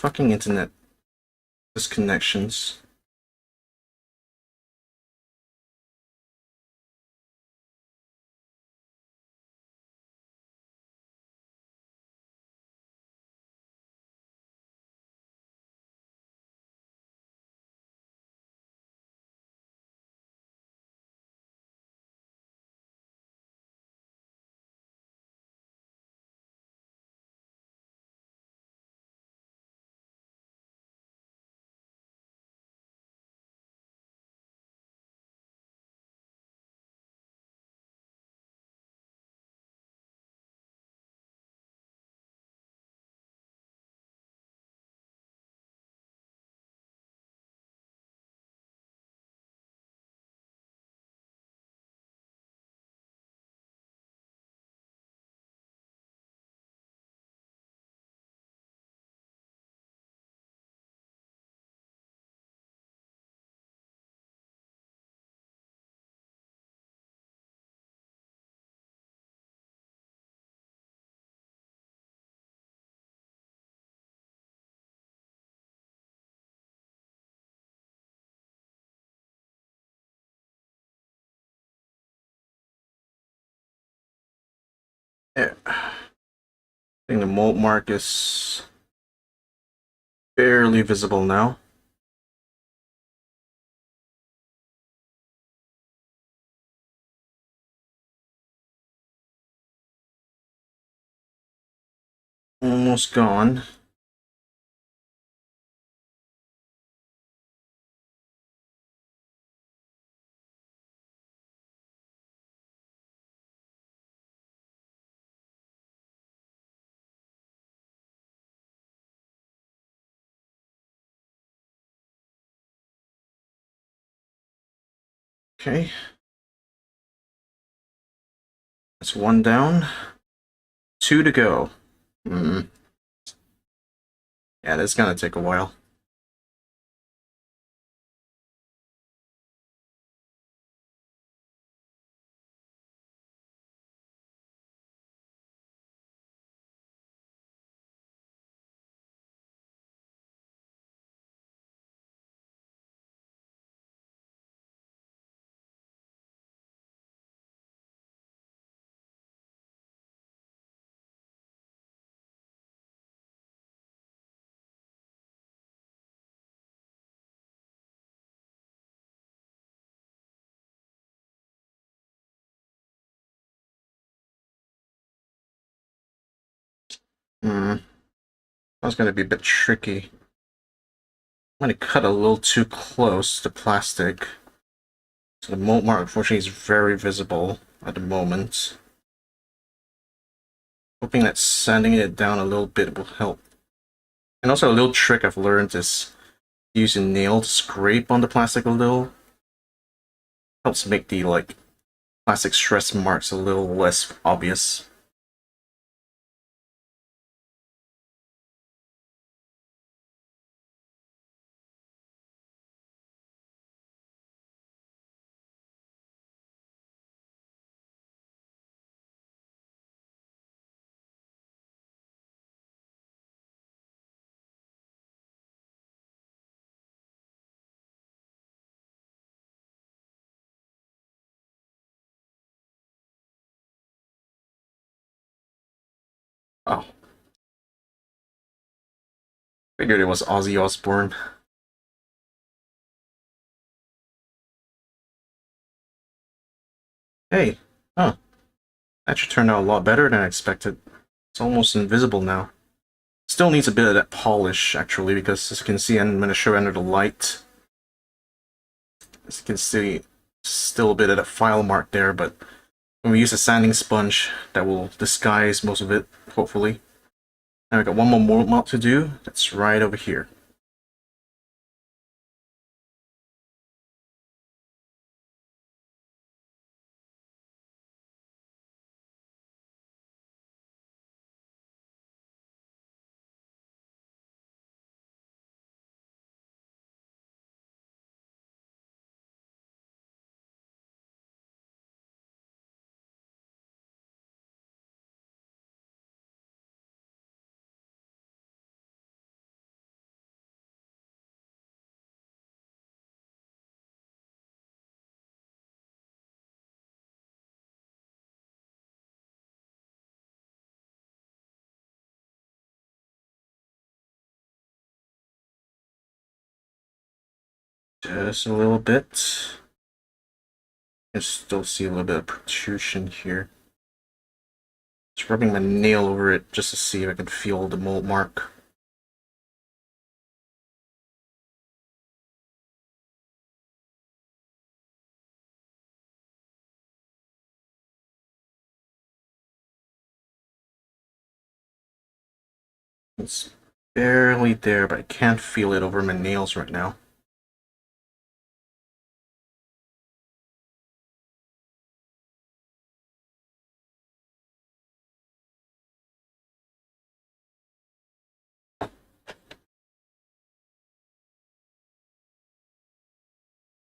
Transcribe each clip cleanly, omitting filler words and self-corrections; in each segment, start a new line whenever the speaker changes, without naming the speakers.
Fucking internet disconnections. Yeah. I think the molt mark is barely visible now. Almost gone. Okay. That's one down. Two to go. Hmm. Yeah, that's gonna take a while. Hmm. That's gonna be a bit tricky. I'm gonna cut a little too close to plastic. So the molt mark, unfortunately, is very visible at the moment. Hoping that sanding it down a little bit will help. And also a little trick I've learned is using a nail to scrape on the plastic a little. Helps make the plastic stress marks a little less obvious. Oh, figured it was Ozzy Osbourne. Hey, huh. That should turn out a lot better than I expected. It's almost invisible now. Still needs a bit of that polish, actually, because as you can see, I'm going to show under the light. As you can see, still a bit of that file mark there, but when we use a sanding sponge, that will disguise most of it, hopefully. Now we got one more mold mop to do. That's right over here. Just a little bit. I still see a little bit of protrusion here. Just rubbing my nail over it just to see if I can feel the mold mark. It's barely there, but I can't feel it over my nails right now.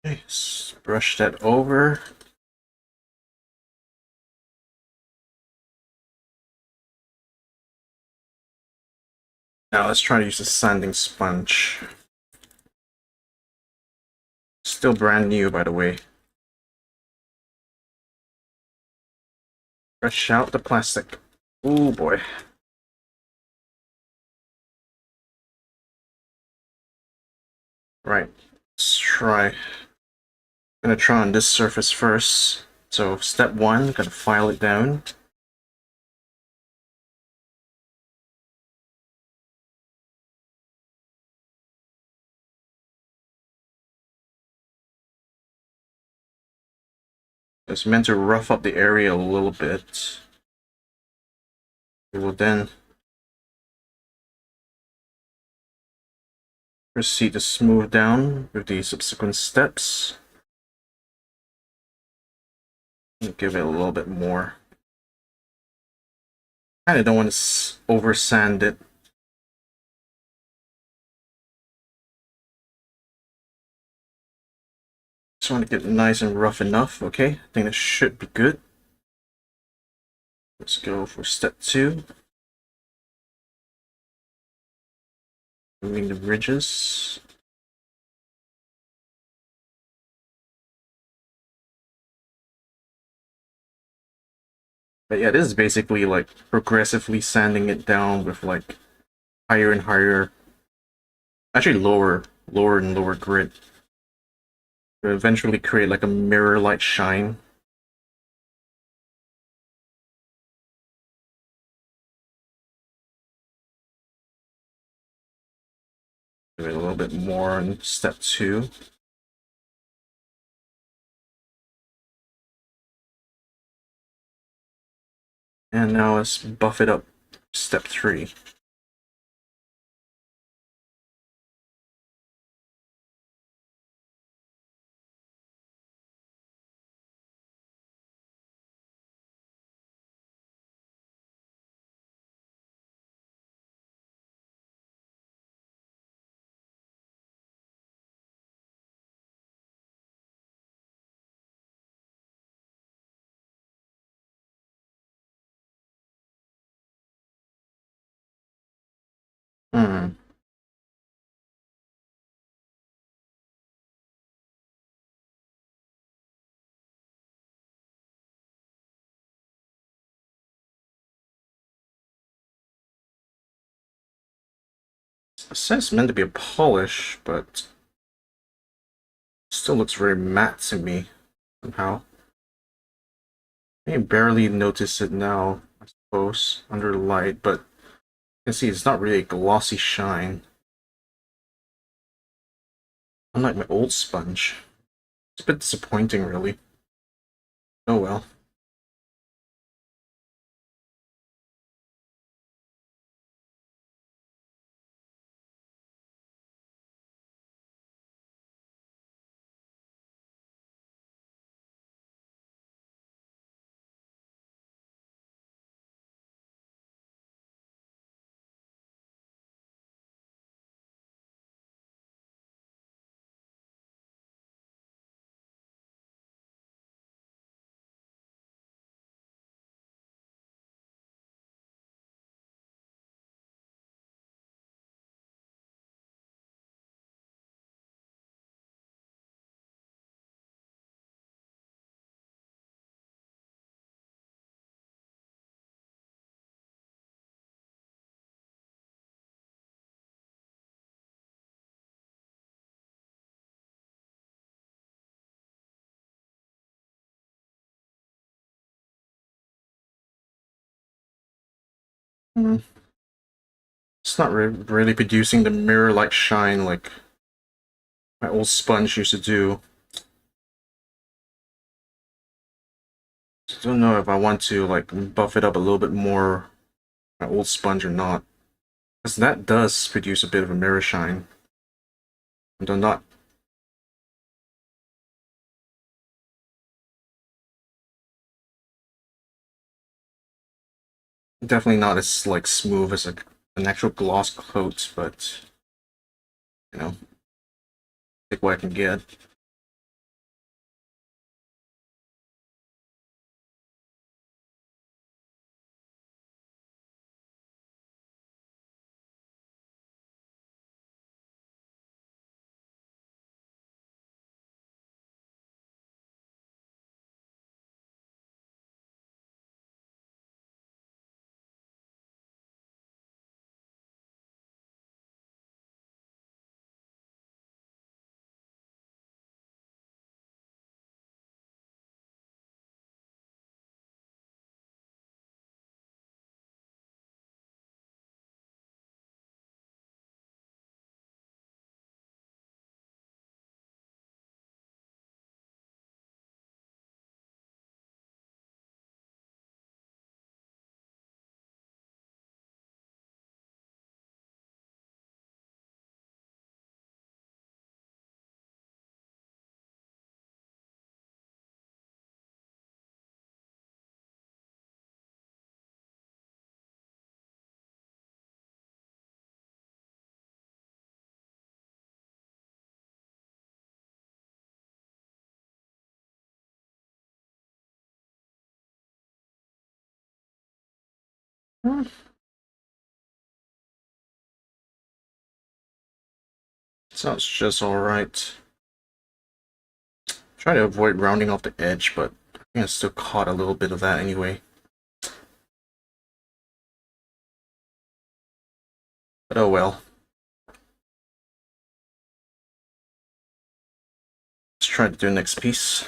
Okay, just brush that over. Now let's try to use a sanding sponge. Still brand new, by the way. Brush out the plastic. Oh boy. Right, let's try. I'm gonna try on this surface first. So step one, gonna file it down. It's meant to rough up the area a little bit. We will then proceed to smooth down with the subsequent steps. And give it a little bit more. Kinda don't want to over sand it. Just want to get it nice and rough enough. Okay, I think that should be good. Let's go for step two. Moving the ridges. But yeah, this is basically like progressively sanding it down with like higher and higher, actually lower and lower grit. To eventually create like a mirror-like shine. Give it a little bit more on step two. And now let's buff it up step three. Hmm. It says it's meant to be a polish, but still looks very matte to me somehow. I can barely notice it now, I suppose, under the light, but you can see it's not really a glossy shine. Unlike my old sponge. It's a bit disappointing, really. Oh well. It's not really producing the mirror-like shine like my old sponge used to do. Don't know if I want to like buff it up a little bit more, my old sponge or not, because that does produce a bit of a mirror shine. Though not definitely not as like smooth as an actual gloss coat, but you know, take what I can get. Hmm. Sounds just alright. Try to avoid rounding off the edge, but I think I still caught a little bit of that anyway. But oh well. Let's try to do the next piece.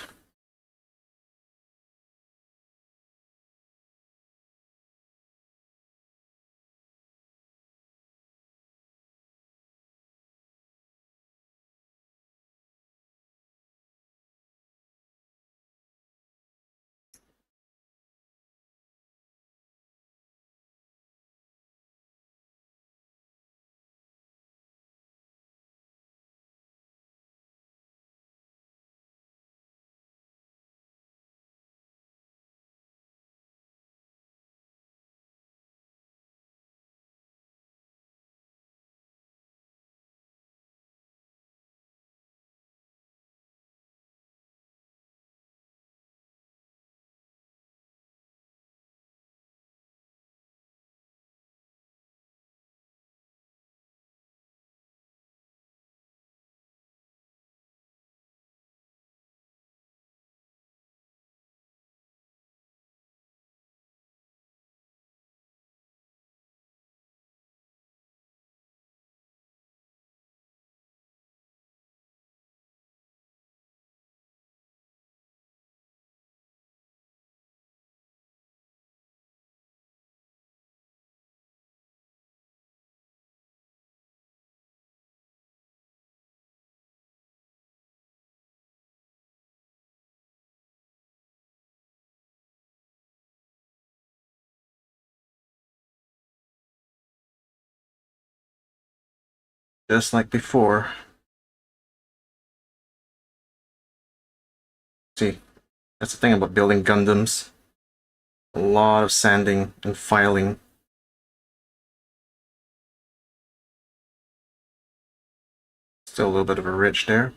Just like before. See, that's the thing about building Gundams. A lot of sanding and filing. Still a little bit of a ridge there.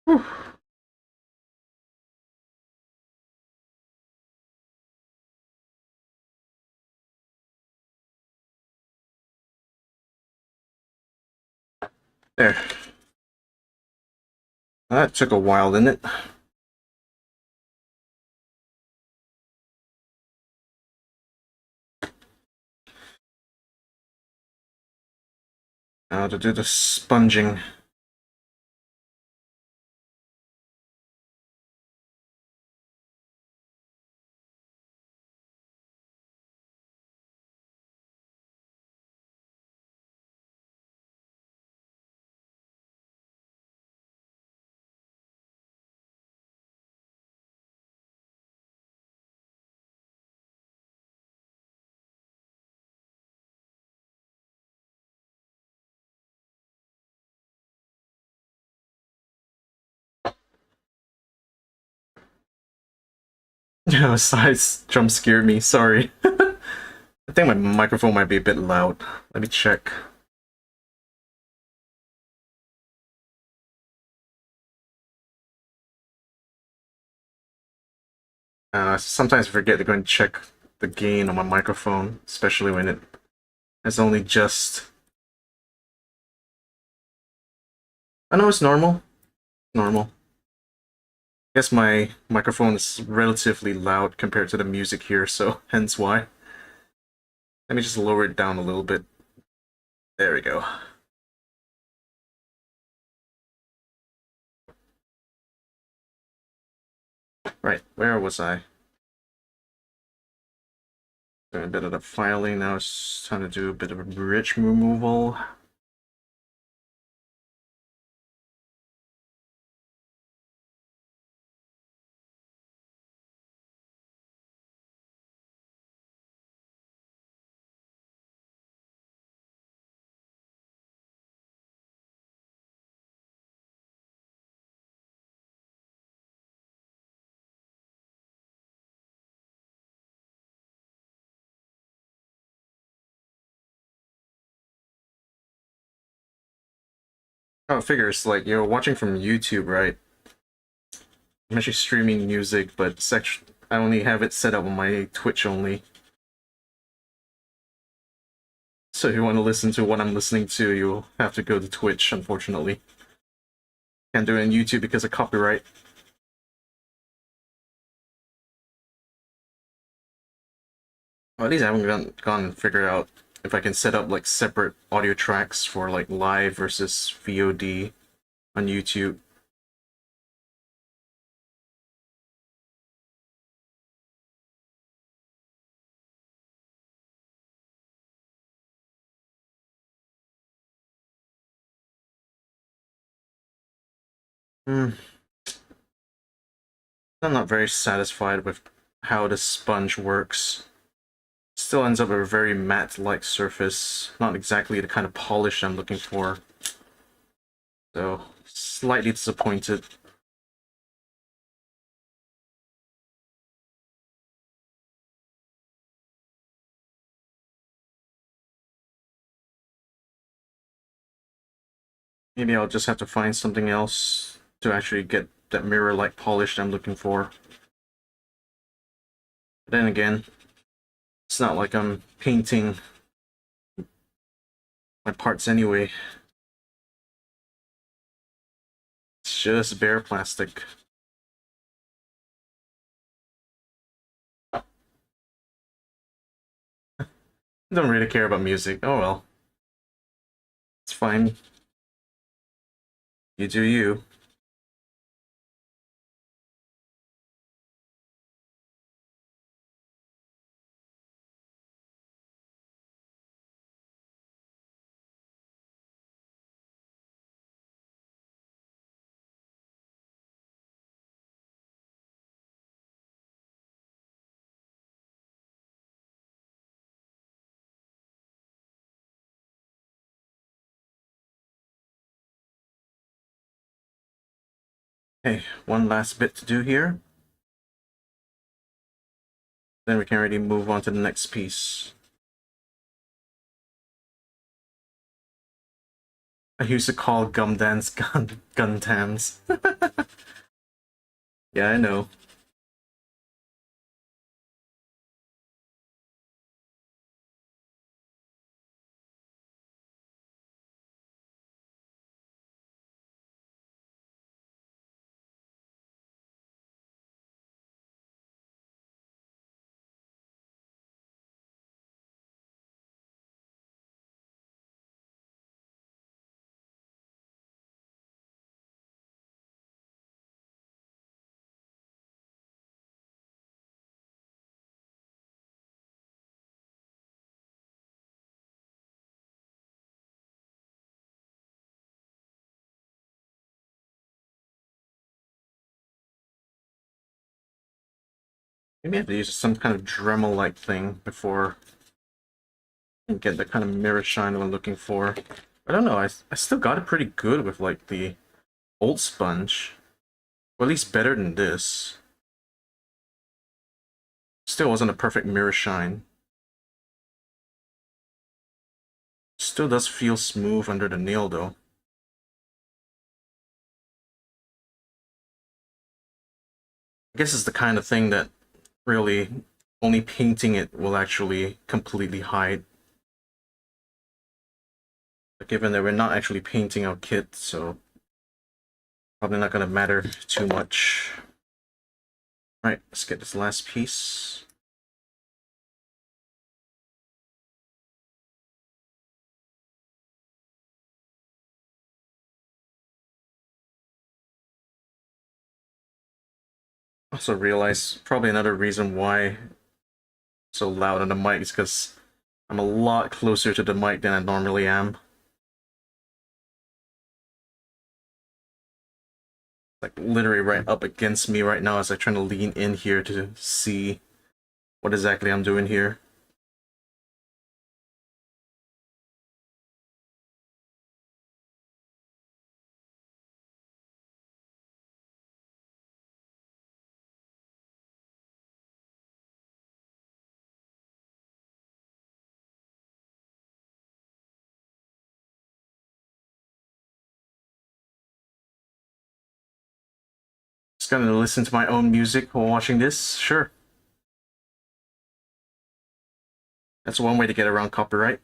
Whew. There. That took a while, didn't it? Now to do the sponging. Yeah, size jump scared me, sorry. I think my microphone might be a bit loud. Let me check. Sometimes I forget to go and check the gain on my microphone, especially when it has only just... I know it's normal. Normal. I guess my microphone is relatively loud compared to the music here, so hence why. Let me just lower it down a little bit. There we go. Right, where was I? Doing a bit of the filing, now it's time to do a bit of a bridge removal. Oh, figures, like, you're watching from YouTube, right? I'm actually streaming music, but I only have it set up on my Twitch only. So if you want to listen to what I'm listening to, you'll have to go to Twitch, unfortunately. Can't do it on YouTube because of copyright. Well, at least I haven't gone and figured out if I can set up like separate audio tracks for like live versus VOD on YouTube. Hmm. I'm not very satisfied with how the sponge works. Still ends up with a very matte-like surface. Not exactly the kind of polish I'm looking for. So, slightly disappointed. Maybe I'll just have to find something else to actually get that mirror-like polish I'm looking for. But then again, it's not like I'm painting my parts anyway. It's just bare plastic. Don't really care about music. Oh well. It's fine. You do you. Hey, one last bit to do here. Then we can already move on to the next piece. I used to call Gumdans Guntans. Yeah, I know. Maybe I have to use some kind of Dremel-like thing before I get the kind of mirror shine that I'm looking for. I don't know, I still got it pretty good with like the old sponge. Or at least better than this. Still wasn't a perfect mirror shine. Still does feel smooth under the nail though. I guess it's the kind of thing that really only painting it will actually completely hide. But given that we're not actually painting our kit, so probably not gonna matter too much. Right, let's get this last piece. Also realize probably another reason why it's so loud on the mic is because I'm a lot closer to the mic than I normally am. Like literally right up against me right now as I try to lean in here to see what exactly I'm doing here. Just gonna listen to my own music while watching this? Sure. That's one way to get around copyright.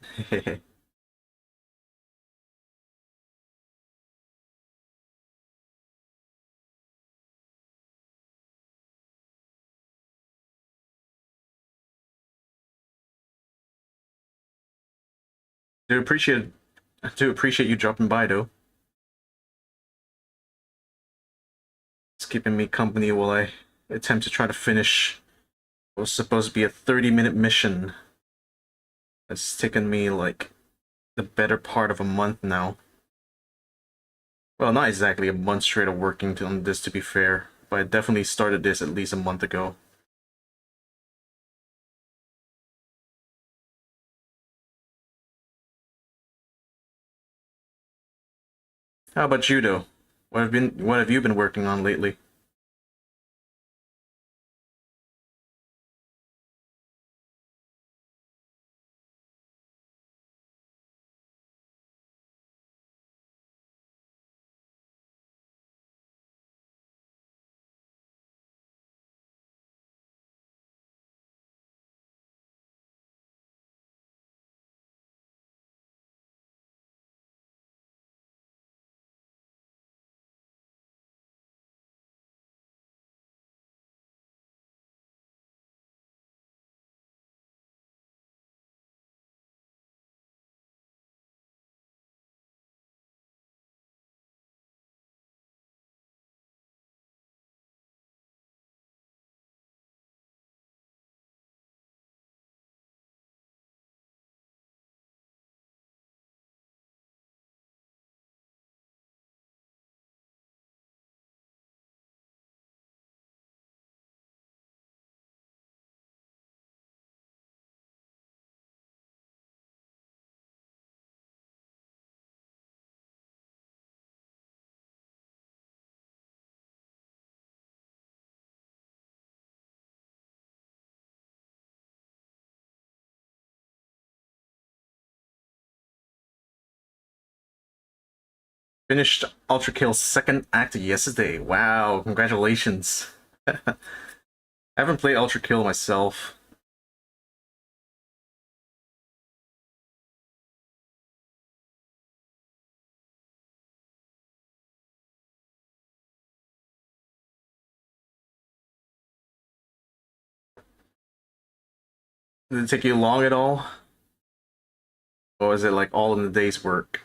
do appreciate I do appreciate you dropping by though. It's keeping me company while I attempt to try to finish what was supposed to be a 30-minute mission. It's taken me like the better part of a month now. Well, not exactly a month straight of working on this to be fair, but I definitely started this at least a month ago. How about you though? What have you been working on lately? Finished Ultra Kill's second act yesterday. Wow, congratulations. I haven't played Ultra Kill myself. Did it take you long at all? Or was it like all in the day's work?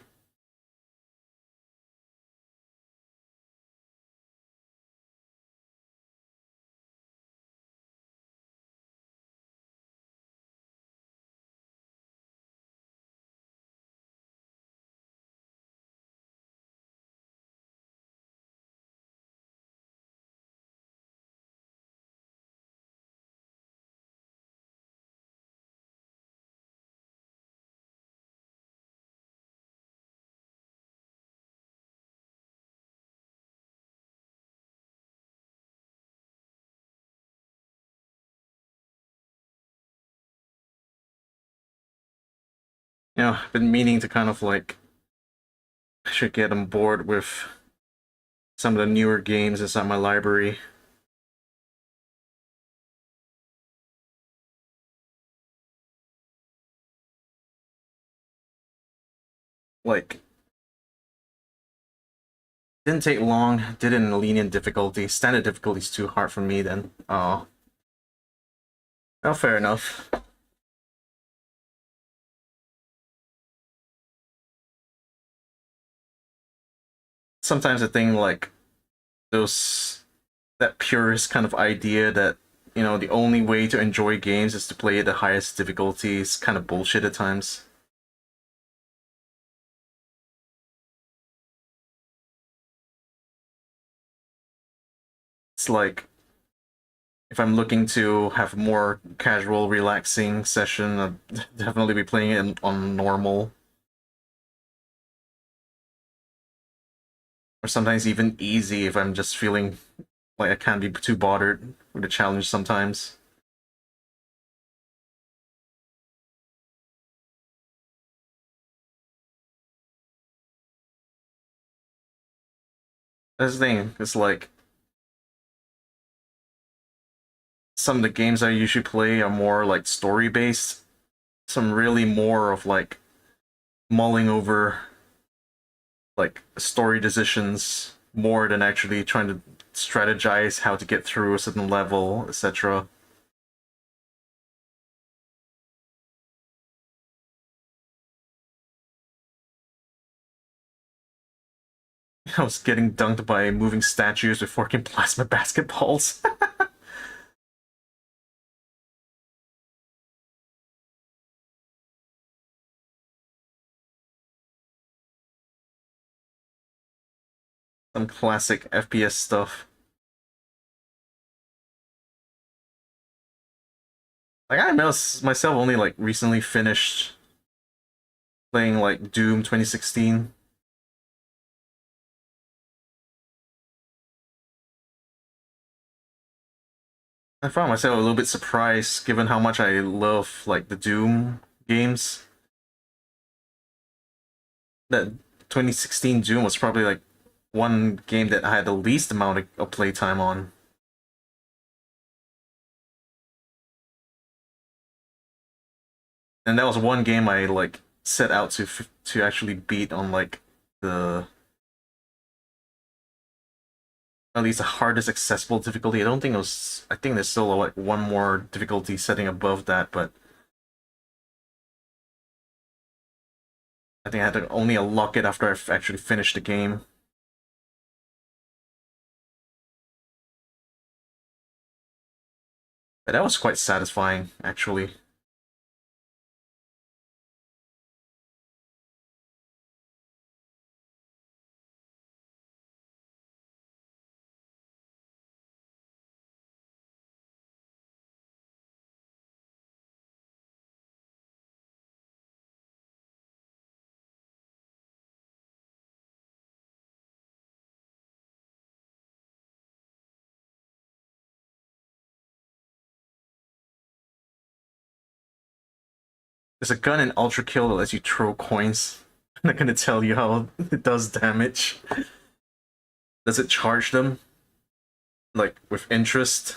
I've been meaning to kind of like I should get on board with some of the newer games inside my library. Like, didn't take long, did it in lenient difficulty. Standard difficulty is too hard for me then. Oh. Well, fair enough. Sometimes I think like those that purist kind of idea that the only way to enjoy games is to play at the highest difficulty is kind of bullshit at times. It's like if I'm looking to have more casual, relaxing session, I'd definitely be playing it on normal. Or sometimes even easy if I'm just feeling like I can't be too bothered with the challenge sometimes. That's the thing, it's like some of the games I usually play are more like story based. Some really more of like mulling over like story decisions more than actually trying to strategize how to get through a certain level, etc. I was getting dunked by moving statues with working plasma basketballs. Some classic FPS stuff. Like I myself only like recently finished playing like Doom 2016. I found myself a little bit surprised given how much I love like the Doom games. That 2016 Doom was probably like one game that I had the least amount of playtime on. And that was one game I like set out to actually beat on like the at least the hardest accessible difficulty. I don't think it was. I think there's still like one more difficulty setting above that, but I think I had to only unlock it after I actually finished the game. But that was quite satisfying, actually. There's a gun in Ultra Kill that lets you throw coins. not gonna tell you how it does damage. Does it charge them? Like, with interest?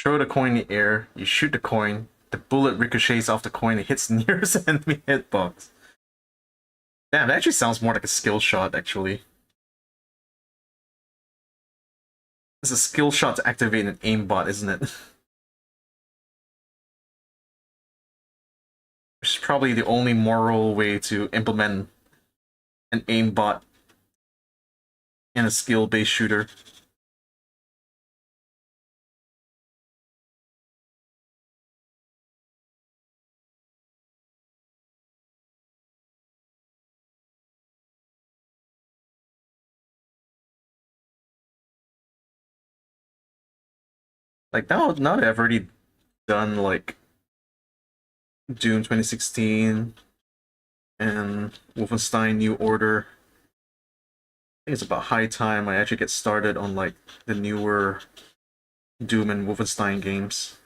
Throw the coin in the air, you shoot the coin, the bullet ricochets off the coin and hits the nearest enemy hitbox. Damn, that actually sounds more like a skill shot, actually. It's a skill shot to activate an aimbot, isn't it? Which is probably the only moral way to implement an aimbot in a skill-based shooter. Like, now that I've already done, like, Doom 2016 and Wolfenstein New Order, I think it's about high time I actually get started on, like, the newer Doom and Wolfenstein games.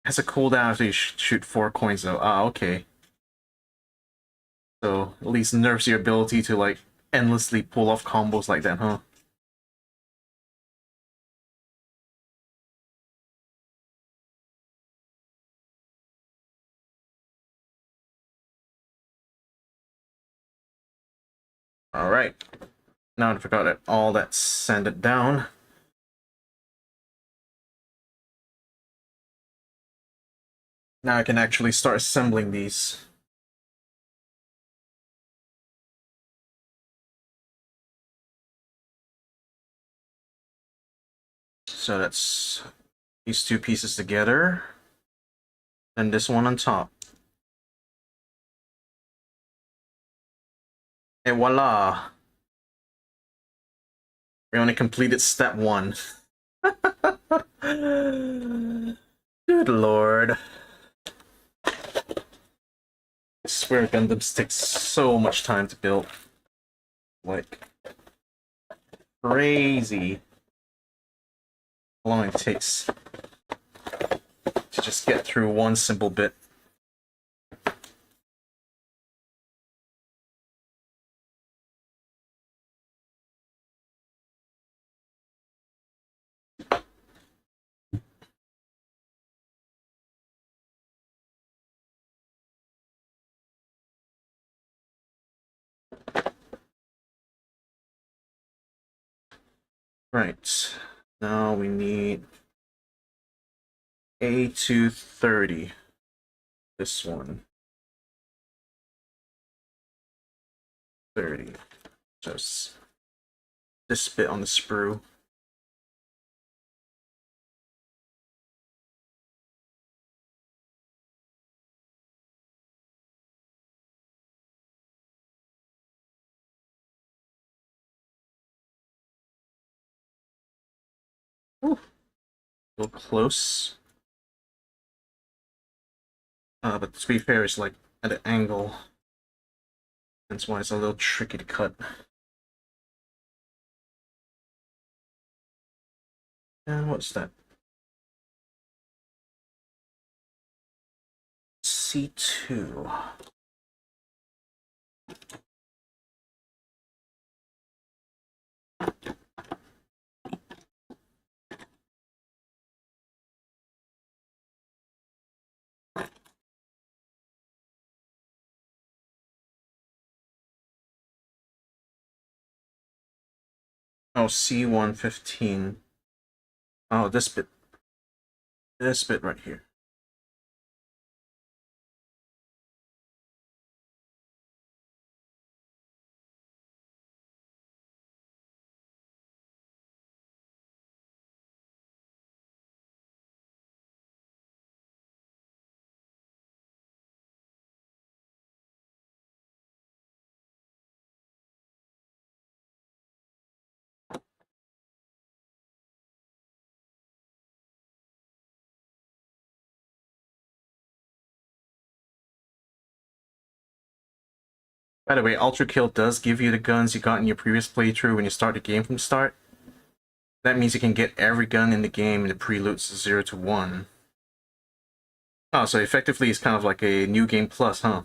It has a cooldown after you shoot 4 coins, though. Ah, okay. So, at least nerfs your ability to, like, endlessly pull off combos like that, huh? Alright. Now I forgot that all that sanded down. Now I can actually start assembling these. So that's these two pieces together, and this one on top. And voila! We only completed step 1. Good lord. I swear Gundams take so much time to build. Like, crazy. How long it takes to just get through one simple bit. Right. Now we need A230. This one. 30. Just this bit on the sprue. Ooh, a little close. But to be fair, it's like at an angle. That's why it's a little tricky to cut. And what's that? C2. Oh, C115. Oh, this bit. This bit right here. By the way, Ultra Kill does give you the guns you got in your previous playthrough when you start the game from the start. That means you can get every gun in the game in the preludes 0 to 1. Oh, so effectively it's kind of like a new game plus, huh?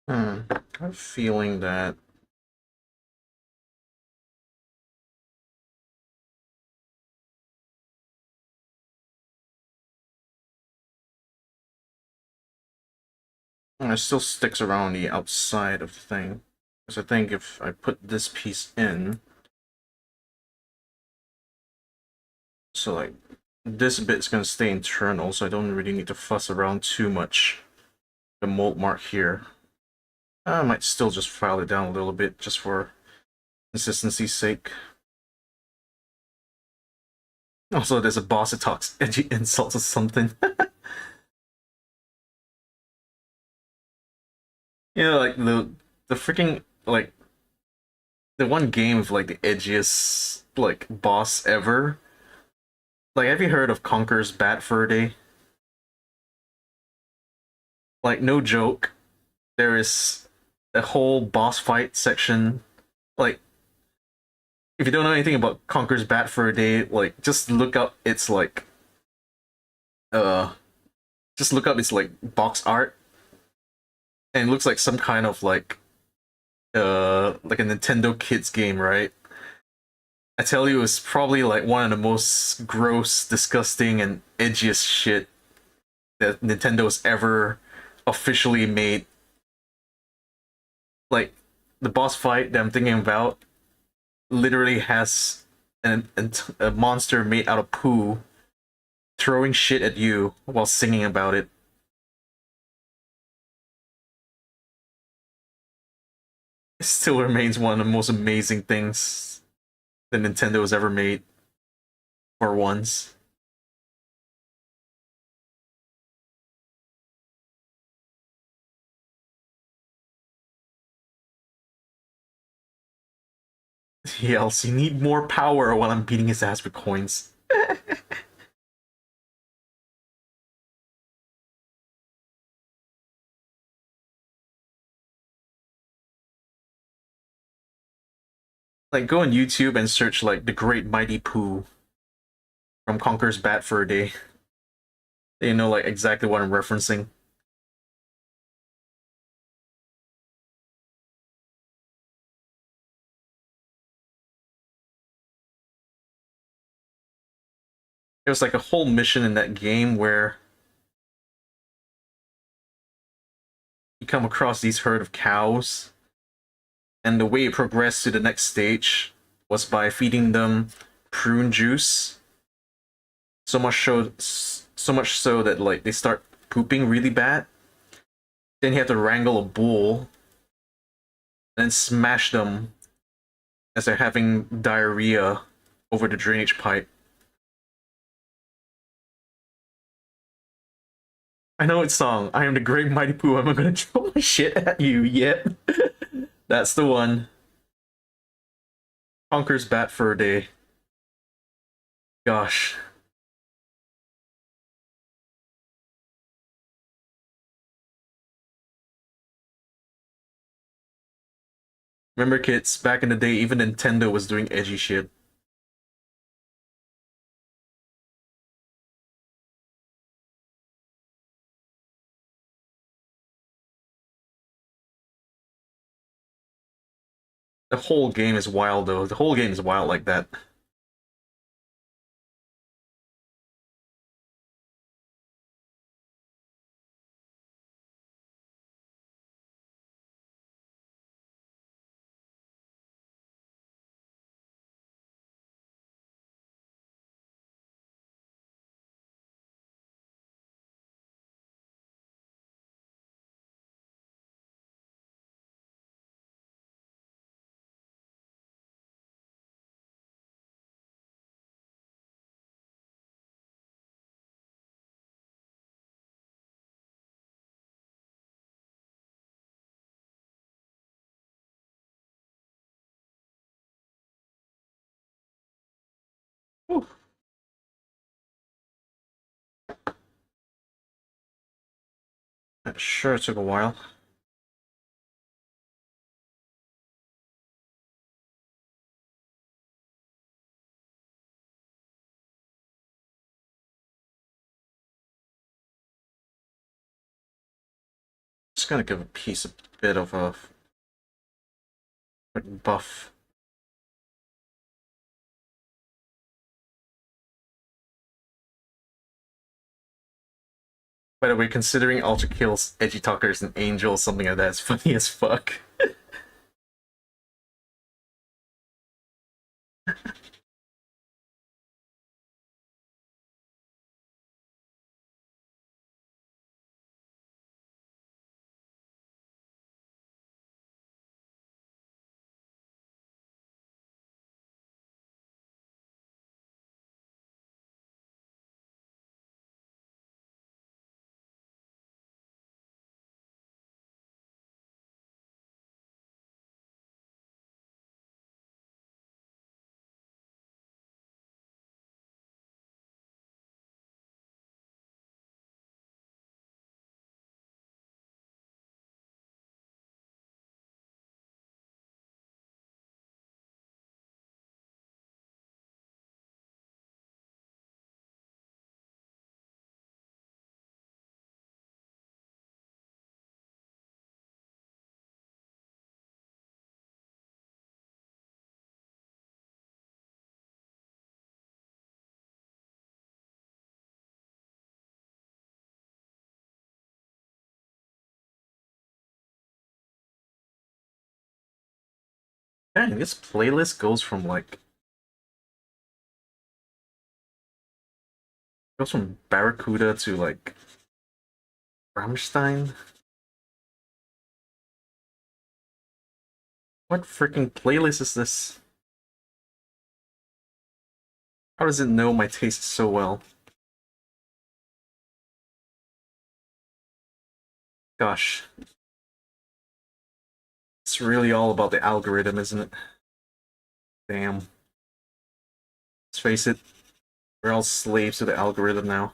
Hmm. I have a feeling that it still sticks around the outside of the thing. Because I think if I put this piece in, so like this bit's gonna stay internal, so I don't really need to fuss around too much. The mold mark here. I might still just file it down a little bit just for consistency's sake. Also, there's a boss that talks edgy insults or something. You know, like the freaking like the one game of like the edgiest like boss ever. Like, have you heard of Conker's Bat Fur Day? Like, no joke, there is a whole boss fight section. Like, if you don't know anything about Conker's Bat Fur Day, like, just look up its like, uh, just look up its like box art, and it looks like some kind of like a Nintendo Kids game, right? I tell you, it's probably like one of the most gross, disgusting, and edgiest shit that Nintendo's ever officially made. Like, the boss fight that I'm thinking about literally has a monster made out of poo throwing shit at you while singing about it. It still remains one of the most amazing things that Nintendo has ever made for once. He yells, "You need more power," while I'm beating his ass with coins. Like, go on YouTube and search like the Great Mighty Pooh from Conker's Bat Fur Day. You know like exactly what I'm referencing. There was like a whole mission in that game where you come across these herd of cows, and the way it progressed to the next stage was by feeding them prune juice. So much so that like they start pooping really bad. Then you have to wrangle a bull, then smash them as they're having diarrhea over the drainage pipe. I know it's song. I am the great mighty Pooh. I'm not gonna throw my shit at you yet. That's the one. Conquers Bat for a day. Gosh. Remember, kids, back in the day, even Nintendo was doing edgy shit. The whole game is wild, though. The whole game is wild like that. Whew. That sure took a while. Just gonna give a piece a bit of a quick buff. By the way, considering Ultra Kill's edgy talkers and angels, something like that is funny as fuck. Dang, this playlist goes from like Barracuda to like Rammstein. What freaking playlist is this? How does it know my taste so well? Gosh. It's really all about the algorithm, isn't it? Damn. Let's face it, we're all slaves to the algorithm now.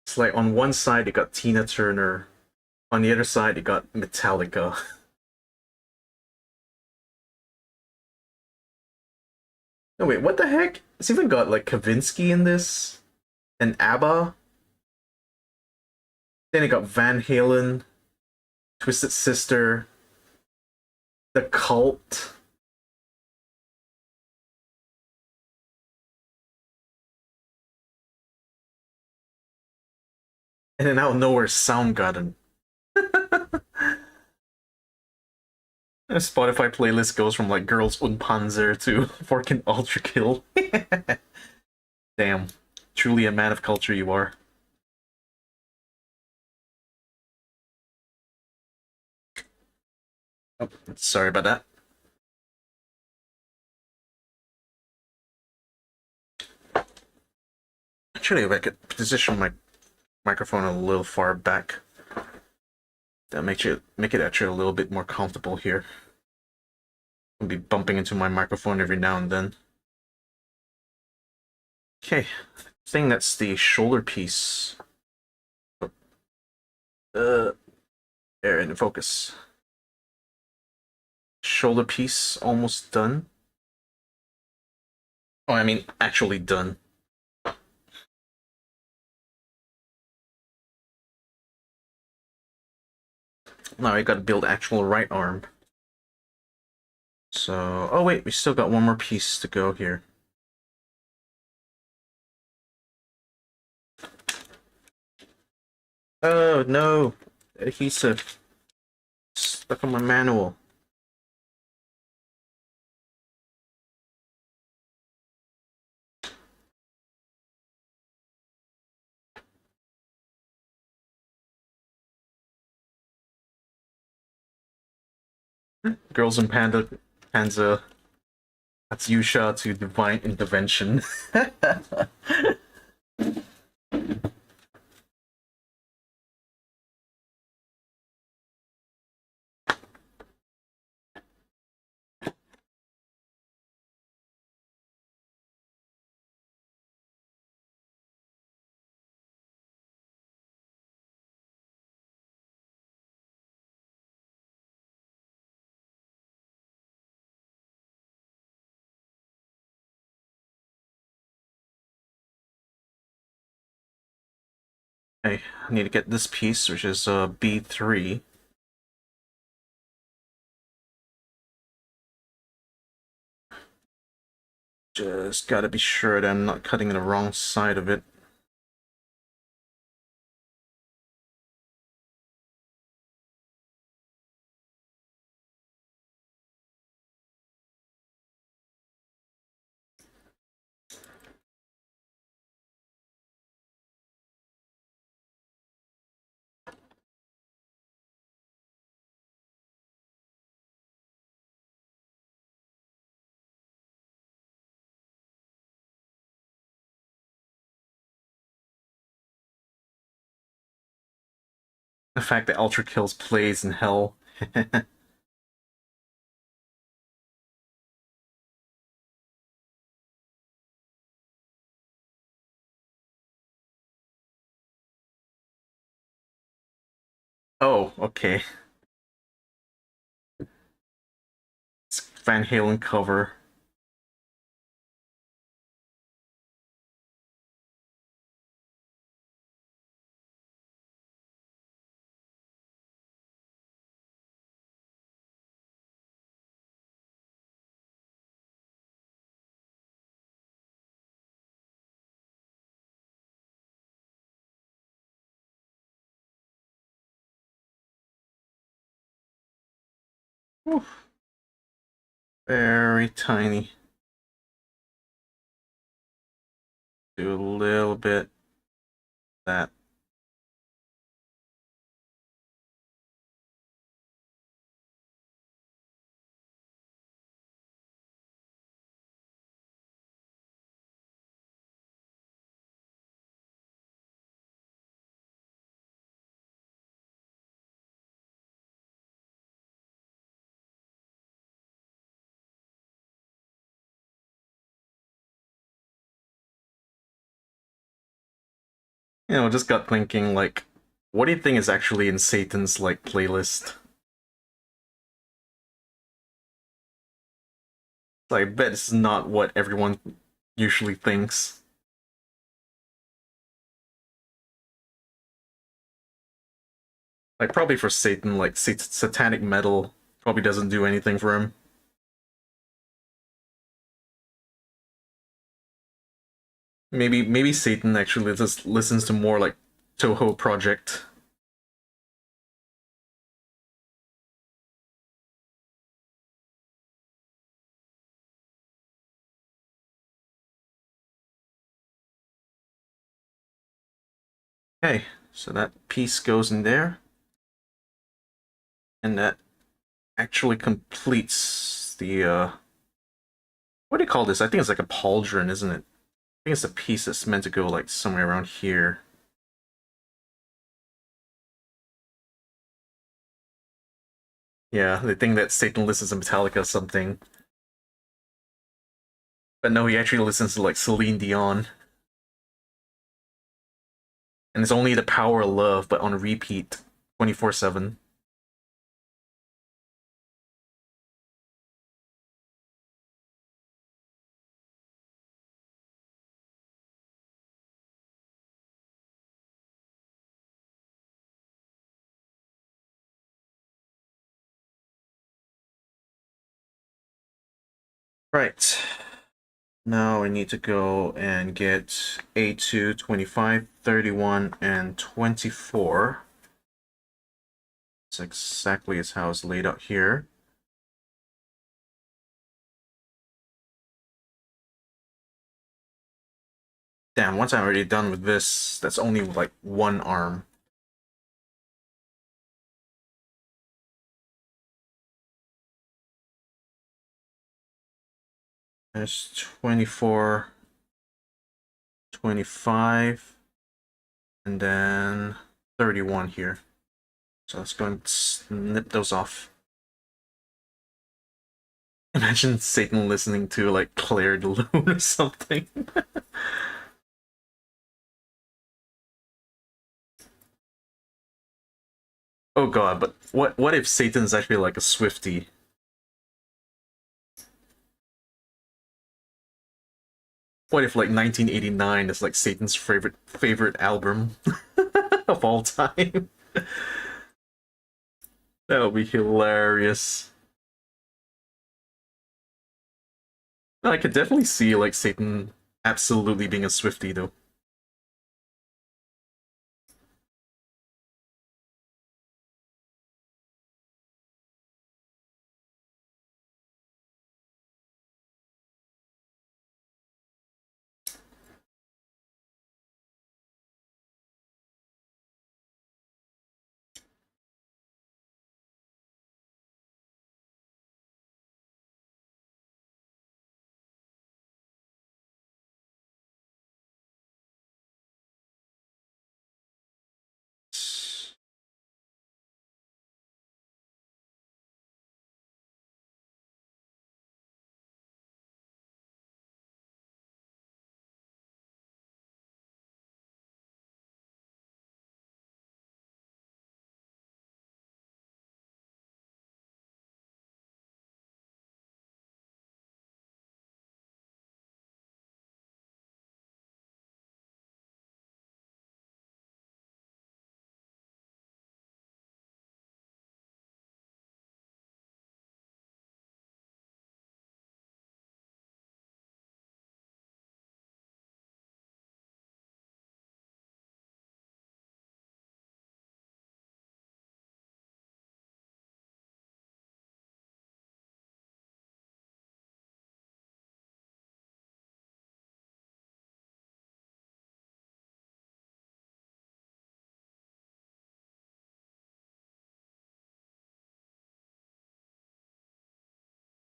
It's like on one side you got Tina Turner, on the other side you got Metallica. No wait, what the heck? It's even got like Kavinsky in this. and ABBA. Then you got Van Halen, Twisted Sister, The Cult. And then out of nowhere, Soundgarden. A Spotify playlist goes from like Girls und Panzer to fucking Ultra Kill. Damn. Truly a man of culture you are. Oh, sorry about that. Actually, if I could position my microphone a little far back, that makes it actually a little bit more comfortable here. I'll be bumping into my microphone every now and then. Okay, I think that's the shoulder piece. There in the focus. Shoulder piece almost done. Oh, I mean, actually done. Now I gotta build actual right arm. So, oh wait, we still got one more piece to go here. Oh no, adhesive stuck on my manual. Girls in Panzer. That's Yusha to divine intervention. I need to get this piece, which is B3. Just gotta be sure that I'm not cutting the wrong side of it. The fact that Ultra Kills plays in hell. Oh, okay. It's Van Halen cover. Whew. Very tiny. Do a little bit of that. Just got thinking, like, what do you think is actually in Satan's, like, playlist? I bet it's not what everyone usually thinks. Like, probably for Satan, like, satanic metal probably doesn't do anything for him. Maybe Satan actually just listens to more, like, Toho Project. Okay, so that piece goes in there. And that actually completes the, what do you call this? I think it's like a pauldron, isn't it? I think it's a piece that's meant to go, like, somewhere around here. Yeah, they think that Satan listens to Metallica or something. But no, he actually listens to, like, Celine Dion. And it's only The Power of Love, but on repeat, 24/7. Right. Now I need to go and get A2, 25, 31, and 24. It's exactly as how it's laid out here. Damn, once I'm already done with this, that's only like one arm. There's 24, 25, and then 31 here. So let's go and snip those off. Imagine Satan listening to like Claire de Lune or something. Oh god, but what if Satan's actually like a Swiftie? What if like 1989 is like Satan's favorite album of all time? That would be hilarious. I could definitely see like Satan absolutely being a Swiftie though.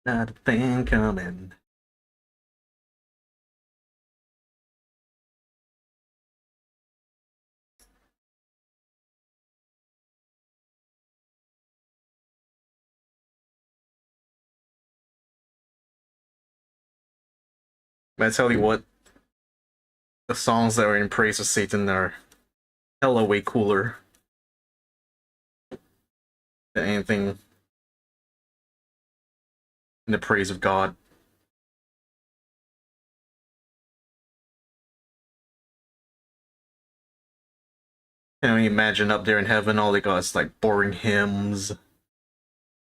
Not a thing coming. But I tell you what, the songs that are in praise of Satan are hella way cooler than anything in the praise of God. Can you imagine up there in heaven, all they got is like boring hymns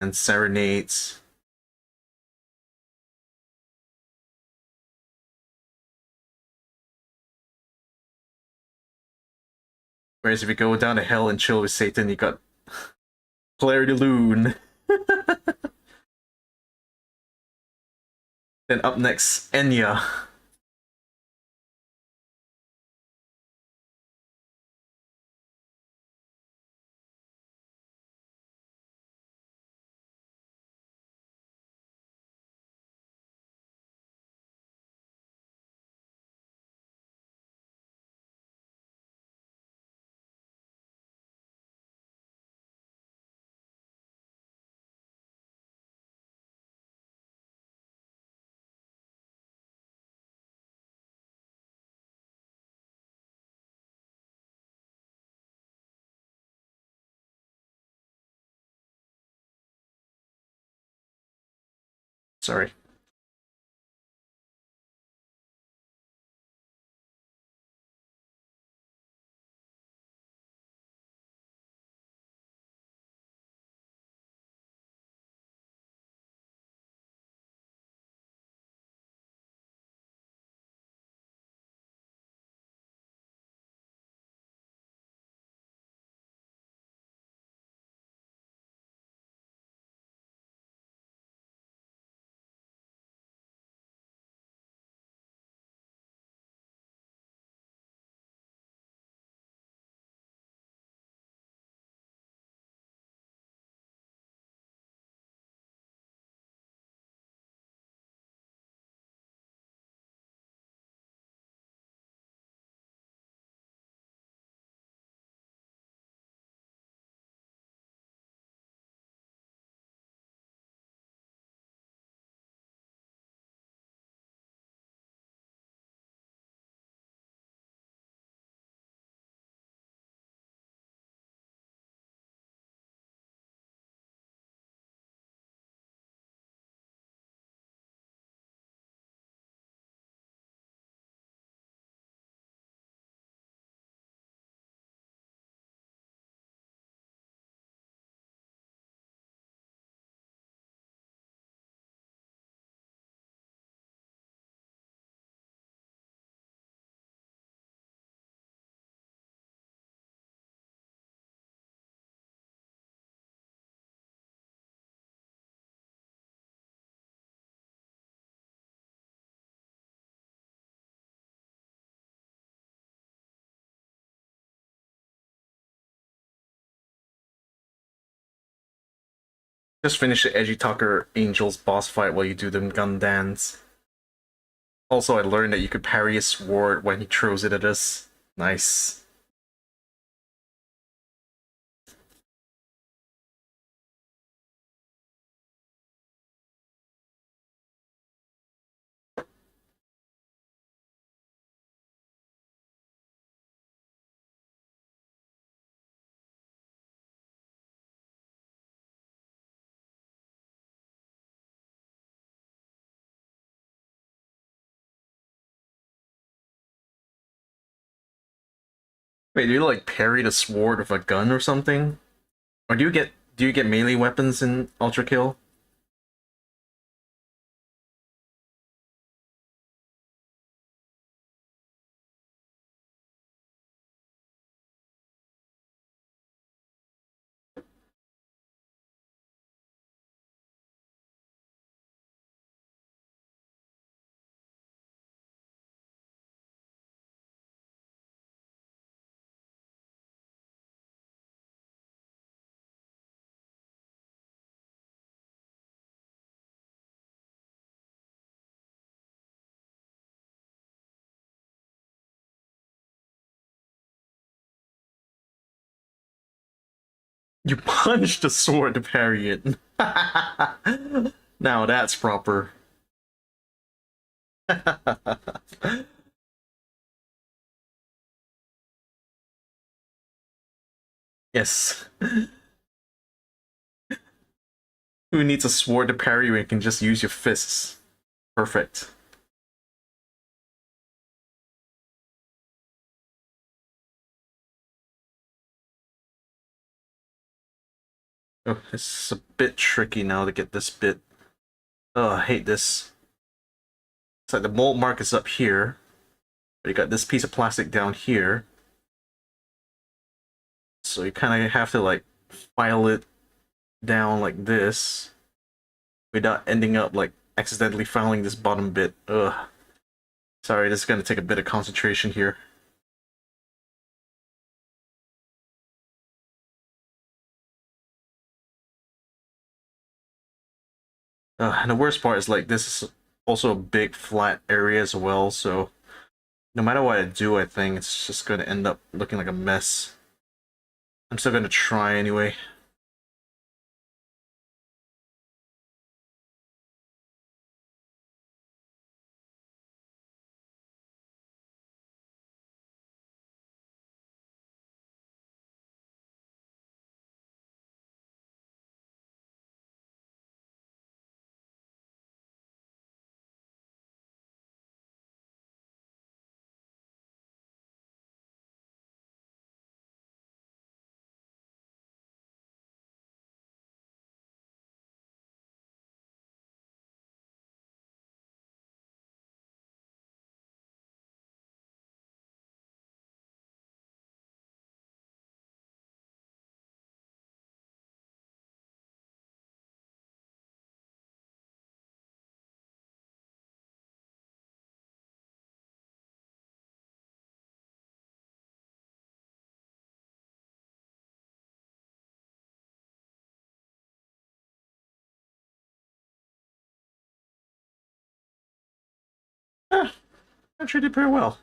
and serenades. Whereas if you go down to hell and chill with Satan, you got Claire de Lune. Then up next, Enya. Sorry. Just finish the Edgy Talker Angels boss fight while you do the Gumdans. Also, I learned that you could parry his sword when he throws it at us. Nice. Wait, do you like parry the sword with a gun or something? Or do you get melee weapons in Ultra Kill? You punch the sword to parry it. Now that's proper. Yes. Who needs a sword to parry when you can just use your fists? Perfect. Oh, it's a bit tricky now to get this bit. Oh, I hate this. It's like the mold mark is up here, but you got this piece of plastic down here. So you kind of have to like file it down like this without ending up like accidentally filing this bottom bit. Ugh. Sorry, this is gonna take a bit of concentration here. And the worst part is like this is also a big flat area as well, so no matter what I do, I think it's just gonna end up looking like a mess. I'm still gonna try anyway. Eh, actually did pretty well.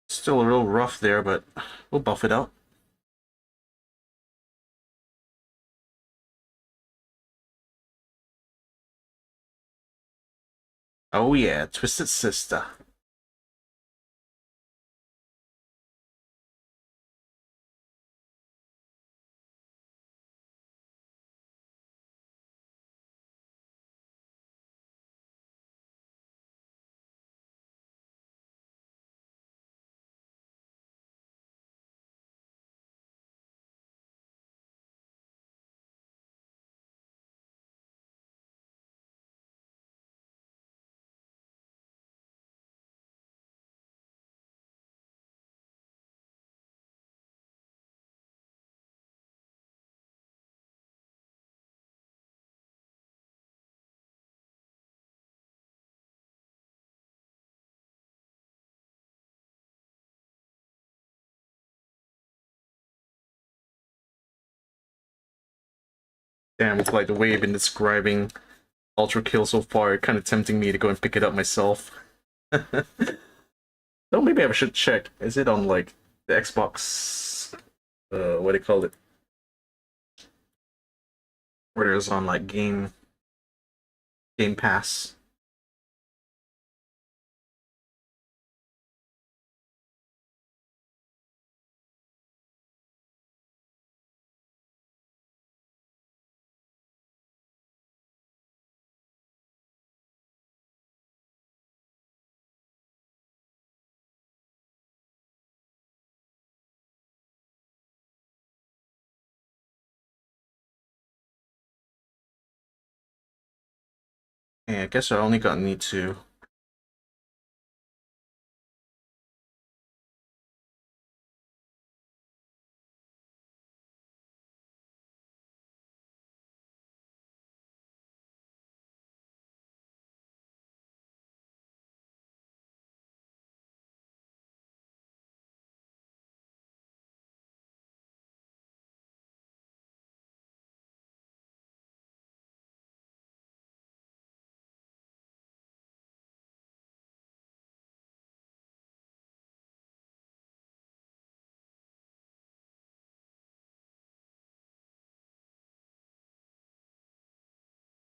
Still a little rough there, but we'll buff it out. Oh yeah, Twisted Sister. Damn, it's like the way you've been describing Ultra Kill so far, kind of tempting me to go and pick it up myself. So maybe I should check. Is it on like the Xbox? What do you call it? Where it's on like Game Pass. Yeah, I guess I only got need to.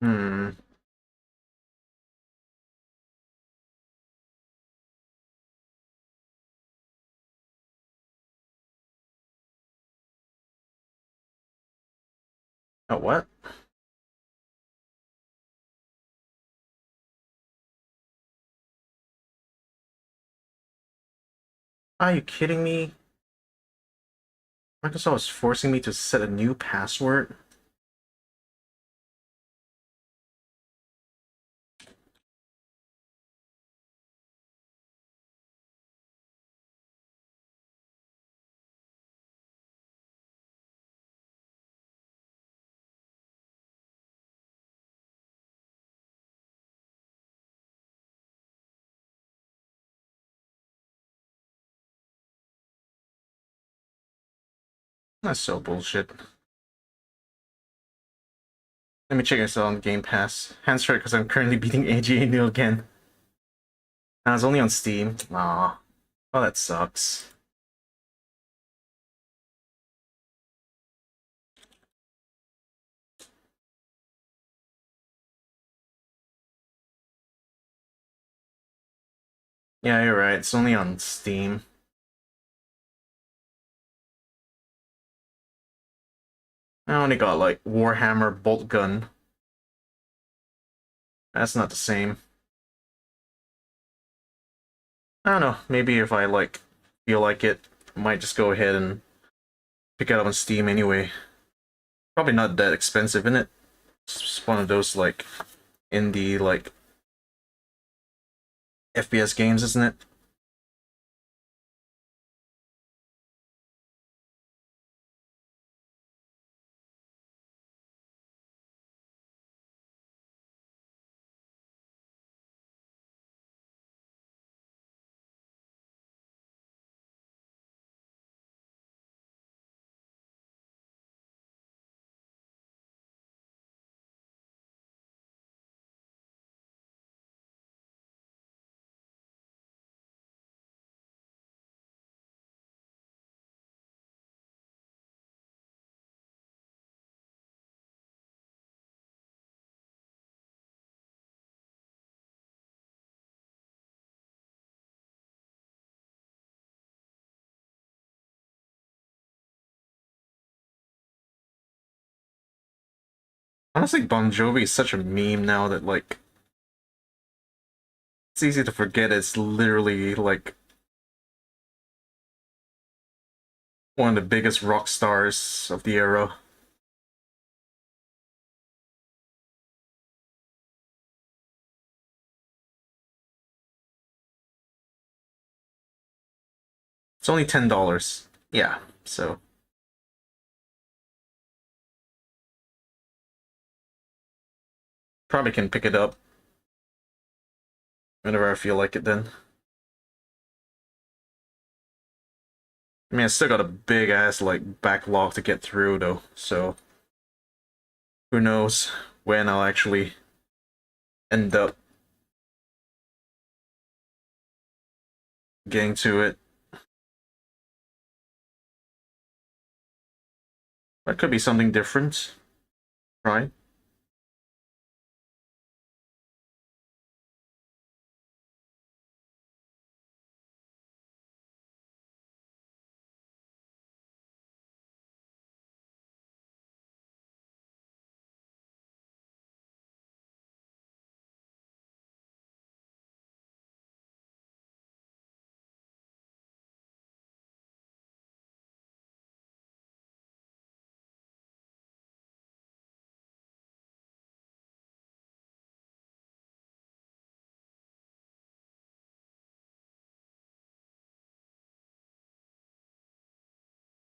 Hmm. Oh, what? Are you kidding me? Microsoft is forcing me to set a new password. That's so bullshit. Let me check this out on Game Pass. Hands right because I'm currently beating AGA New again. It's only on Steam. Aw. Oh, that sucks. Yeah, you're right. It's only on Steam. I only got, like, Warhammer Bolt Gun. That's not the same. I don't know. Maybe if I, like, feel like it, I might just go ahead and pick it up on Steam anyway. Probably not that expensive, isn't it? It's just one of those, like, indie, like, FPS games, isn't it? Honestly, Bon Jovi is such a meme now that, like, it's easy to forget it's literally, like, one of the biggest rock stars of the era. It's only $10. Yeah, so probably can pick it up whenever I feel like it then. I mean, I still got a big ass, like, backlog to get through though, so who knows when I'll actually end up getting to it. That could be something different, right?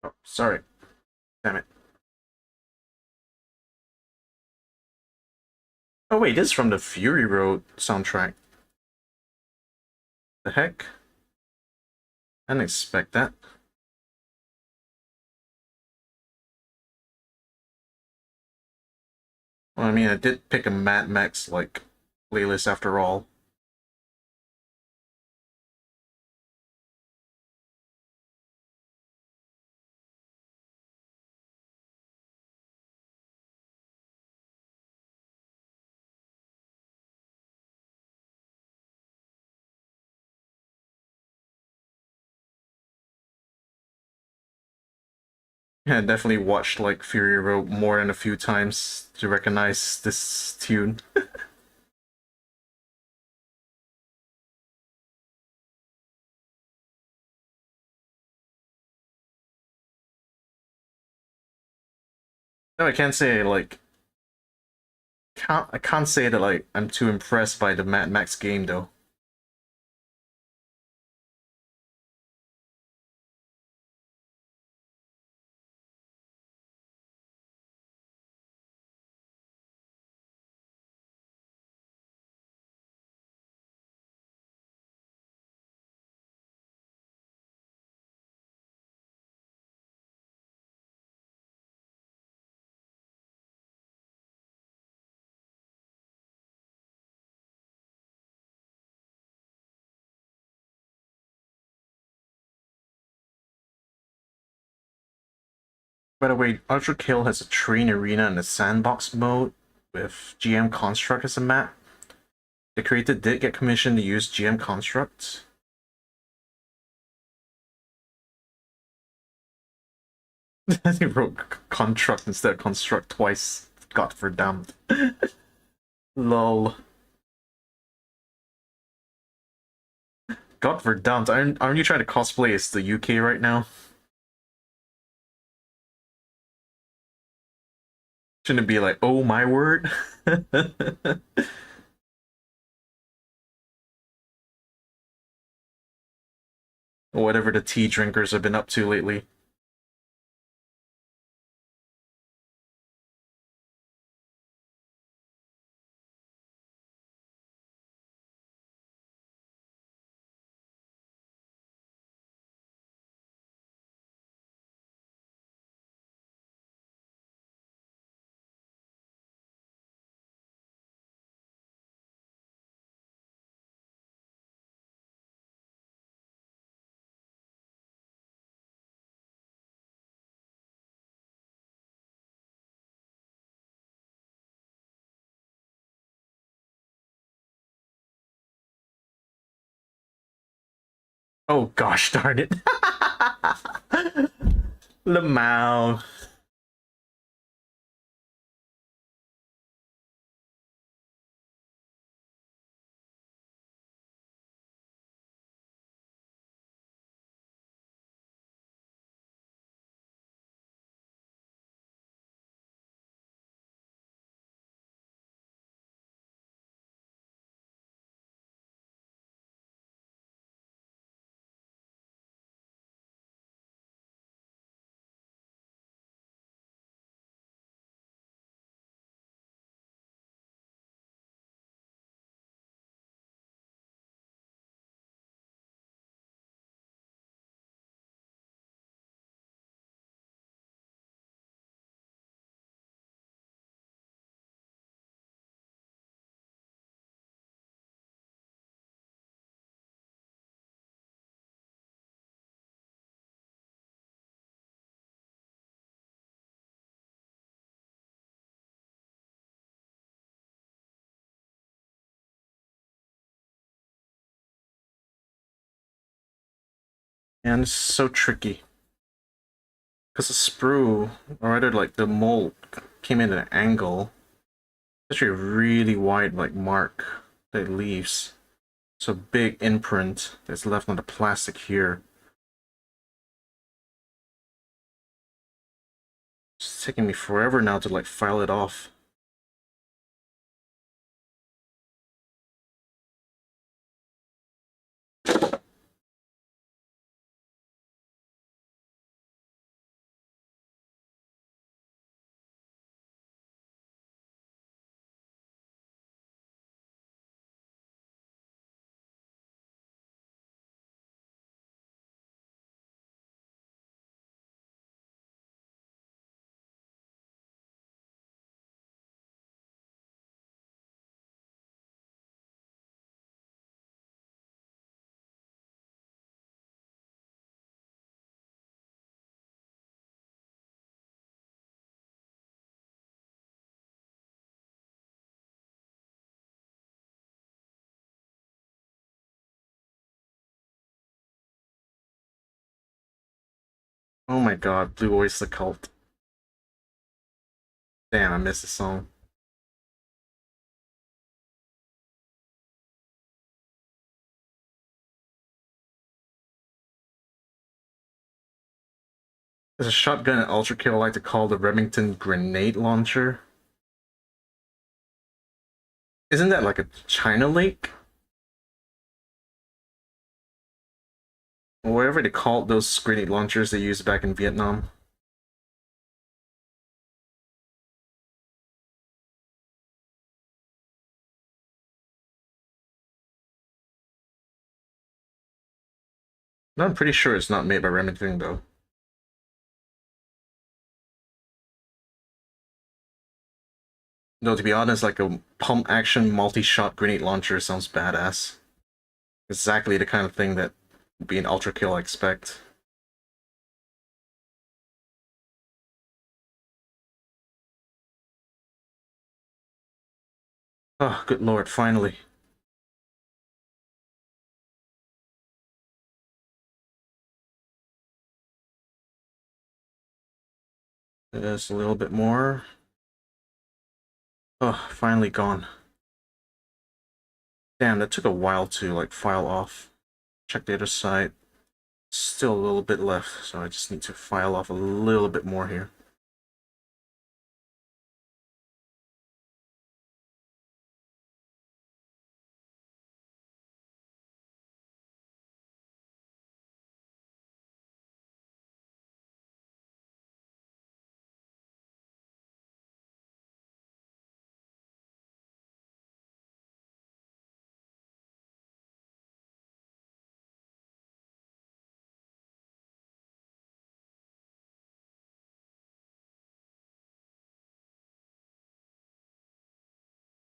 Oh, sorry. Damn it. Oh wait, this is from the Fury Road soundtrack. The heck? I didn't expect that. Well, I mean, I did pick a Mad Max, like, playlist after all. Yeah, I definitely watched, like, Fury Road more than a few times to recognize this tune. No, I can't say like I can't say that like I'm too impressed by the Mad Max game though. By the way, Ultra Kill has a train arena and a sandbox mode with GM Construct as a map. The creator did get commissioned to use GM Construct. He wrote Construct instead of Construct twice. God verdammt. Lol. God verdammt. Aren't you trying to cosplay as the UK right now? Shouldn't it be like, oh my word? Or whatever the tea drinkers have been up to lately. Oh gosh darn it. Lamau. And it's so tricky. Because the sprue, or rather like the mold, came in at an angle. It's actually a really wide like mark that it leaves. So big imprint that's left on the plastic here. It's taking me forever now to like file it off. Oh my god, Blue Oyster Cult. Damn, I missed the song. There's a shotgun and ultra kill I like to call the Remington grenade launcher. Isn't that like a China Lake? Or whatever they called those grenade launchers they used back in Vietnam. No, I'm pretty sure it's not made by Remington though. No, to be honest, like a pump action multi-shot grenade launcher sounds badass. Exactly the kind of thing that would be an ultra kill I expect. Oh, good lord, finally. Just a little bit more. Oh, finally gone. Damn, that took a while to like file off. Check the other side. Still a little bit left, so I just need to file off a little bit more here.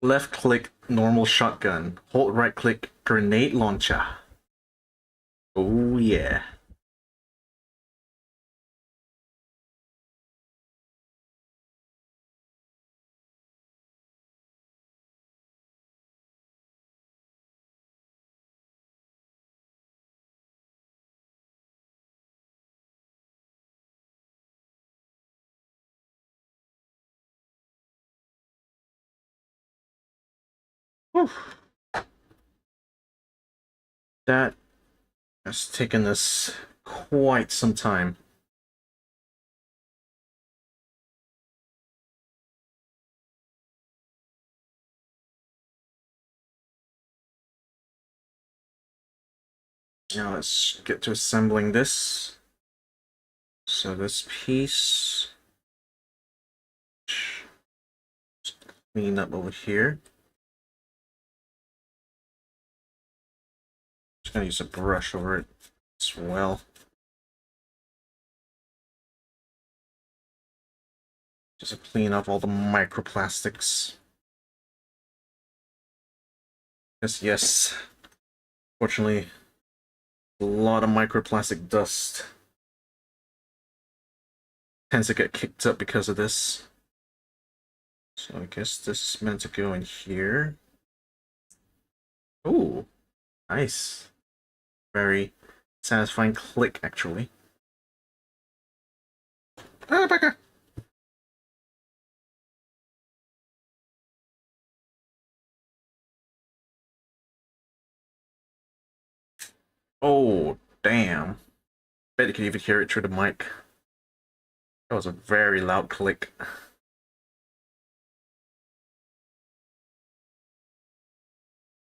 Left click normal shotgun. Hold right click grenade launcher. Oh yeah. Whew. That has taken us quite some time. Now let's get to assembling this. So this piece, just clean up over here. Just gonna use a brush over it as well. Just to clean up all the microplastics. Yes. Fortunately, a lot of microplastic dust tends to get kicked up because of this. So I guess this is meant to go in here. Ooh, nice. Very satisfying click, actually. Ah, back up. Oh, damn. Bet you can even hear it through the mic. That was a very loud click.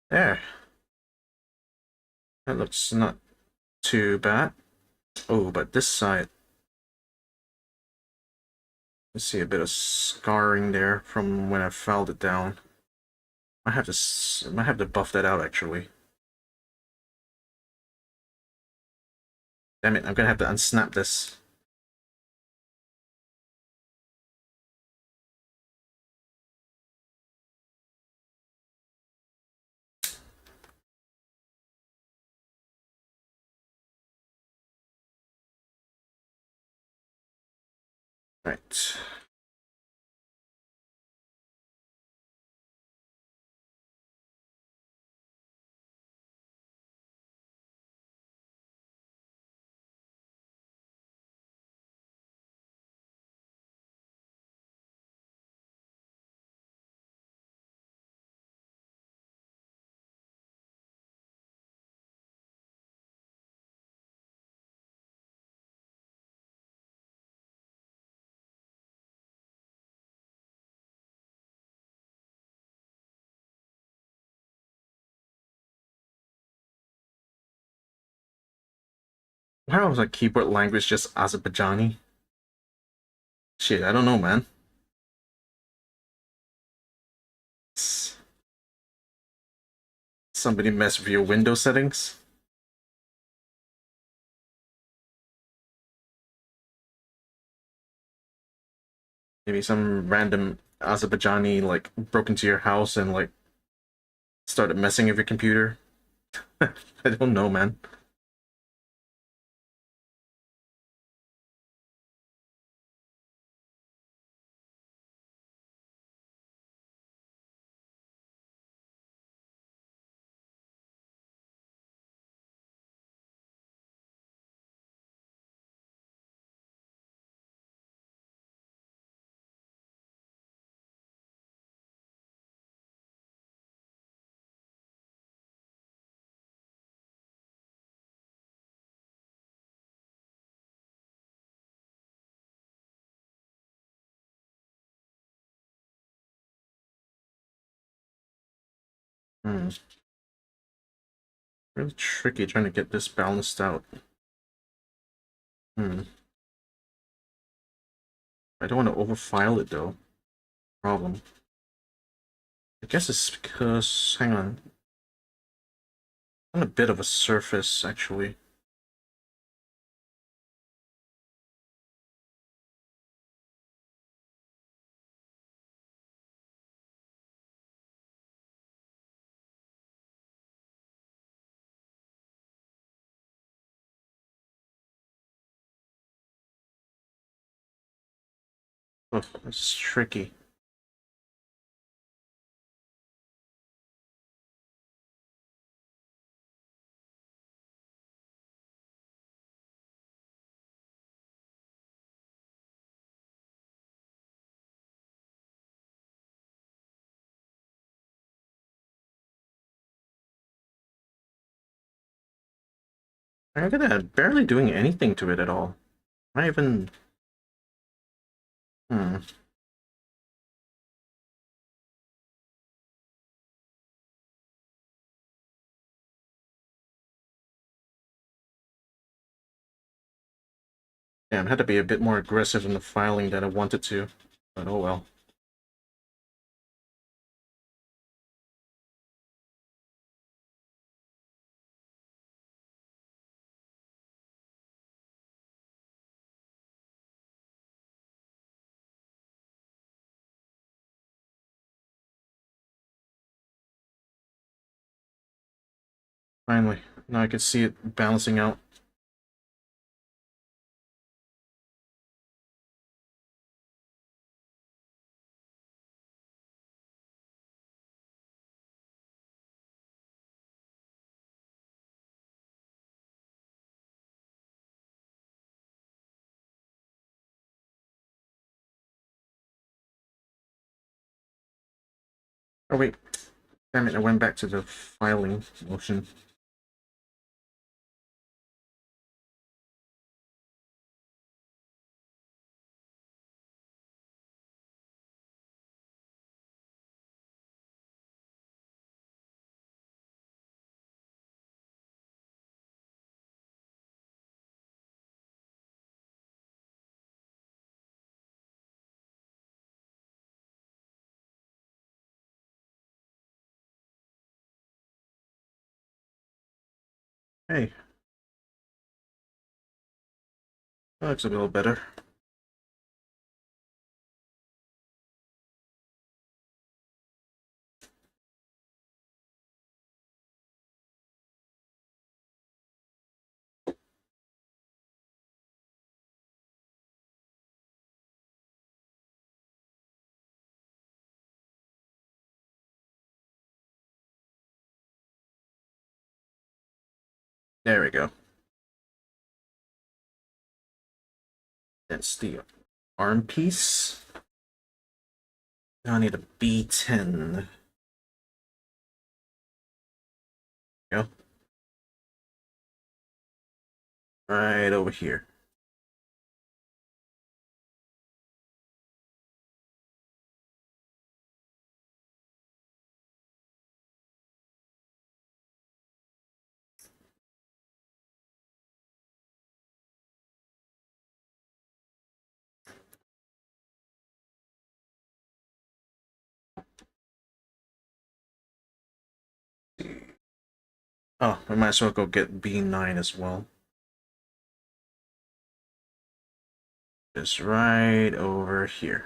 There. That looks not too bad. Oh, but this side. I see a bit of scarring there from when I filed it down. Might have to buff that out actually. Damn it, I'm gonna have to unsnap this. Right. Why was like keyboard language just Azerbaijani? Shit, I don't know, man. Somebody messed with your Windows settings? Maybe some random Azerbaijani like broke into your house and like started messing with your computer? I don't know, man. Hmm. Really tricky trying to get this balanced out. Hmm. I don't want to overfile it though. Problem. I guess it's because, hang on a bit of a surface actually. Oh, it's tricky. I'm gonna barely doing anything to it at all. Not even. Hmm. Damn, I had to be a bit more aggressive in the filing than I wanted to. But oh well. Finally. Now I can see it balancing out. Oh wait. Damn it, I went back to the filing motion. Hey, that looks a little better. There we go. That's the arm piece. Now I need a B10. Go. Right over here. Oh, we might as well go get B9 as well. Just right over here.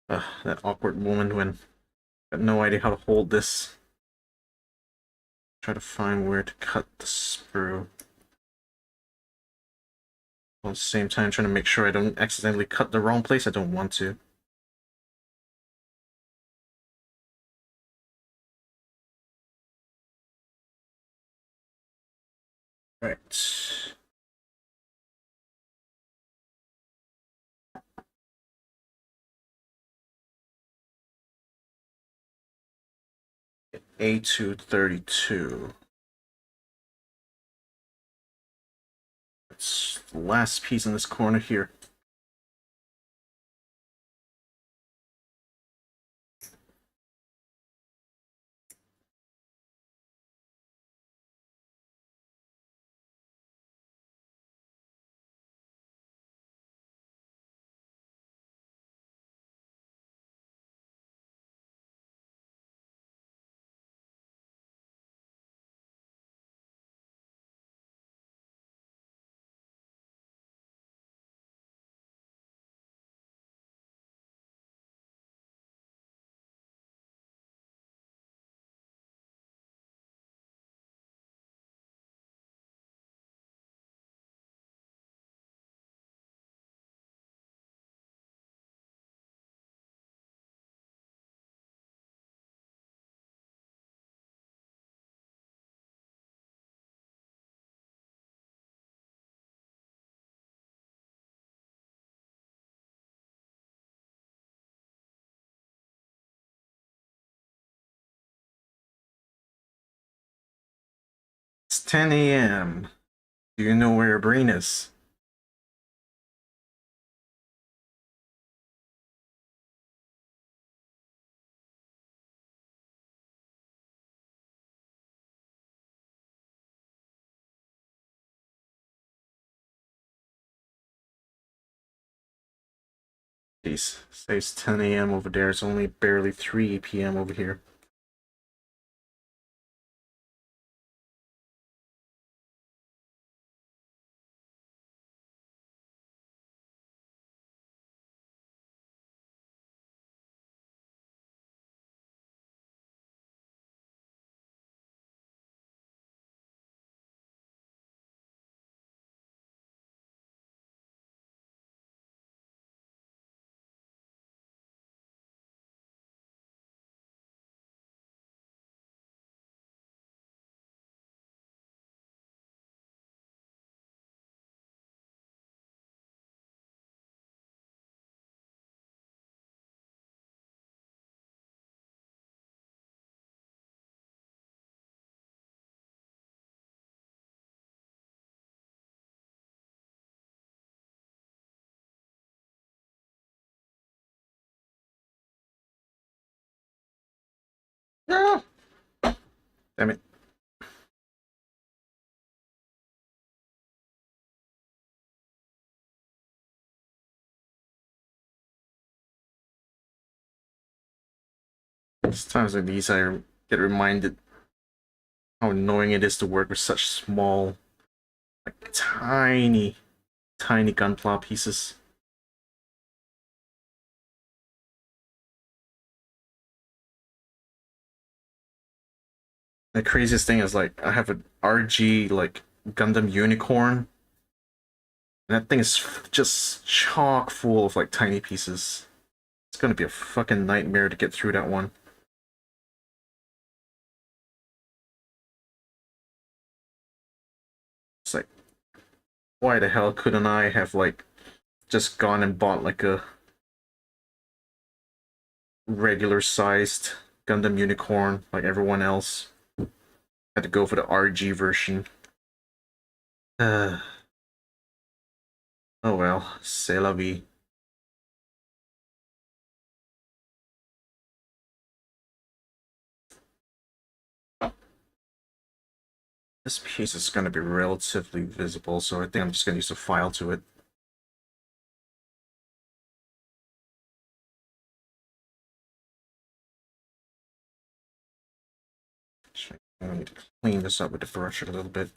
Ugh, that awkward moment when I got no idea how to hold this. Try to find where to cut the sprue. While at the same time trying to make sure I don't accidentally cut the wrong place I don't want to. Right. A232. It's the last piece in this corner here. It's 10 a.m. Do you know where your brain is? Jeez, says 10 a.m. over there. It's only barely 3 p.m. over here. No! Damn it. It's times like these I get reminded how annoying it is to work with such small, like tiny, tiny gunpla pieces. The craziest thing is like I have an RG like Gundam Unicorn, and that thing is just chock full of like tiny pieces. It's gonna be a fucking nightmare to get through that one. It's like, why the hell couldn't I have like just gone and bought like a regular sized Gundam Unicorn like everyone else? Had to go for the RG version. Uh, oh well, c'est la vie. This piece is going to be relatively visible, so I think I'm just going to use a file to it. I need to clean this up with the brush a little bit.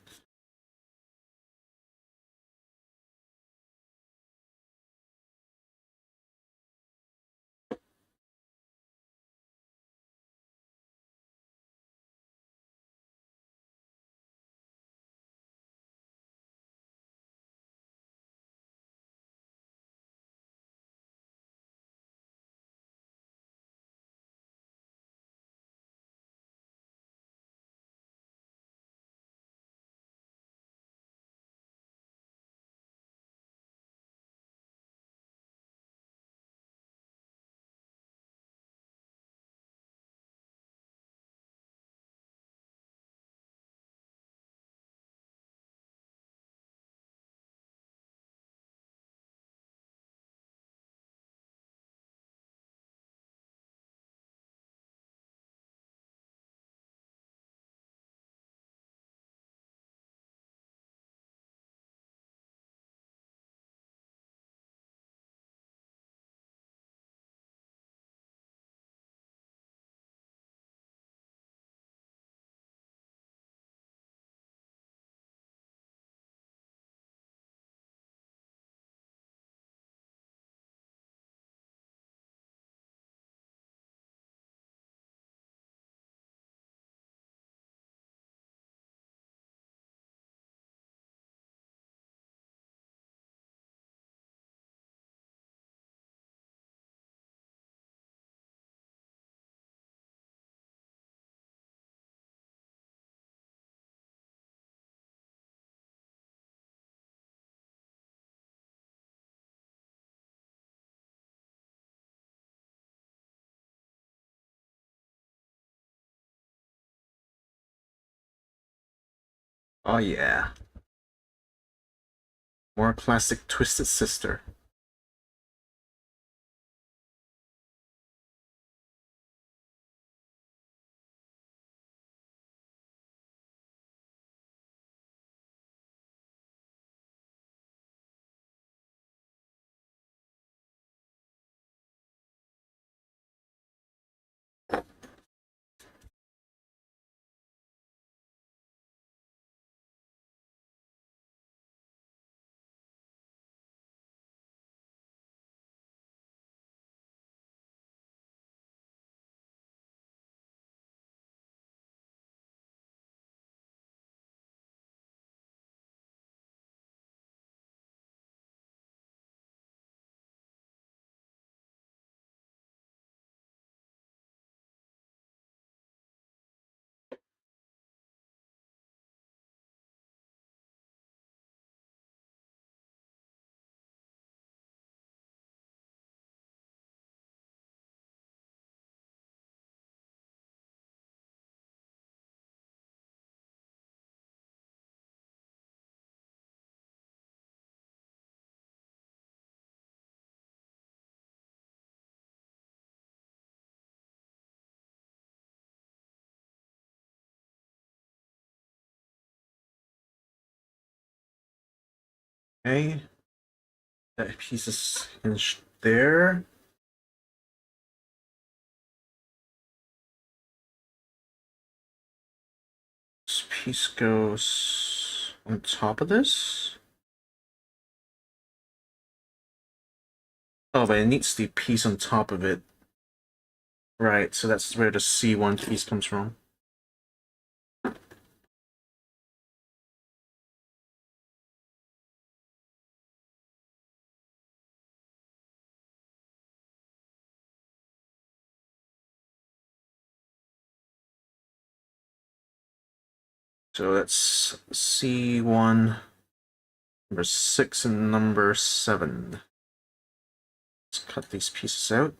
Oh yeah. More classic Twisted Sister. Okay. That piece is hinged there. This piece goes on top of this. Oh, but it needs the piece on top of it. Right, so that's where the C1 piece comes from. So that's C1, number 6, and number 7. Let's cut these pieces out.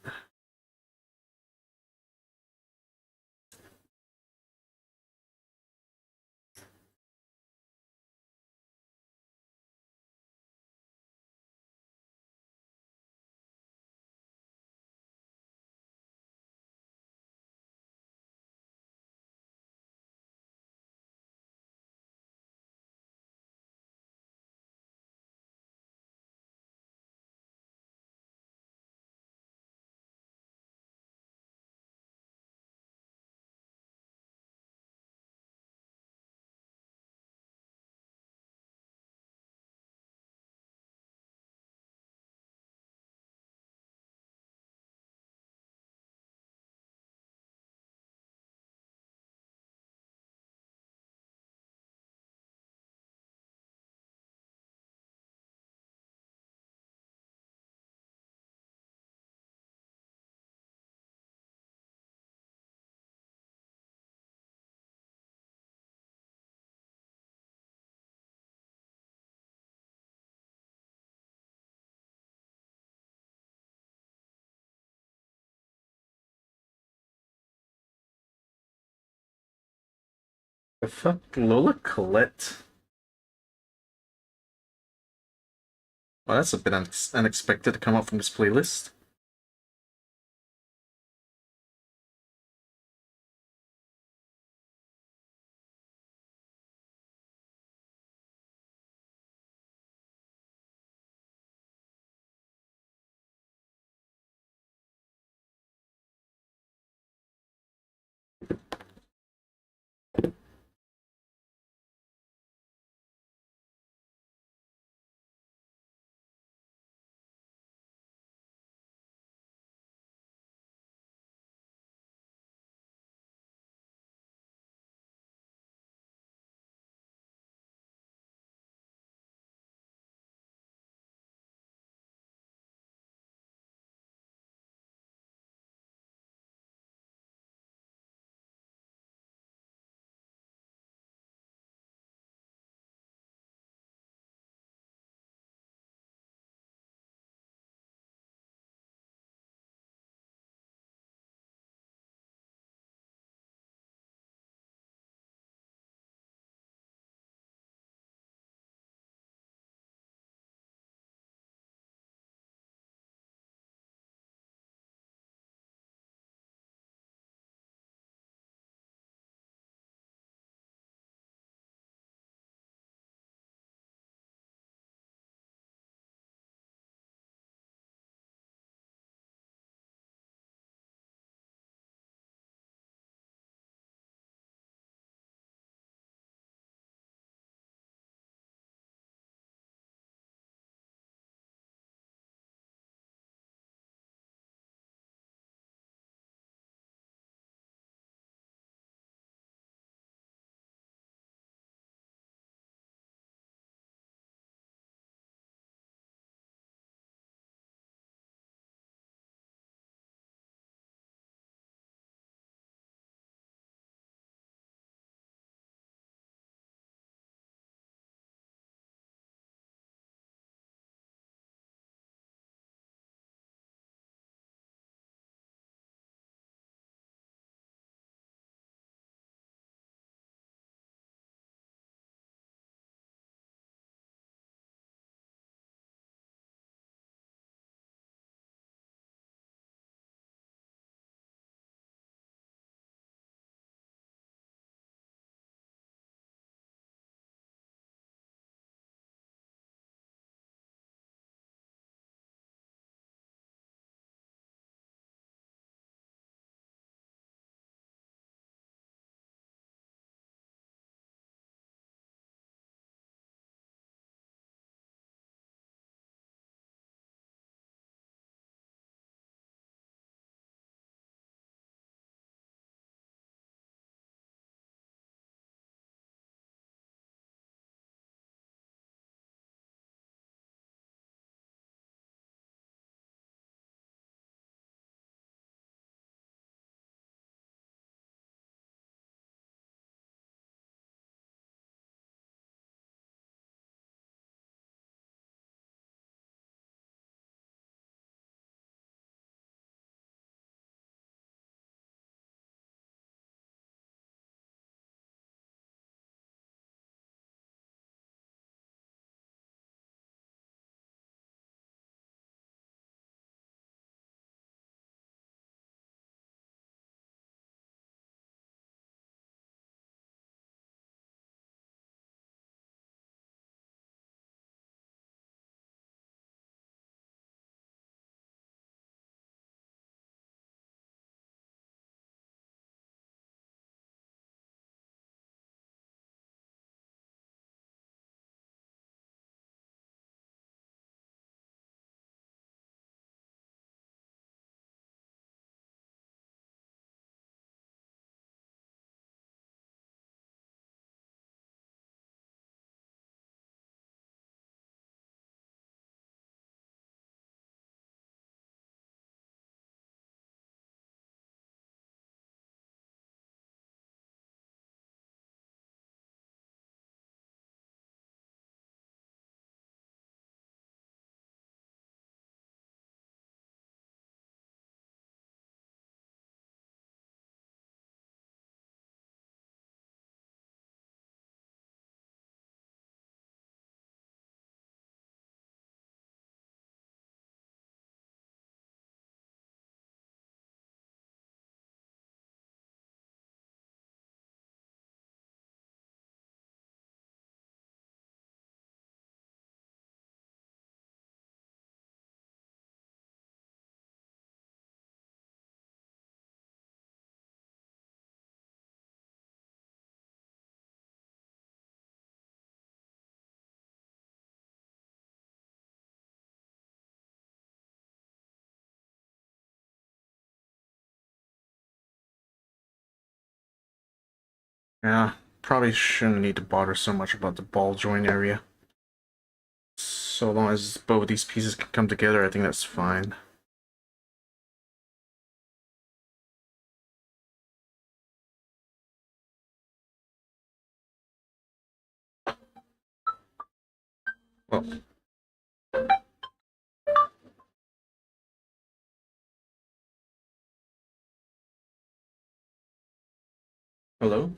The fuck? Lola Colette? Well, that's a bit unexpected to come out from this playlist. Yeah, probably shouldn't need to bother so much about the ball joint area. So long as both of these pieces can come together, I think that's fine. Well, hello?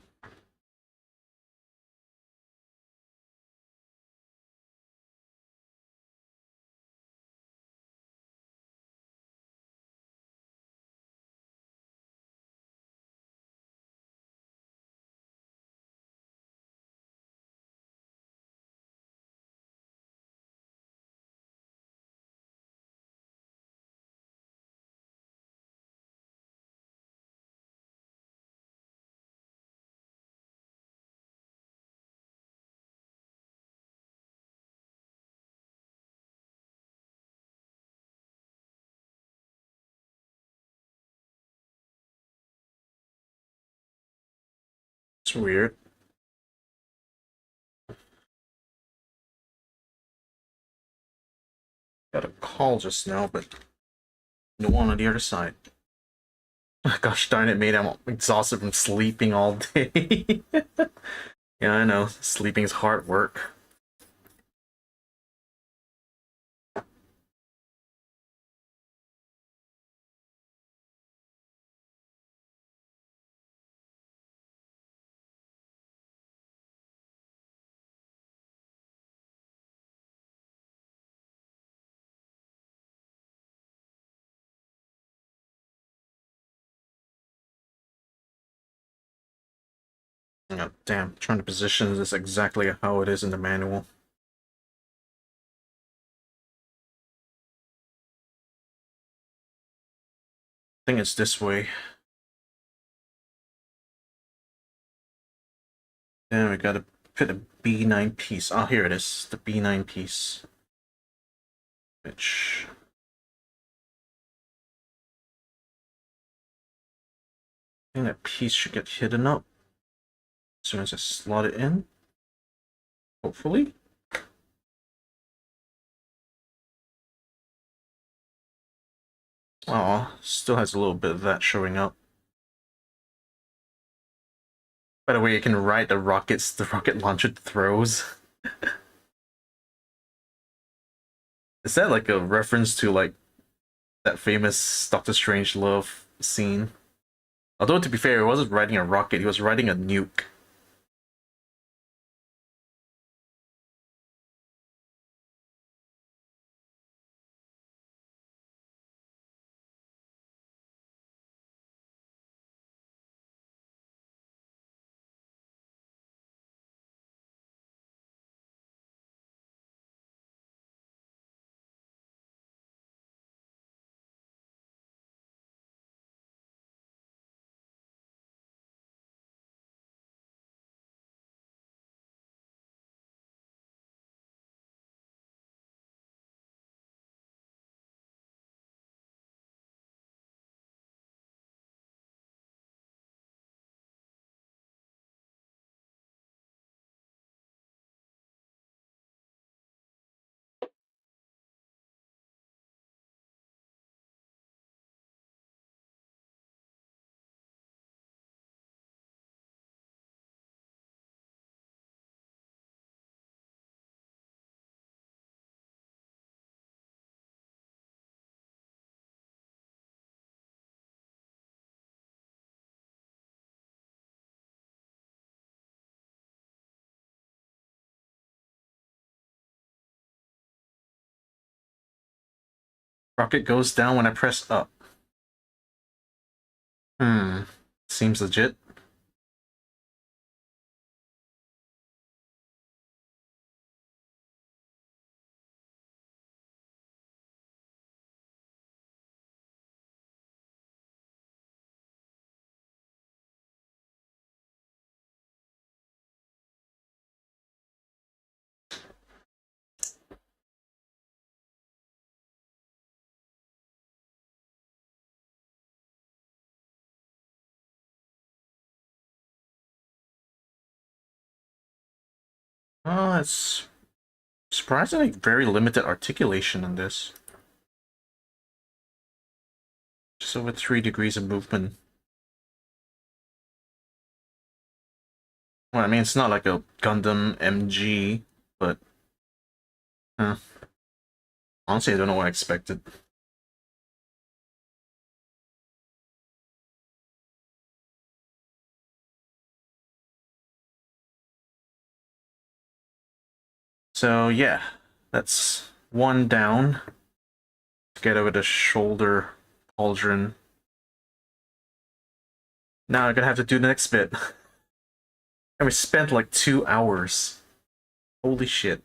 It's weird. Got a call just now, but no one on the other side. Gosh darn it, mate, I'm exhausted from sleeping all day. Yeah, I know. Sleeping's hard work. Oh, damn, trying to position this exactly how it is in the manual. I think it's this way. Then we gotta put a B9 piece. Oh, here it is, the B9 piece. Which I think that piece should get hidden up as soon as I slot it in. Hopefully. Oh, still has a little bit of that showing up. By the way, you can ride the rockets the rocket launcher throws. Is that like a reference to like that famous Doctor Strange love scene? Although to be fair, he wasn't riding a rocket, he was riding a nuke. Rocket goes down when I press up. Hmm. Seems legit. It's surprisingly very limited articulation in this. Just over 3 degrees of movement. Well, I mean, it's not like a Gundam MG, but honestly, I don't know what I expected. So yeah, that's one down. Together with a shoulder pauldron. Now I'm gonna have to do the next bit. And we spent like 2 hours. Holy shit.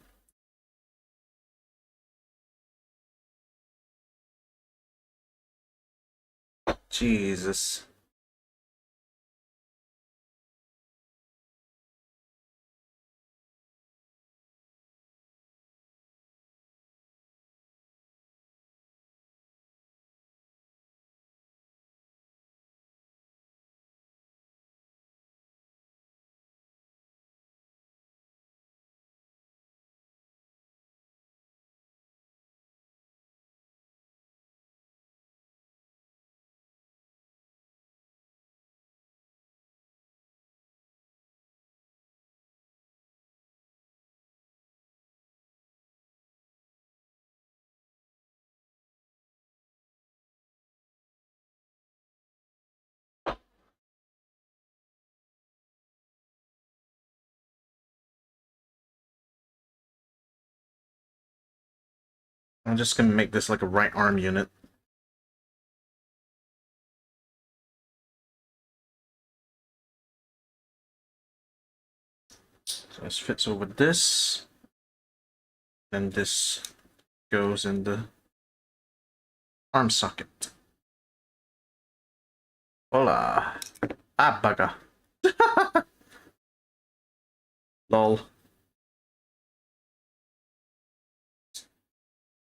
Jesus. I'm just gonna make this like a right arm unit. So this fits over this. And this goes in the arm socket. Hola. Ah, bugger. Lol.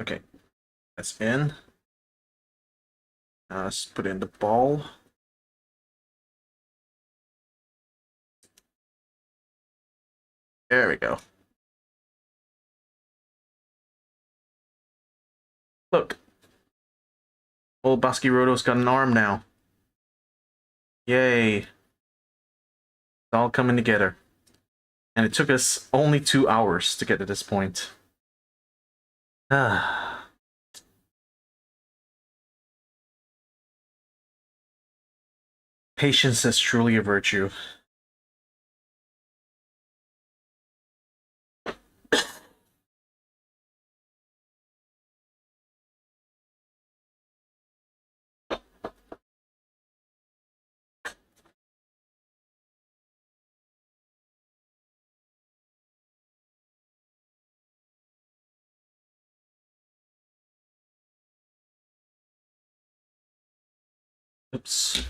Okay. That's in. Let's put in the ball. There we go. Look. Old Baskirodo's got an arm now. Yay. It's all coming together. And it took us only 2 hours to get to this point. Ah. Patience is truly a virtue. Oops.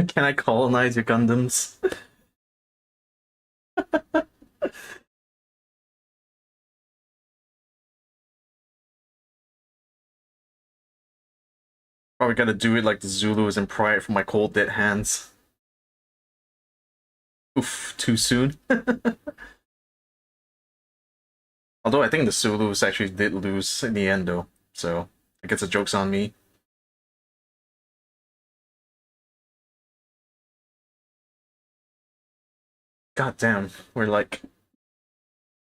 Can I colonize your Gundams? Probably gotta do it like the Zulus and pry it from my cold dead hands. Oof, too soon. Although I think the Zulus actually did lose in the end though, so I guess the joke's on me. God damn, we're like,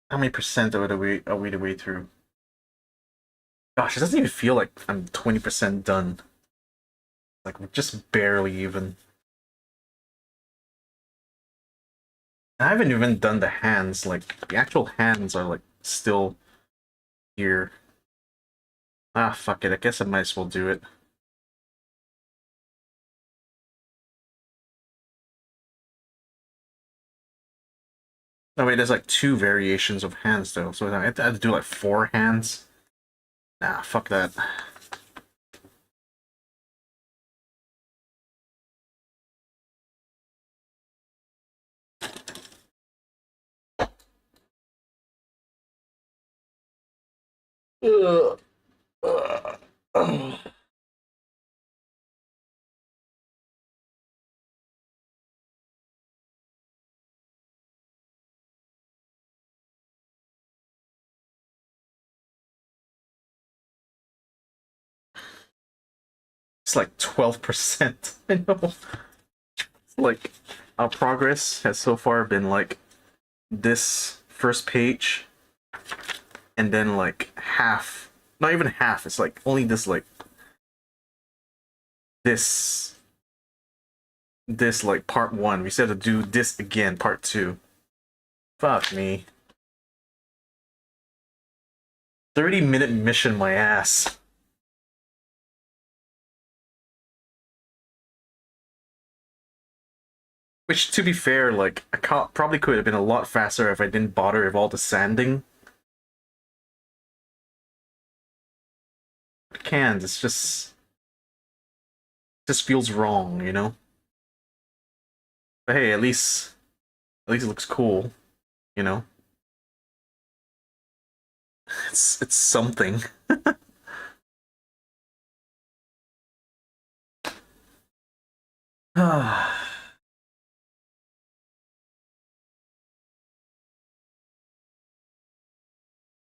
how many percent are we the way through? Gosh, it doesn't even feel like I'm 20% done. Like we're just barely even. I haven't even done the hands. Like the actual hands are like still here. Ah, fuck it. I guess I might as well do it. Oh wait, there's like two variations of hands though, so I had to do like 4 hands. Nah, fuck that. Ugh. Ugh. It's like 12%. I know. Like, our progress has so far been like this first page, and then like half. Not even half. It's like only this like this like part 1. We said to do this again, part 2. Fuck me. 30-minute mission, my ass. Which, to be fair, like, probably could have been a lot faster if I didn't bother with all the sanding. I can't, it's just feels wrong, you know? But hey, at least it looks cool, you know? It's something.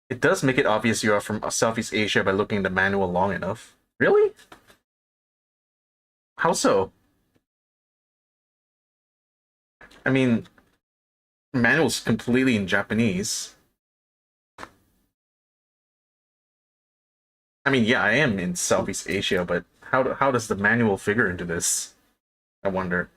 It does make it obvious you are from Southeast Asia by looking at the manual long enough. Really? How so? I mean, manual's completely in Japanese. I mean, yeah, I am in Southeast Asia, but how does the manual figure into this? I wonder.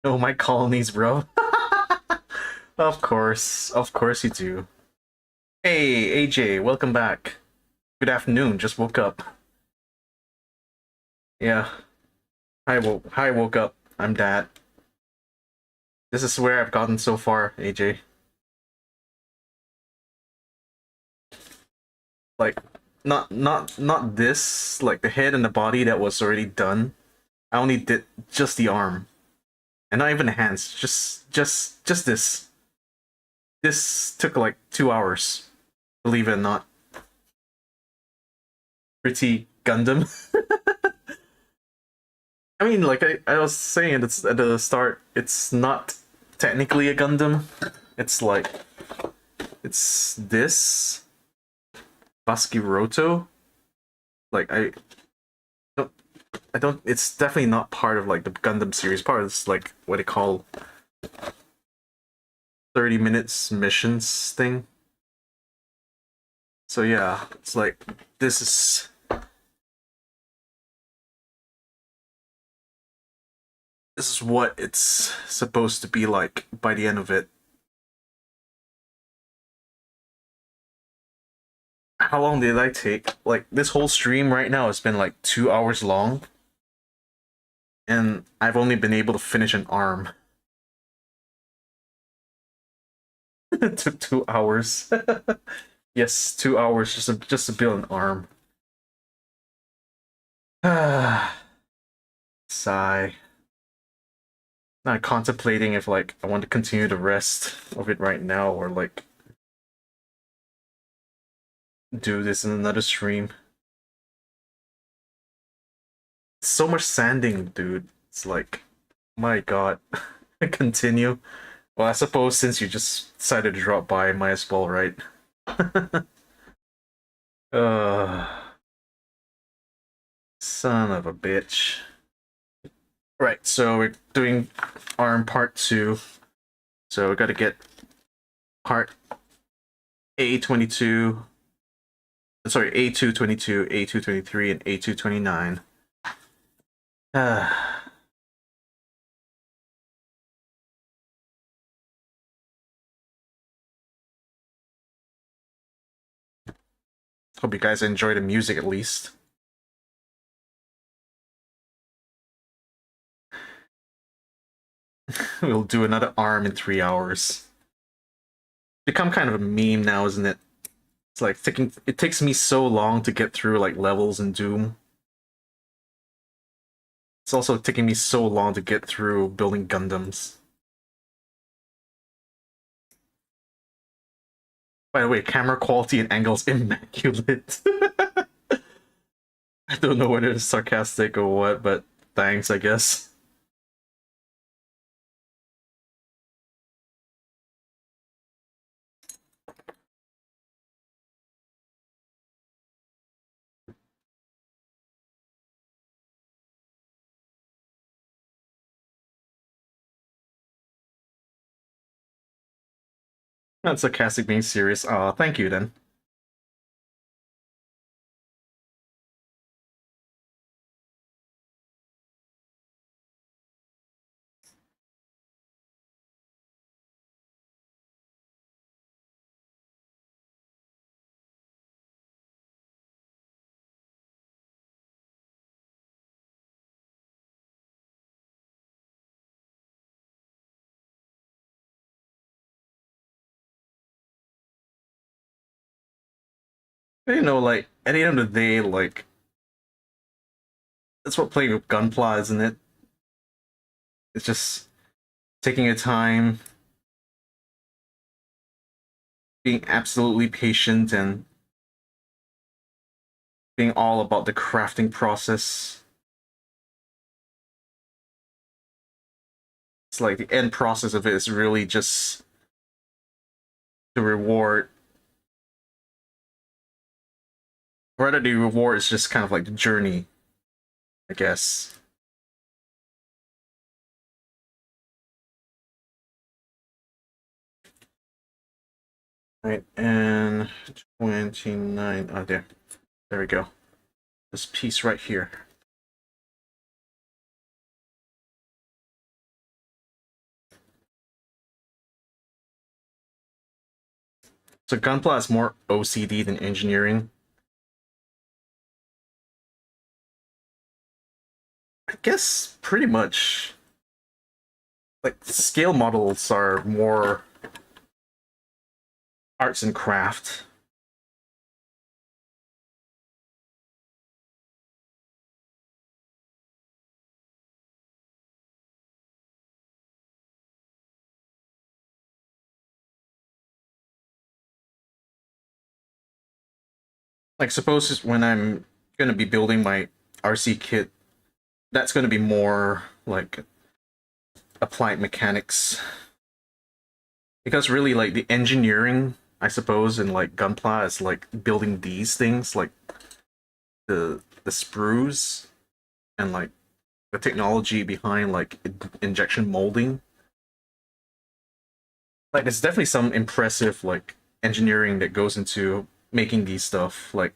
Oh, my colonies, bro. Of course you do. Hey, AJ, welcome back. Good afternoon. Just woke up. Yeah, I woke up. I'm Dad. This is where I've gotten so far, AJ. Like, not this. Like the head and the body that was already done. I only did just the arm, and not even the hands. Just this. This took like 2 hours. Believe it or not. Pretty Gundam. I mean, like I was saying it's at the start, it's not technically a Gundam. It's like it's this Baskiroto. Like don't I don't it's definitely not part of like the Gundam series. Part of this like what they call 30 minutes missions thing. So yeah, it's like this is what it's supposed to be like by the end of it. How long did I take? Like this whole stream right now has been like 2 hours long, and I've only been able to finish an arm. It took 2 hours. Yes, 2 hours just to build an arm. Sigh. Now contemplating if like I want to continue the rest of it right now or like do this in another stream. So much sanding, dude. It's like, my god. Continue. Well, I suppose since you just decided to drop by, might as well, right? uh, son of a bitch. Right, so we're doing arm part 2. So we gotta get part A22, sorry, A222, A223, and A229. Hope you guys enjoy the music at least. We'll do another arm in 3 hours. Become kind of a meme now, isn't it? It's like thinking it takes me so long to get through like levels in Doom. It's also taking me so long to get through building Gundams. By the way, camera quality and angles immaculate. I don't know whether it's sarcastic or what, but thanks, I guess. Not sarcastic, being serious. Aw, thank you then. But, you know, like, at the end of the day, like, that's what playing with Gunpla, isn't it? It's just taking your time, being absolutely patient, and being all about the crafting process. It's like the end process of it is really just the reward. Rather, the reward is just kind of like the journey, I guess. Right, and 29. Oh, there. There we go. This piece right here. So Gunpla is more OCD than engineering. I guess pretty much. Like, scale models are more arts and craft. Like, suppose when I'm gonna be building my RC kit, that's gonna be more like applied mechanics. Because really, like, the engineering, I suppose, in like Gunpla is like building these things, like the sprues and like the technology behind like injection molding. Like, there's definitely some impressive like engineering that goes into making these stuff. Like,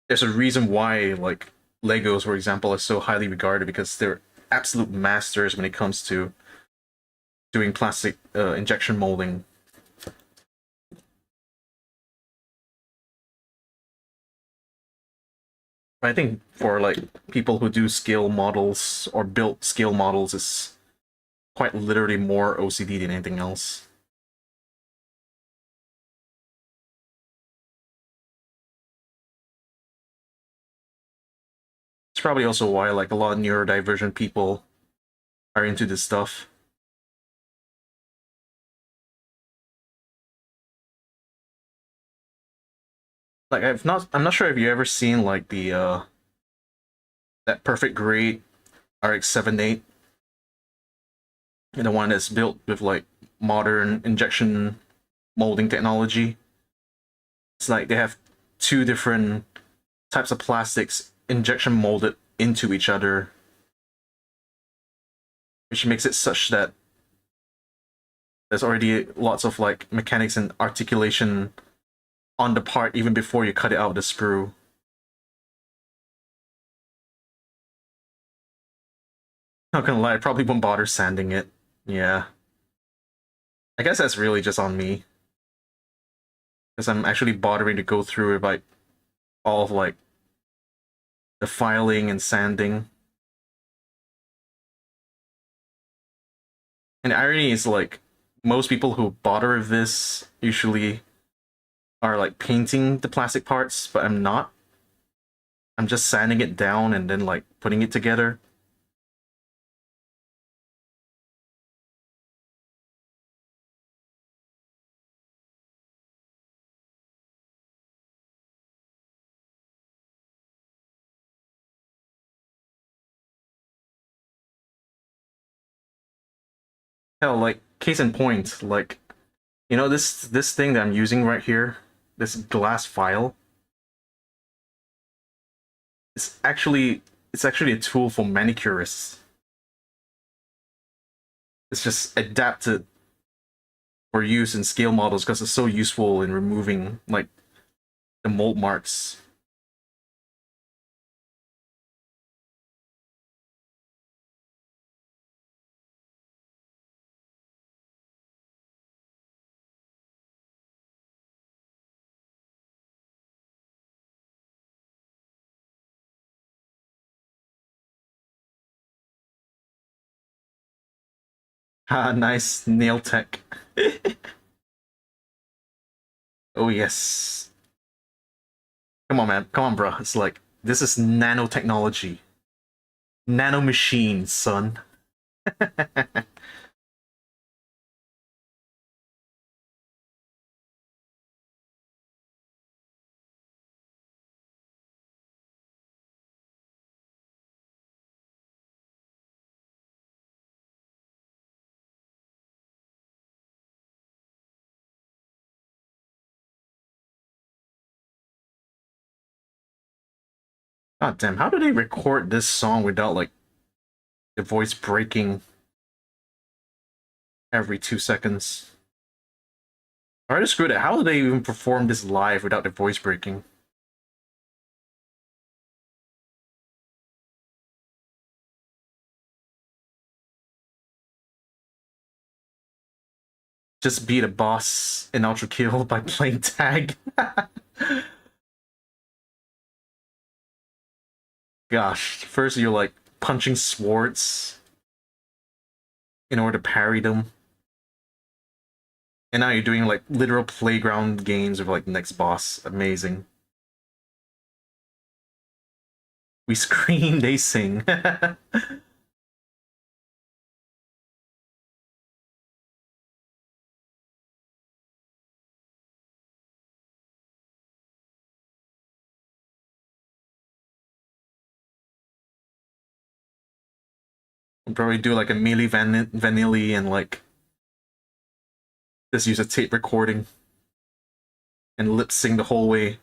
there's a reason why like Legos, for example, are so highly regarded because they're absolute masters when it comes to doing plastic injection molding. I think for like people who do scale models or build scale models is quite literally more OCD than anything else. It's probably also why like a lot of neurodivergent people are into this stuff. Like, I'm not sure if you ever seen like that perfect grade RX-78, and the one that's built with like modern injection molding technology. It's like they have two different types of plastics injection molded into each other, which makes it such that there's already lots of like mechanics and articulation on the part even before you cut it out of the sprue. Not gonna lie, I probably won't bother sanding it. Yeah. I guess that's really just on me. Because I'm actually bothering to go through like all of like the filing and sanding. And the irony is like most people who bother with this usually are like painting the plastic parts, but I'm not. I'm just sanding it down and then like putting it together. Hell, like case in point, like you know this thing that I'm using right here, this glass file, it's actually it's actually a tool for manicurists. It's just adapted for use in scale models because it's so useful in removing like the mold marks. Ah, nice nail tech. Oh yes. Come on, man. Come on, bro. It's like this is nanotechnology, nano machines, son. God damn, how do they record this song without like the voice breaking every 2 seconds? Alright, screw it. How do they even perform this live without the voice breaking? Just beat a boss in Ultra Kill by playing tag. Gosh, first you're like punching swords in order to parry them. And now you're doing like literal playground games of like next boss. Amazing. We scream, they sing. We'll probably do like a melee vanilli and like just use a tape recording and lip sync the whole way.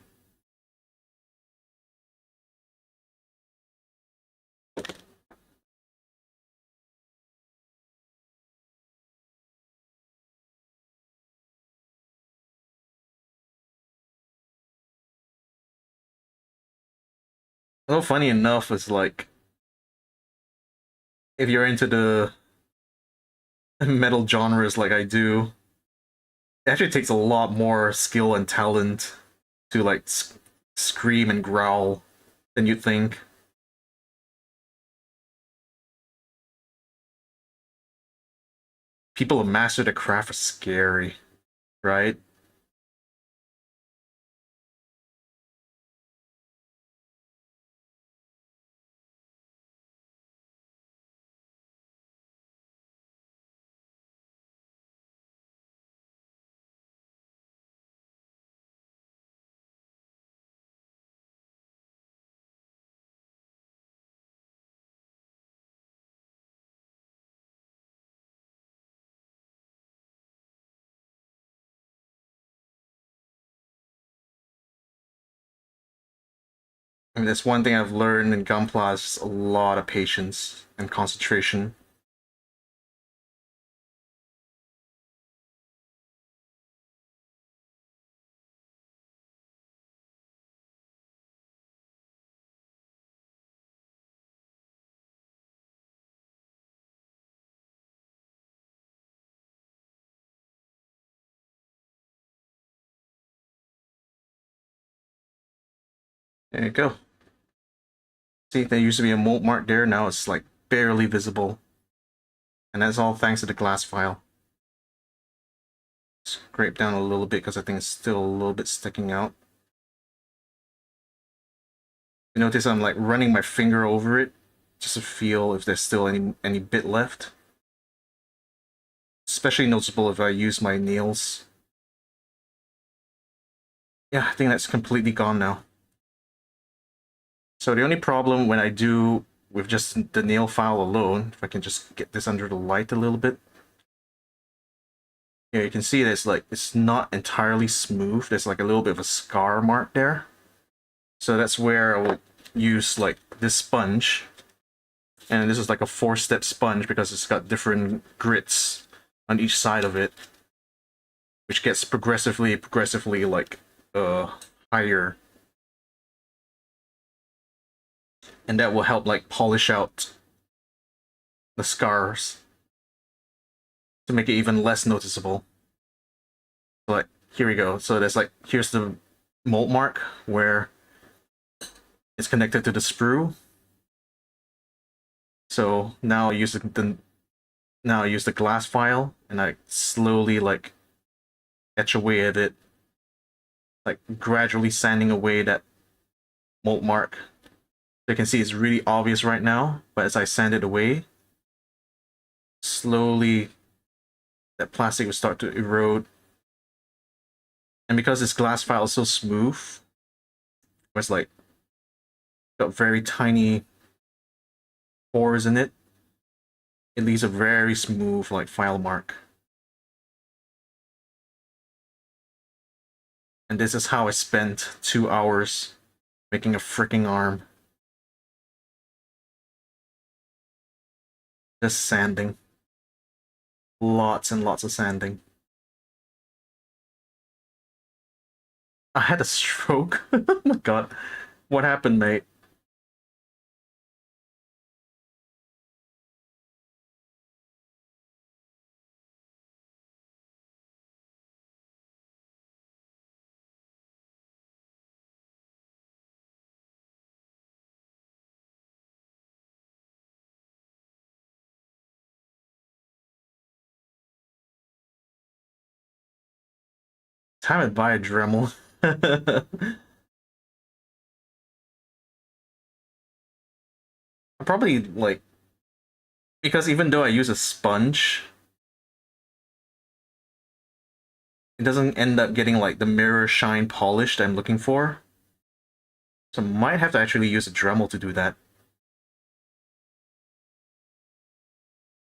Although funny enough, it's like if you're into the metal genres like I do, it actually takes a lot more skill and talent to like scream and growl than you'd think. People who master the craft are scary, right? I mean, that's one thing I've learned in Gunpla is a lot of patience and concentration. There you go. See, there used to be a mold mark there, now it's like barely visible. And that's all thanks to the glass file. Scrape down a little bit because I think it's still a little bit sticking out. You notice I'm like running my finger over it just to feel if there's still any bit left. Especially noticeable if I use my nails. Yeah, I think that's completely gone now. So the only problem when I do with just the nail file alone, if I can just get this under the light a little bit. Yeah, you can see that it's not entirely smooth. There's like a little bit of a scar mark there. So that's where I will use like this sponge. And this is like a 4-step sponge because it's got different grits on each side of it, which gets progressively like higher. And that will help like polish out the scars to make it even less noticeable. But here we go. So there's like, here's the mold mark where it's connected to the sprue. So now I use the glass file and I slowly like etch away at it, like gradually sanding away that mold mark. You can see it's really obvious right now, but as I sand it away, slowly that plastic will start to erode. And because this glass file is so smooth, it's like got very tiny pores in it, it leaves a very smooth like file mark. And this is how I spent 2 hours making a freaking arm. Just sanding. Lots and lots of sanding. I had a stroke. Oh my god. What happened, mate? Time to buy a Dremel. I probably like, because even though I use a sponge, it doesn't end up getting like the mirror shine polish that I'm looking for. So I might have to actually use a Dremel to do that.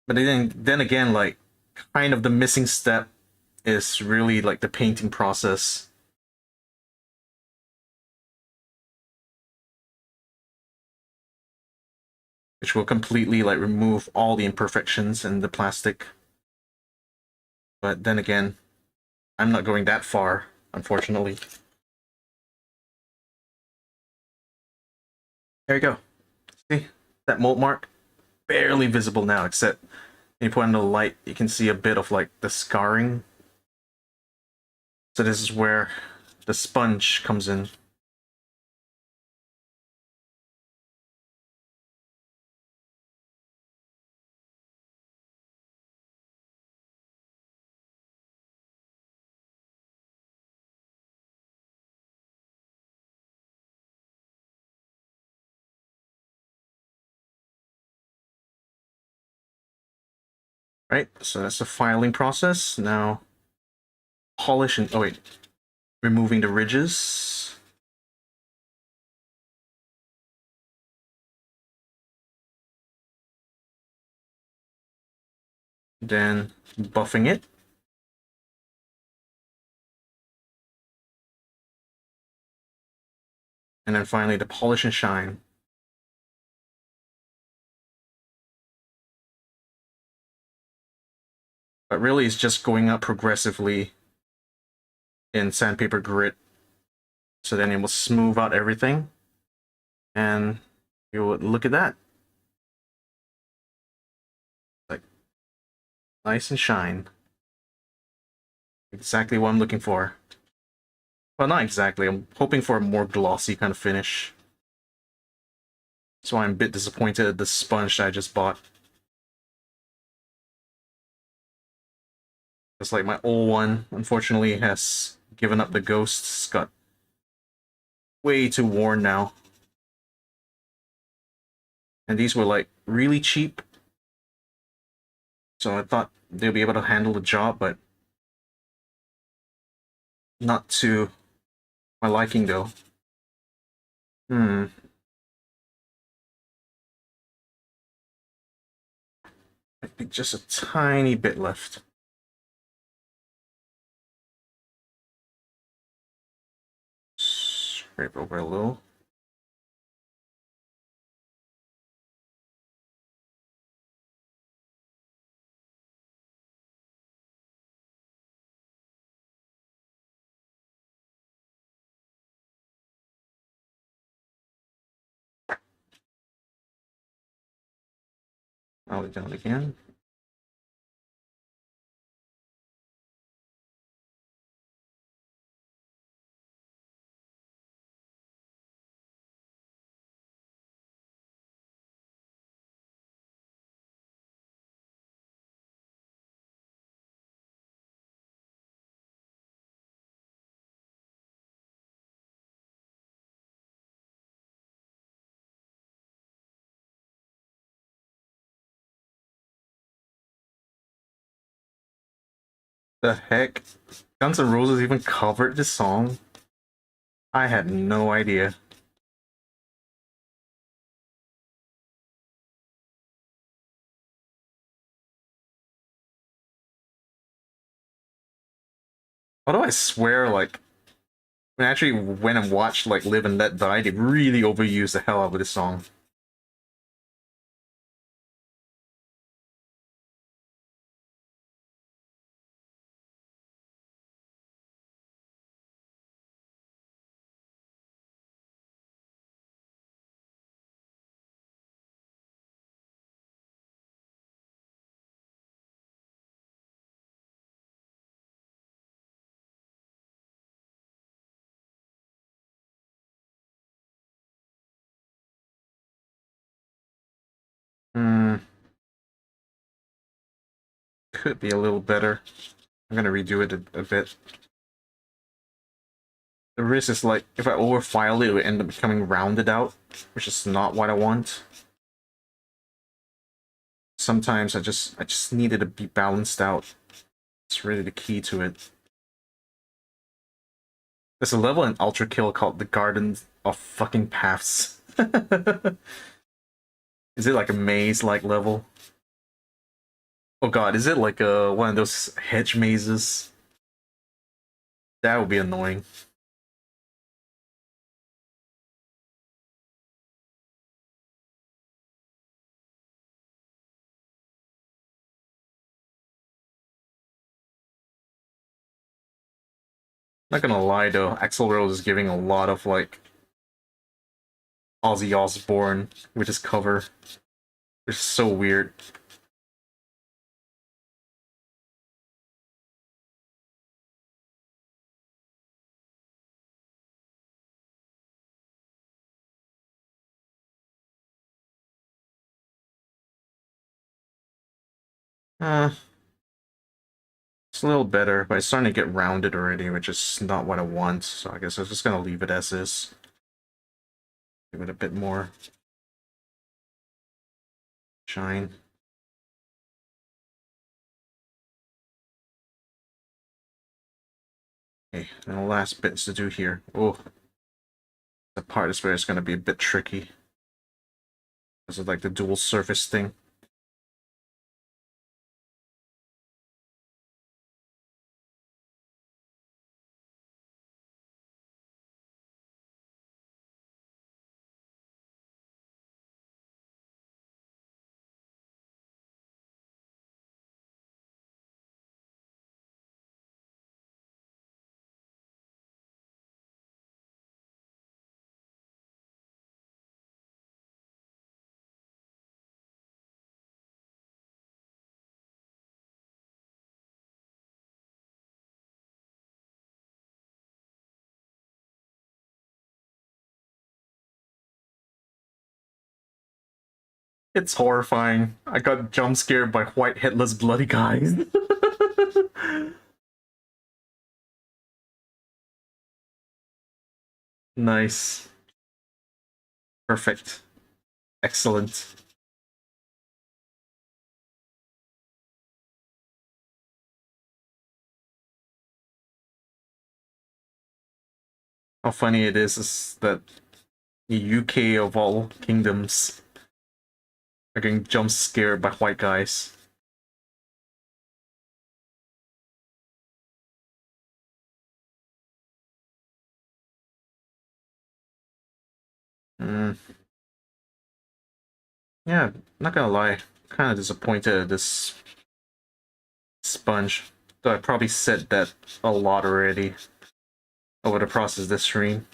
But then again, like, kind of the missing step is really like the painting process. Which will completely like remove all the imperfections in the plastic. But then again, I'm not going that far, unfortunately. There you go. See that mold mark? Barely visible now, except when you put under the light, you can see a bit of like the scarring. So this is where the sponge comes in. Right, so that's the filing process. Now, polish and, oh wait, removing the ridges. Then buffing it. And then finally the polish and shine. But really it's just going up progressively in sandpaper grit. So then it will smooth out everything. And you would look at that. Like nice and shine. Exactly what I'm looking for. Well, not exactly. I'm hoping for a more glossy kind of finish. That's why I'm a bit disappointed at the sponge that I just bought. It's like my old one, unfortunately, has given up the ghost. It's got way too worn now. And these were like really cheap. So I thought they'll be able to handle the job, but not to my liking though. Hmm. Might be just a tiny bit left. Scrape over a little. I'll down again. The heck? Guns N' Roses even covered this song? I had no idea. Although I swear, like, when I actually went and watched, like, Live and Let Die, they really overused the hell out of this song. Hmm, could be a little better. I'm gonna redo it a bit. The risk is like, if I overfile it, it would end up becoming rounded out, which is not what I want. Sometimes I just need it to be balanced out. It's really the key to it. There's a level in Ultra Kill called the Garden of fucking Paths. Is it like a maze-like level? Oh god, is it like one of those hedge mazes? That would be annoying. Not gonna lie though, Axl Rose is giving a lot of like Ozzy Osbourne with his cover. It's so weird. Uh, it's a little better, but it's starting to get rounded already, which is not what I want. So I guess I'm just gonna leave it as is. Give it a bit more shine. Okay, and the last bits to do here. Oh, the part is where it's gonna be a bit tricky. Because of like the dual surface thing. It's horrifying. I got jump scared by white headless bloody guys. Nice. Perfect. Excellent. How funny it is that the UK of all kingdoms are getting jump scared by white guys. Mm. Yeah, not gonna lie. Kind of disappointed at this sponge. Though I probably said that a lot already over the process of this stream.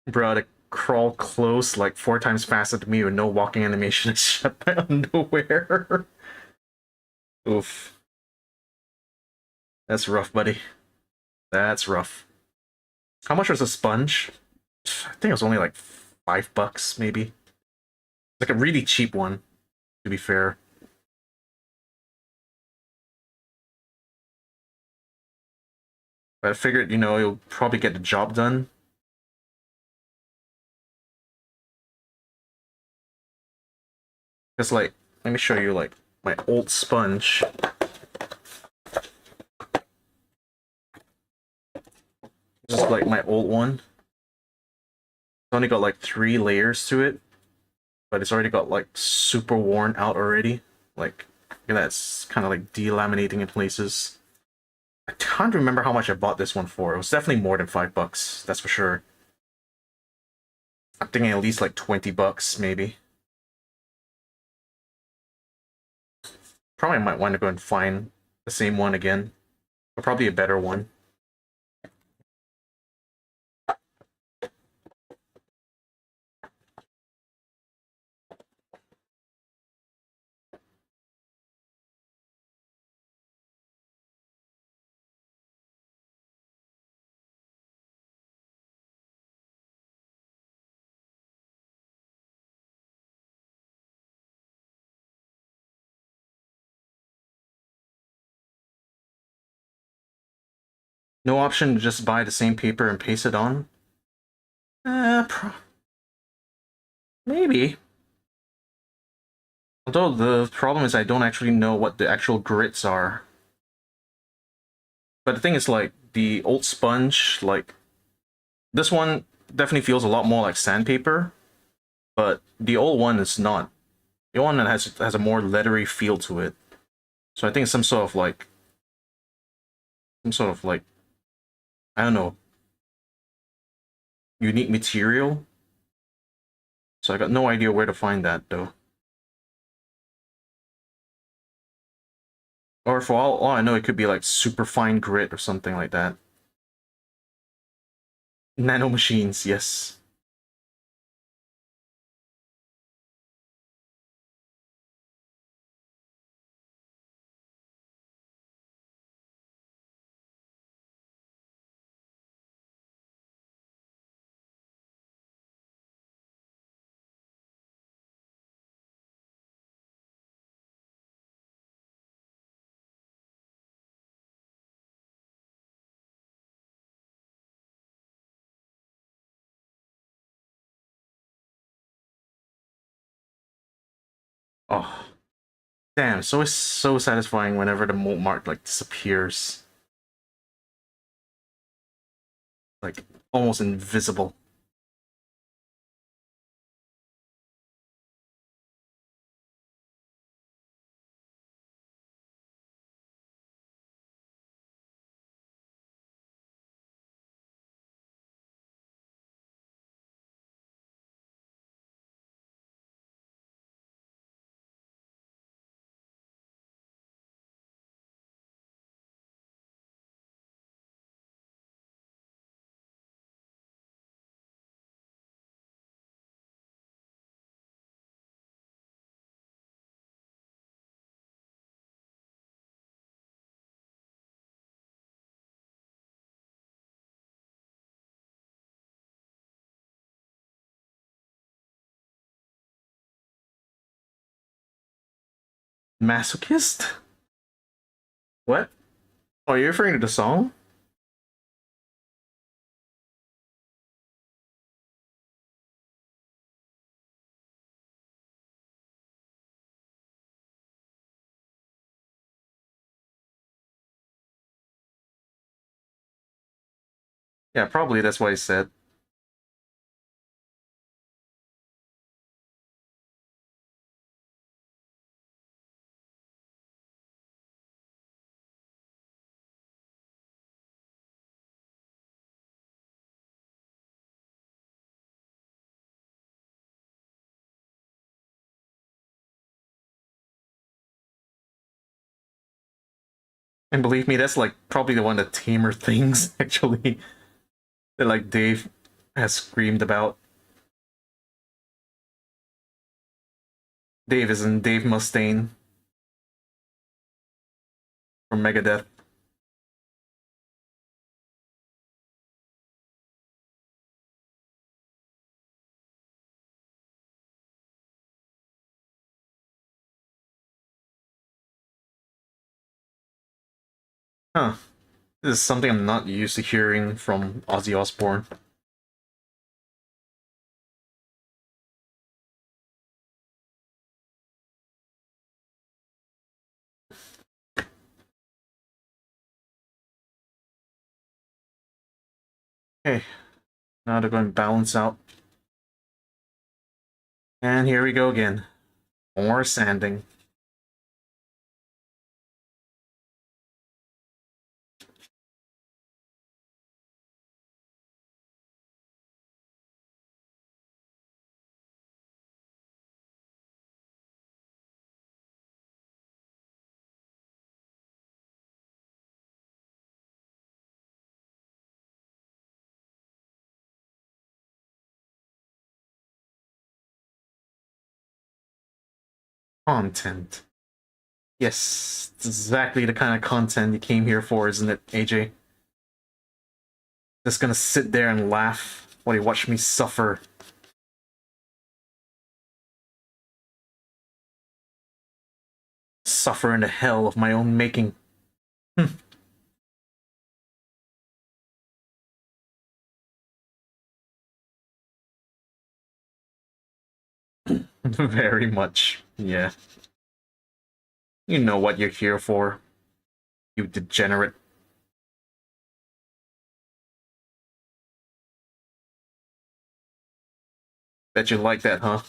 Bro, to crawl close like 4 times faster than me with no walking animation and shut my underwear. Oof. That's rough, buddy. That's rough. How much was a sponge? I think it was only like $5, maybe. Like a really cheap one, to be fair. But I figured, you'll probably get the job done. Because, like, let me show you, like, my old sponge. This is, like, my old one. It's only got, like, 3 layers to it. But it's already got, like, super worn out already. Like, look at that. It's kind of, like, delaminating in places. I can't remember how much I bought this one for. It was definitely more than $5, that's for sure. I'm thinking at least, like, $20, maybe. Probably might want to go and find the same one again. Or probably a better one. No option to just buy the same paper and paste it on? Maybe. Although the problem is I don't actually know what the actual grits are. But the thing is, like, the old sponge, like, this one definitely feels a lot more like sandpaper, but the old one is not. The old one has a more leathery feel to it. So I think it's some sort of like, I don't know, unique material. So I got no idea where to find that though. Or for all I know, it could be like super fine grit or something like that. Nano machines, yes. Oh, damn! So it's so satisfying whenever the mold mark like disappears, like almost invisible. Masochist? What? Oh, you're referring to the song? Yeah, probably that's what he said. And believe me, that's like probably the one of the tamer things, actually, that like Dave has screamed about. Dave isn't Dave Mustaine from Megadeth. Huh. This is something I'm not used to hearing from Ozzy Osbourne. Okay, now they're going to balance out. And here we go again. More sanding. Content. Yes, it's exactly the kind of content you came here for, isn't it, AJ? Just gonna sit there and laugh while you watch me suffer. Suffer in the hell of my own making. Very much, yeah. You know what you're here for, you degenerate. Bet you like that, huh?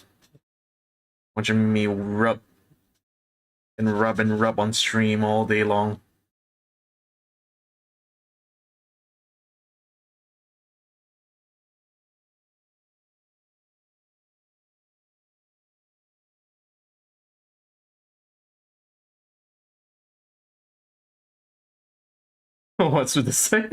Watching me rub and rub on stream all day long. What's with this thing?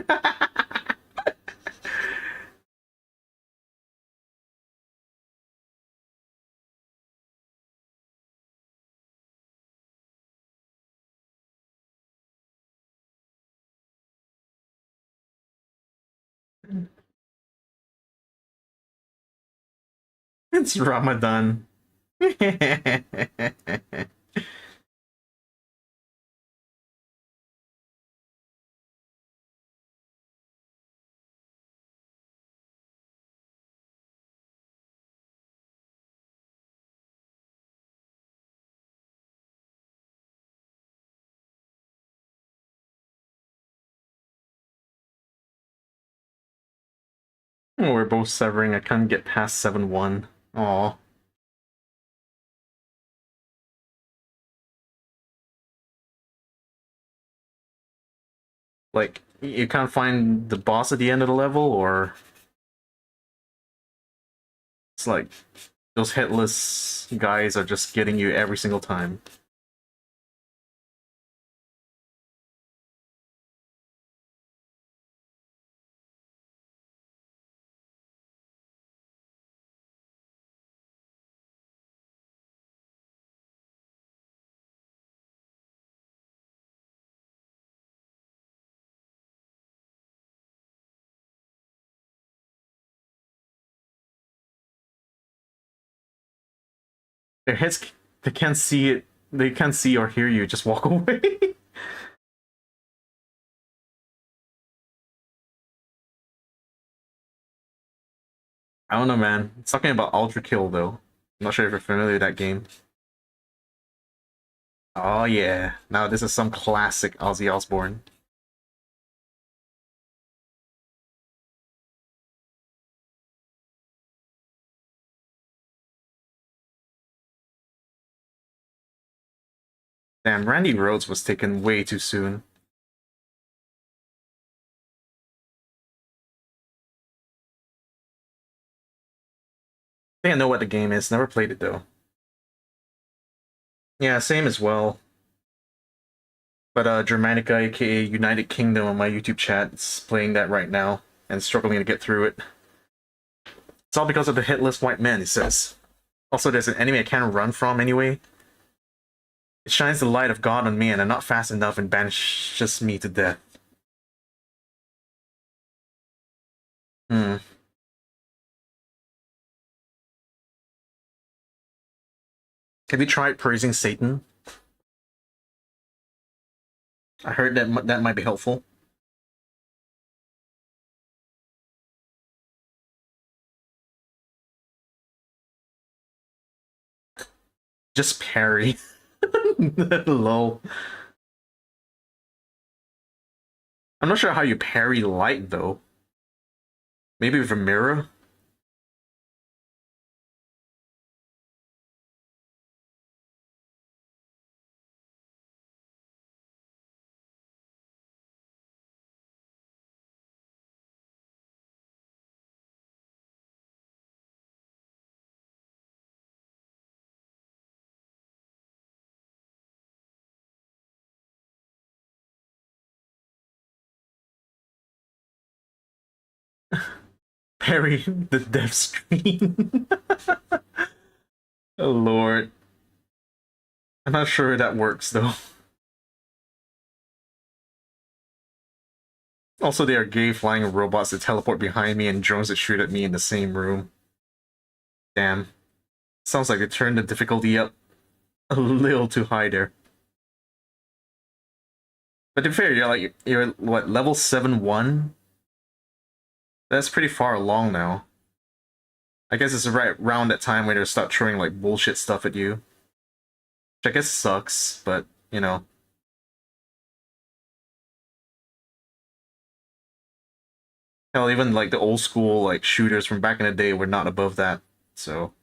It's Ramadan. We're both severing. I can't get past 7-1. Aw. Like, you can't find the boss at the end of the level, or it's like those headless guys are just getting you every single time. Their heads, they can't see it They can't see or hear you, just walk away. I don't know, man. It's talking about Ultra Kill, though. I'm not sure if you're familiar with that game. Oh, yeah. Now this is some classic Ozzy Osbourne. Damn, Randy Rhoads was taken way too soon. I think I know what the game is. Never played it, though. Yeah, same as well. But Germanica, aka United Kingdom, on my YouTube chat is playing that right now and struggling to get through it. It's all because of the hitless white man, he says. Also, there's an enemy I can't run from anyway. It shines the light of God on me and I'm not fast enough and banishes me to death. Hmm. Have you tried praising Satan? I heard that that might be helpful. Just parry. Lol. I'm not sure how you parry light, though. Maybe with a mirror? Parry the death screen. Oh, Lord. I'm not sure that works, though. Also, there are gay flying robots that teleport behind me and drones that shoot at me in the same room. Damn. Sounds like they turned the difficulty up a little too high there. But to be fair, you're what, level 7-1? That's pretty far along now. I guess it's right around that time where they start throwing like bullshit stuff at you. Which I guess sucks, but you know. Hell, even like the old school like shooters from back in the day were not above that. So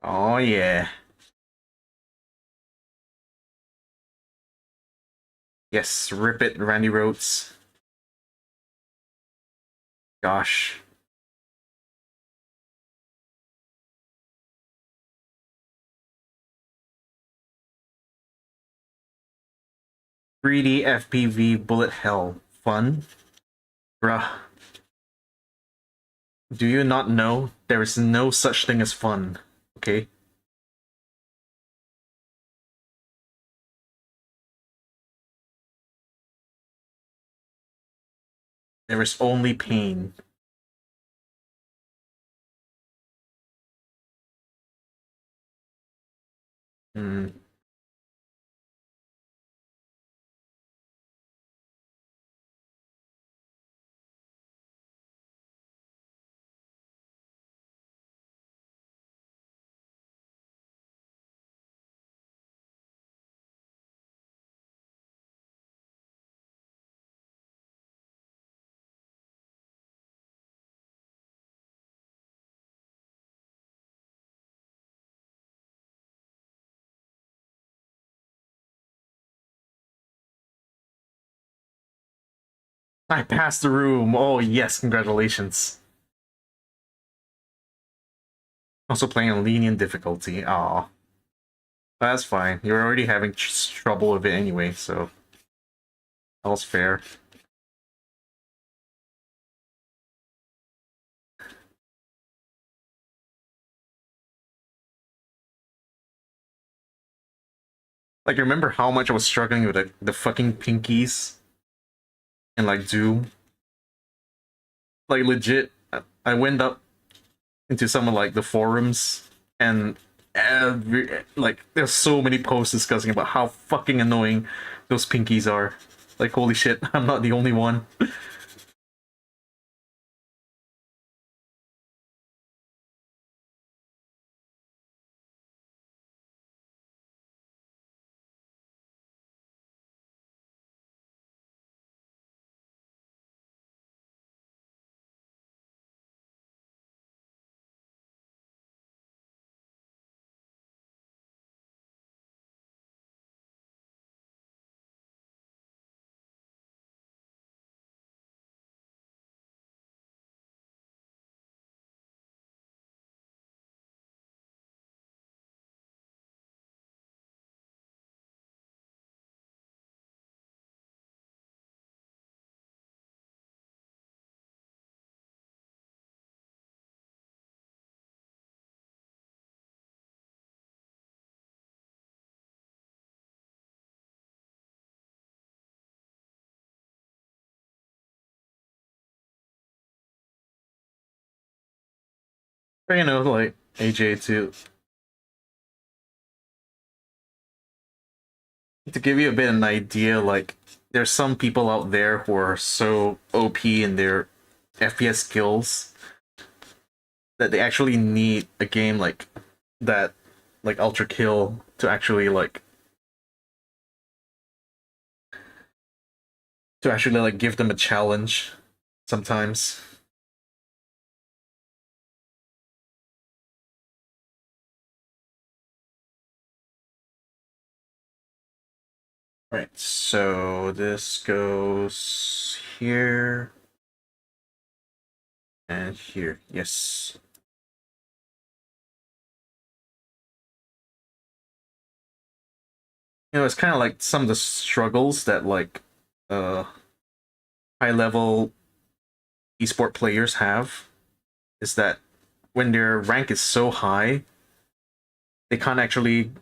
oh yeah. Yes, rip it, Randy Rhoads. Gosh. Greedy FPV bullet hell. Fun? Bruh. Do you not know there is no such thing as fun? Okay? There is only pain. Hmm. I passed the room. Oh yes, congratulations. Also playing on lenient difficulty. Aw. That's fine. You're already having trouble with it anyway, so all's fair. Like, remember how much I was struggling with the fucking pinkies and like Doom? Like, legit, I went up into some of like the forums and like there's so many posts discussing about how fucking annoying those pinkies are. Like, holy shit, I'm not the only one. But, you know, like AJ to give you a bit of an idea, like there's some people out there who are so OP in their FPS skills that they actually need a game like that, like Ultra Kill, to actually like give them a challenge sometimes. Right, so this goes here and here. Yes. You know, it's kind of like some of the struggles that like uh high level esport players have is that when their rank is so high, they can't actually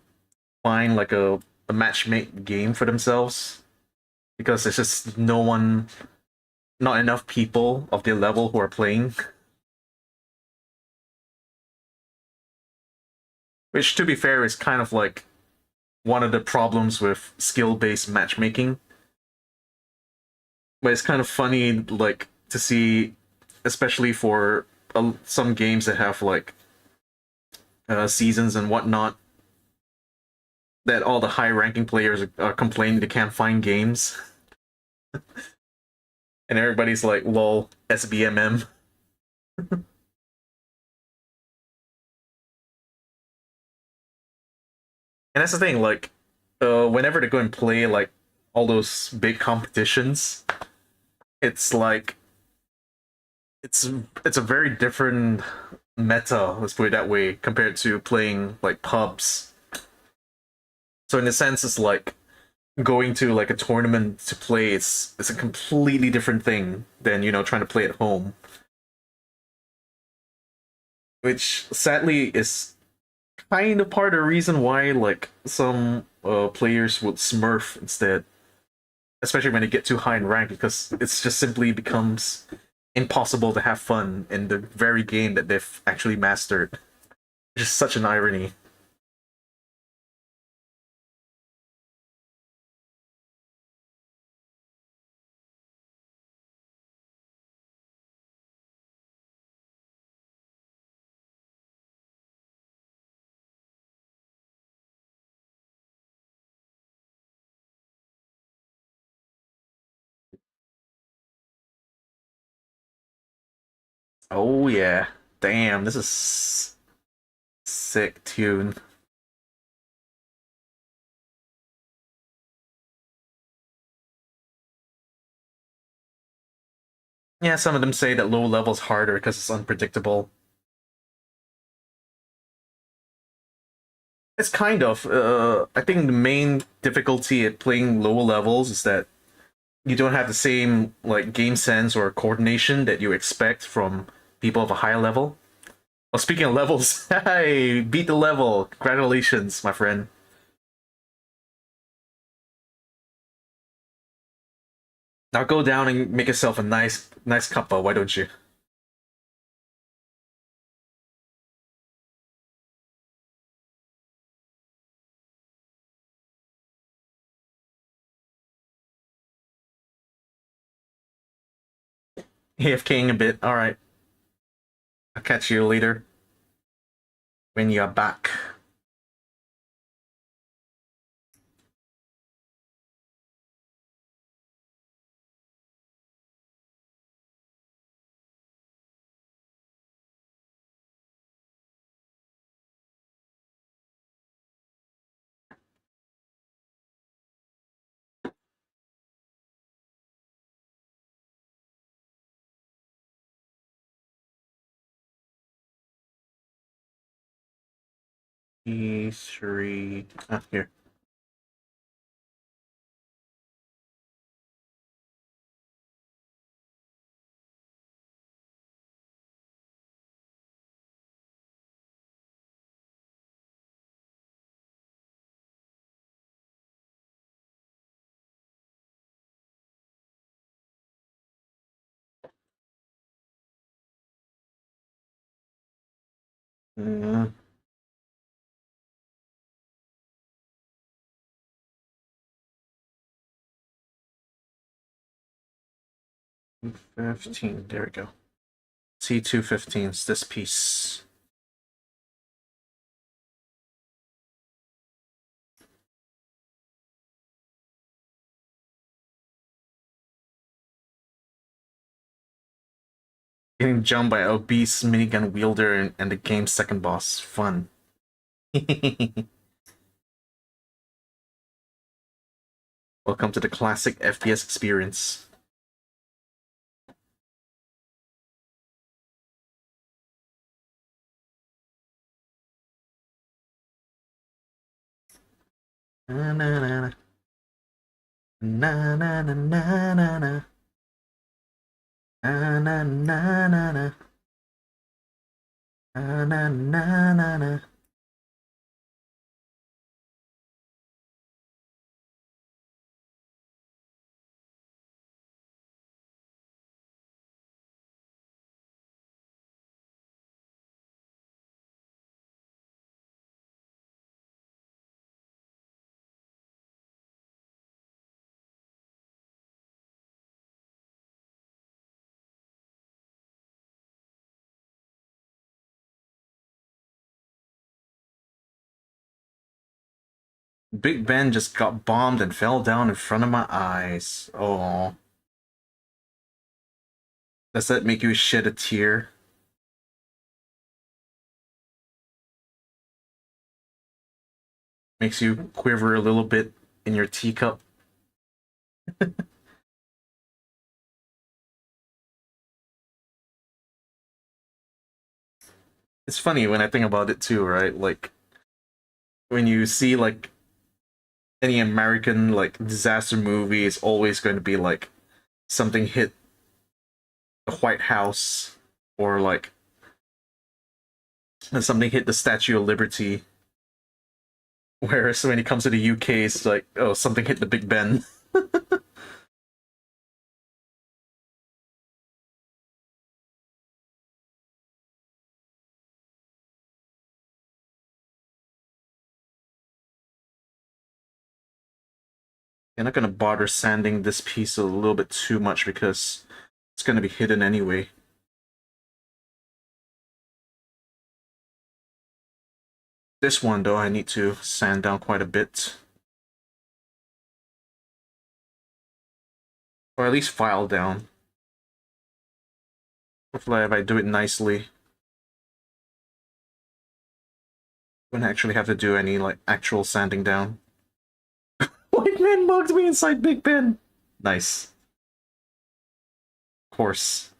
find like a matchmake game for themselves because there's just no one, not enough people of their level who are playing. Which, to be fair, is kind of like one of the problems with skill-based matchmaking. But it's kind of funny, like, to see, especially for some games that have like seasons and whatnot, that all the high-ranking players are complaining they can't find games, and everybody's like, "Lol, SBMM." And that's the thing, like, whenever they go and play like all those big competitions, it's like it's a very different meta, let's put it that way, compared to playing like pubs. So in a sense, it's like going to like a tournament to play. It's a completely different thing than trying to play at home, which sadly is kind of part of the reason why like some players would smurf instead, especially when they get too high in rank, because it's just simply becomes impossible to have fun in the very game that they've actually mastered. Just such an irony. Oh yeah. Damn, this is sick tune. Yeah, some of them say that low level's harder because it's unpredictable. It's kind of. I think the main difficulty at playing lower levels is that you don't have the same like game sense or coordination that you expect from people of a higher level. Well, speaking of levels, hey, beat the level! Congratulations, my friend. Now go down and make yourself a nice cuppa, why don't you? AFKing a bit, alright. I'll catch you later. When you're back. E3. Ah, here. Mm, 15. There we go. C215 is this piece. Getting jumped by obese minigun wielder and the game's second boss. Fun. Welcome to the classic FPS experience. Na na na na na na na na na na na na na na na na na na na. Big Ben just got bombed and fell down in front of my eyes. Oh. Does that make you shed a tear? Makes you quiver a little bit in your teacup? It's funny when I think about it too, right? Like, when you see, like, any American, like, disaster movie, it's always going to be, like, something hit the White House, or, like, something hit the Statue of Liberty. Whereas when it comes to the UK, it's like, oh, something hit the Big Ben. You're not gonna bother sanding this piece a little bit too much because it's gonna be hidden anyway. This one, though, I need to sand down quite a bit. Or at least file down. Hopefully if I do it nicely, I wouldn't actually have to do any, like, actual sanding down. White man mugged me inside Big Ben! Nice. Of course.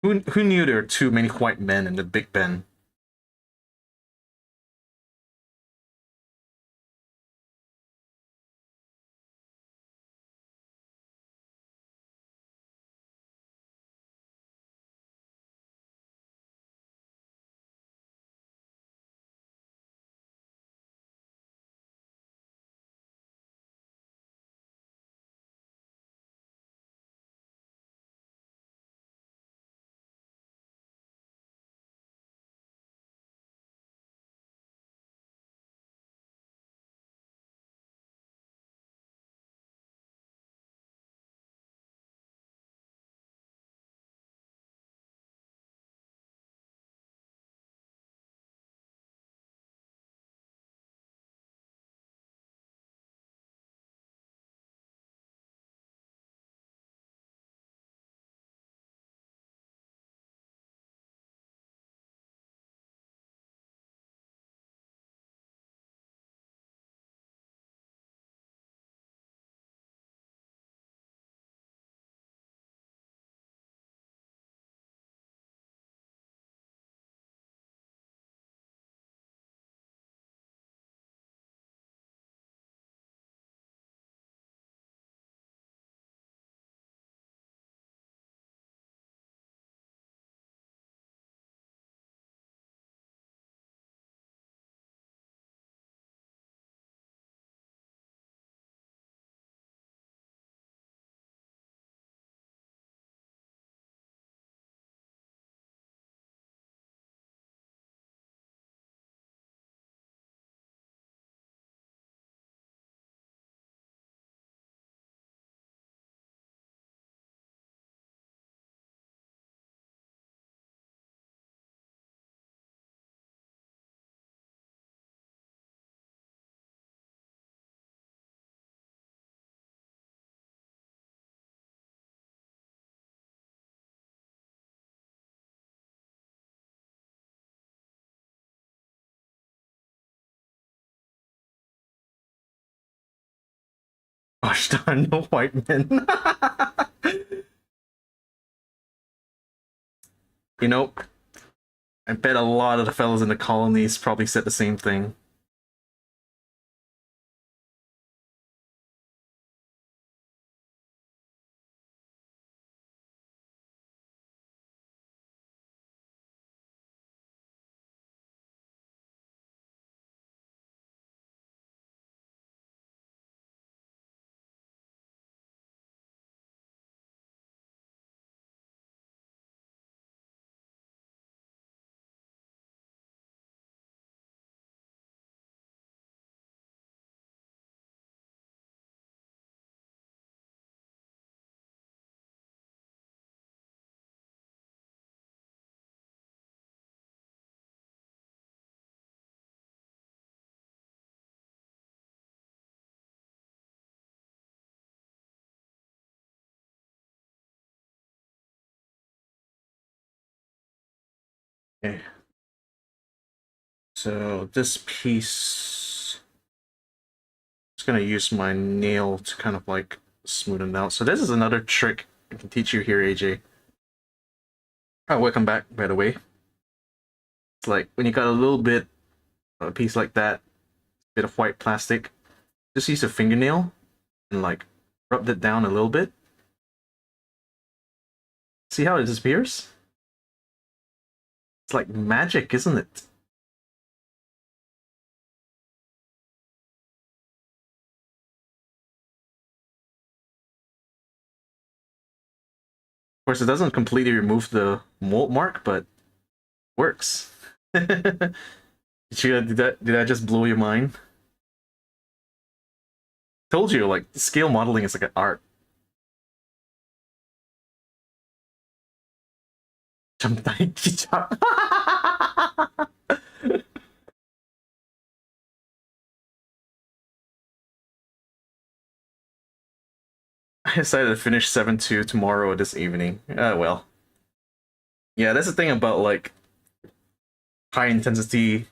Who knew there were too many white men in the Big Ben? Gosh darn, no white men. You know, I bet a lot of the fellows in the colonies probably said the same thing. Okay. So this piece, I'm just gonna use my nail to kind of like smoothen out. So this is another trick I can teach you here, AJ. Oh, welcome back, by the way. It's like when you got a little bit of a piece like that, bit of white plastic, just use a fingernail and like rub it down a little bit. See how it disappears? It's like magic, isn't it? Of course, it doesn't completely remove the mold mark, but works. Did that just blow your mind? Told you, like scale modeling is like an art. I decided to finish 7-2 tomorrow or this evening. Well. Yeah, that's the thing about like high intensity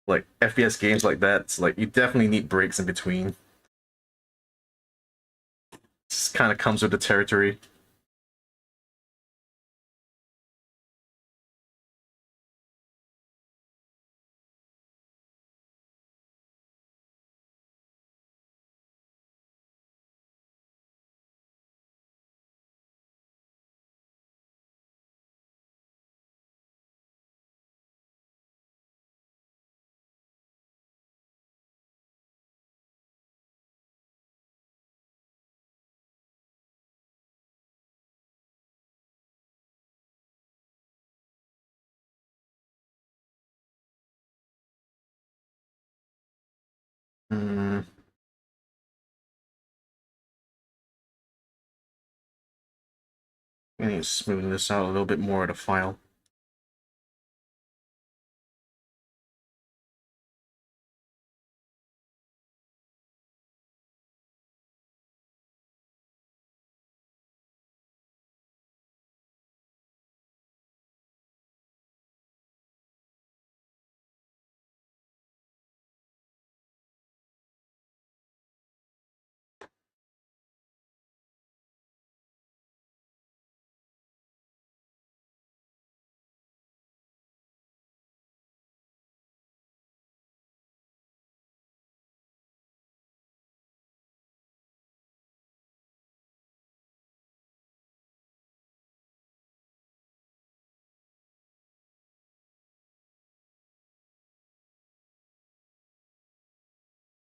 like FPS games like that. It's like you definitely need breaks in between. Just kind of comes with the territory. Mm, I need to smooth this out a little bit more of the file.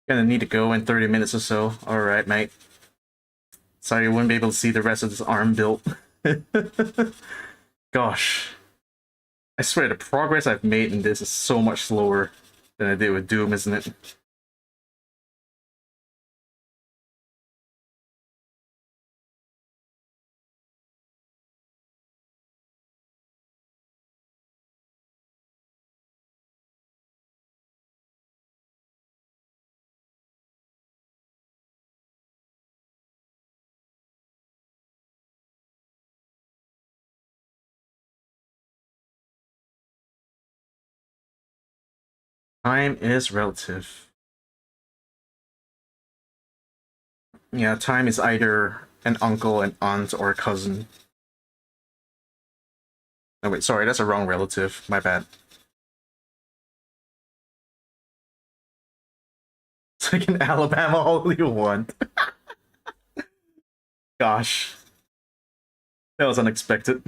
Gonna need to go in 30 minutes or so. Alright, mate. Sorry you wouldn't be able to see the rest of this arm built. Gosh. I swear the progress I've made in this is so much slower than I did with Doom, isn't it? Time is relative. Yeah, time is either an uncle, an aunt, or a cousin. Oh wait, sorry, that's a wrong relative. My bad. It's like in Alabama, all you want. Gosh, that was unexpected.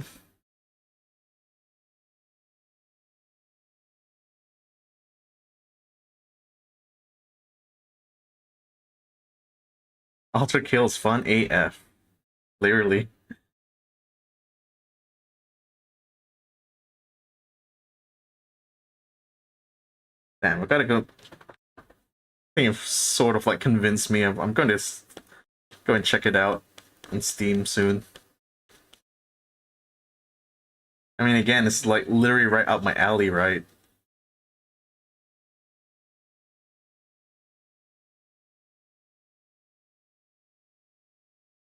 Ultra Kill's fun AF. Clearly. Damn, we gotta go. I think you've sort of like convinced me. I'm going to go and check it out on Steam soon. I mean, again, it's like literally right up my alley, right?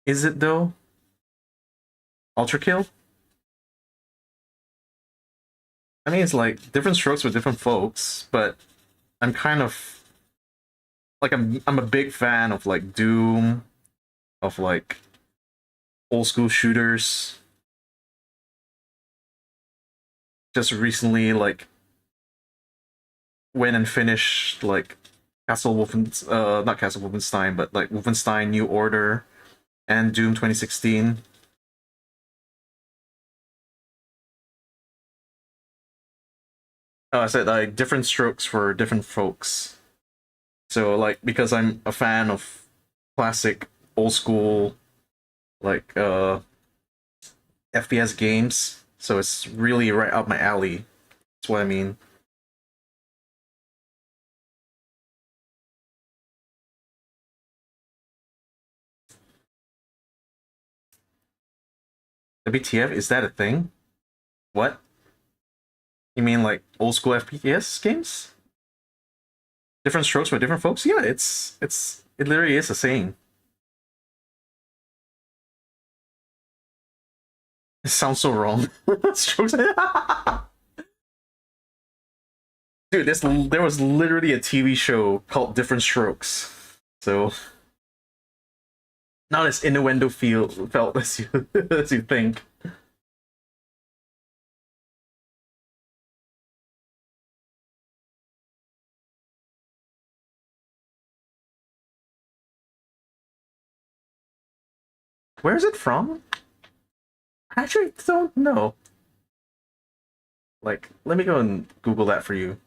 Is it though? Ultra Kill? I mean, it's like different strokes for different folks, but I'm kind of like I'm a big fan of like Doom, of like old school shooters. Just recently, like went and finished like not Castle Wolfenstein, but like Wolfenstein New Order and Doom 2016. I said like different strokes for different folks. So like because I'm a fan of classic old school like FPS games, so it's really right up my alley. That's what I mean. WTF, is that a thing? What? You mean like old school FPS games? Different strokes for different folks? Yeah, it literally is a saying. It sounds so wrong. Strokes. Dude, there was literally a TV show called Different Strokes. So not as innuendo felt as you as you think. Where is it from? I actually don't know. Like, let me go and Google that for you.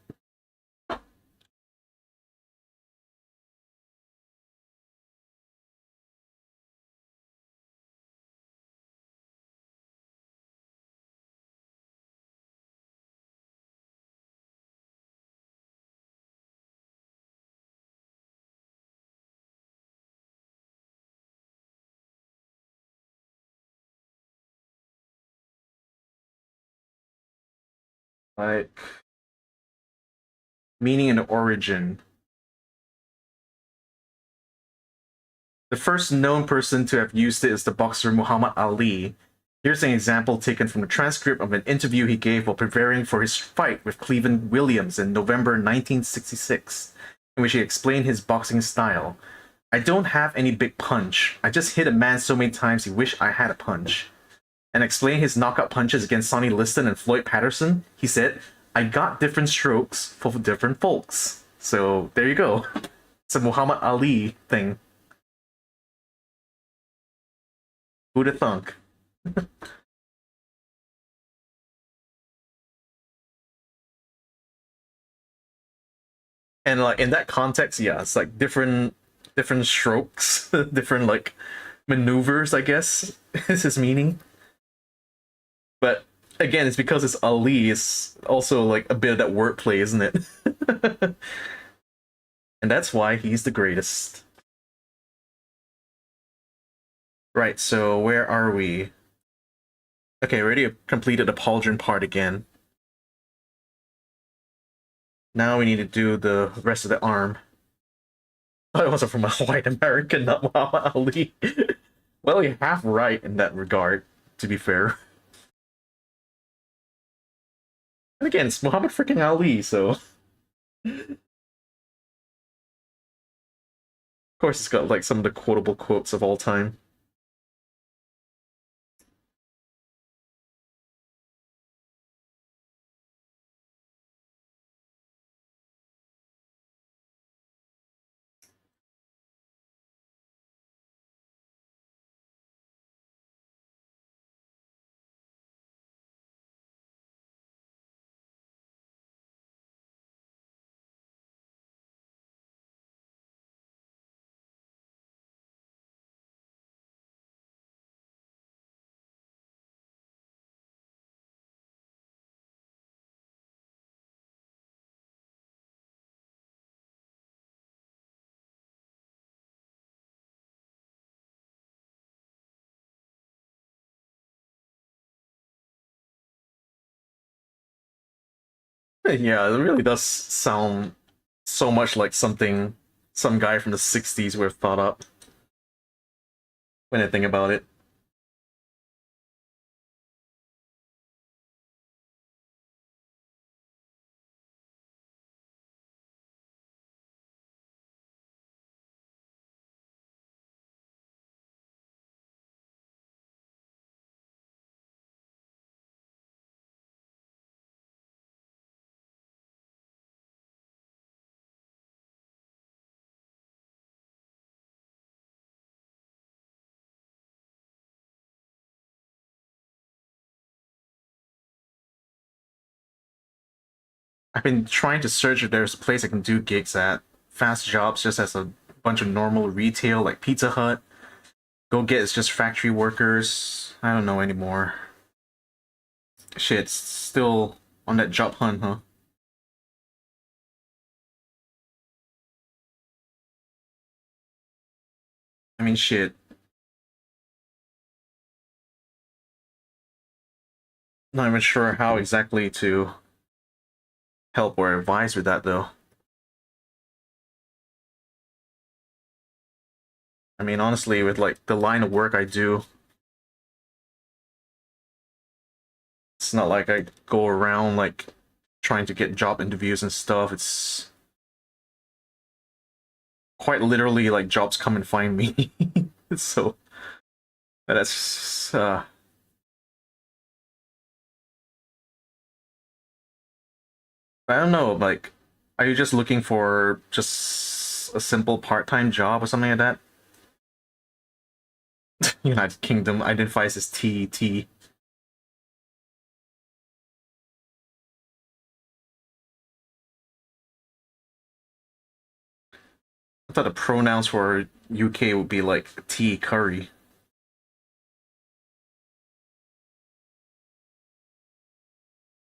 Like, meaning and origin. The first known person to have used it is the boxer Muhammad Ali. Here's an example taken from a transcript of an interview he gave while preparing for his fight with Cleveland Williams in November 1966, in which he explained his boxing style. I don't have any big punch. I just hit a man so many times he wished I had a punch. And explain his knockout punches against Sonny Liston and Floyd Patterson, he said, I got different strokes for different folks. So there you go. It's a Muhammad Ali thing. Who'd have thunk? And like in that context, yeah, it's like different strokes, different like maneuvers, I guess, is his meaning. But again, it's because it's Ali, it's also like a bit of that wordplay, isn't it? And that's why he's the greatest. Right, so where are we? Okay, already completed the pauldron part again. Now we need to do the rest of the arm. Oh, it wasn't from a white American, not Muhammad Ali. Well, you're half right in that regard, to be fair. And again, it's Muhammad freaking Ali, so course, it's got like some of the quotable quotes of all time. Yeah, it really does sound so much like something some guy from the 60s would have thought up when I think about it. I've been trying to search if there's a place I can do gigs at. Fast jobs just as a bunch of normal retail like Pizza Hut. Go get it's just factory workers. I don't know anymore. Shit, still on that job hunt, huh? I mean, shit. Not even sure how exactly to help or advise with that though. I mean, honestly, with like the line of work I do, it's not like I go around like trying to get job interviews and stuff. It's quite literally like jobs come and find me. So that's I don't know, like are you just looking for just a simple part-time job or something like that? United Kingdom identifies as TET. I thought the pronouns for UK would be like tea curry.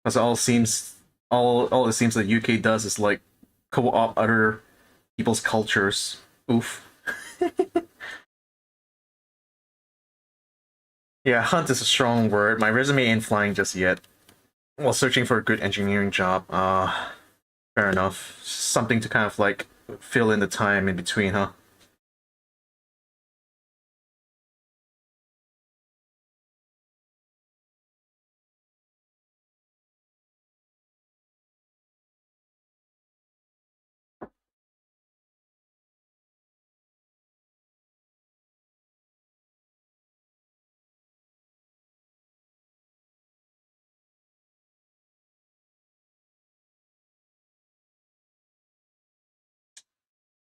Because all it seems that UK does is like co-op other people's cultures. Oof. Yeah, hunt is a strong word. My resume ain't flying just yet. While searching for a good engineering job, fair enough. Something to kind of like fill in the time in between, huh?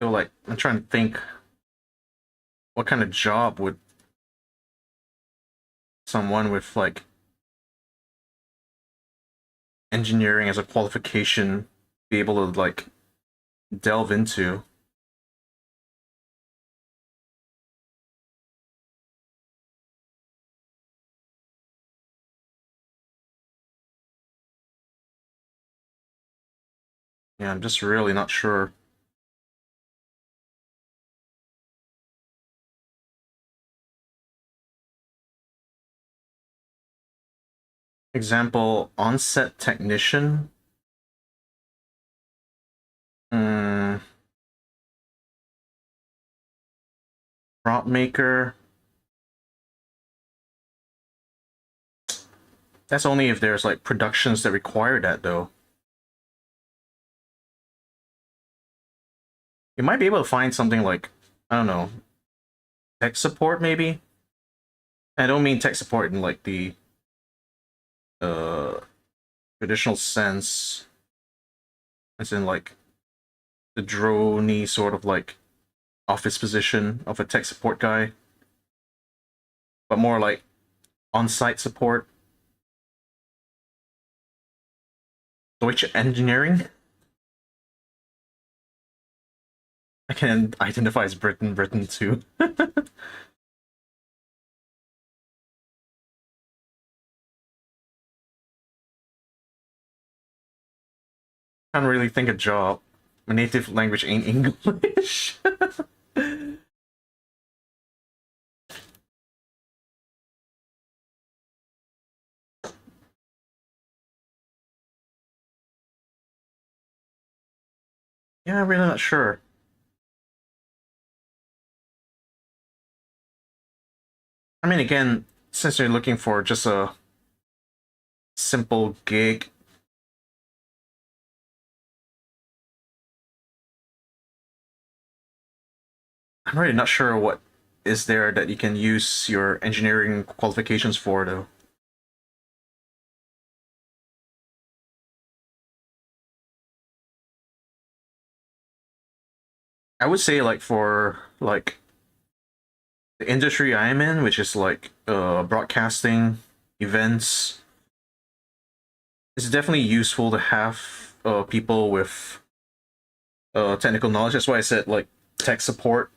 So like, I'm trying to think, what kind of job would someone with like engineering as a qualification be able to like delve into? Yeah, I'm just really not sure. Example, onset technician. Mm, prop maker. That's only if there's like productions that require that though. You might be able to find something like I don't know, tech support maybe. I don't mean tech support in like the uh traditional sense, as in like the droney sort of like office position of a tech support guy, but more like on-site support. Deutsche Engineering. I can identify as Britain too. Can't really think a job. My native language ain't English. Yeah, I'm really not sure. I mean, again, since you're looking for just a simple gig, I'm really not sure what is there that you can use your engineering qualifications for, though. I would say, like, for, like, the industry I'm in, which is, like, broadcasting, events, it's definitely useful to have people with technical knowledge. That's why I said, like, tech support,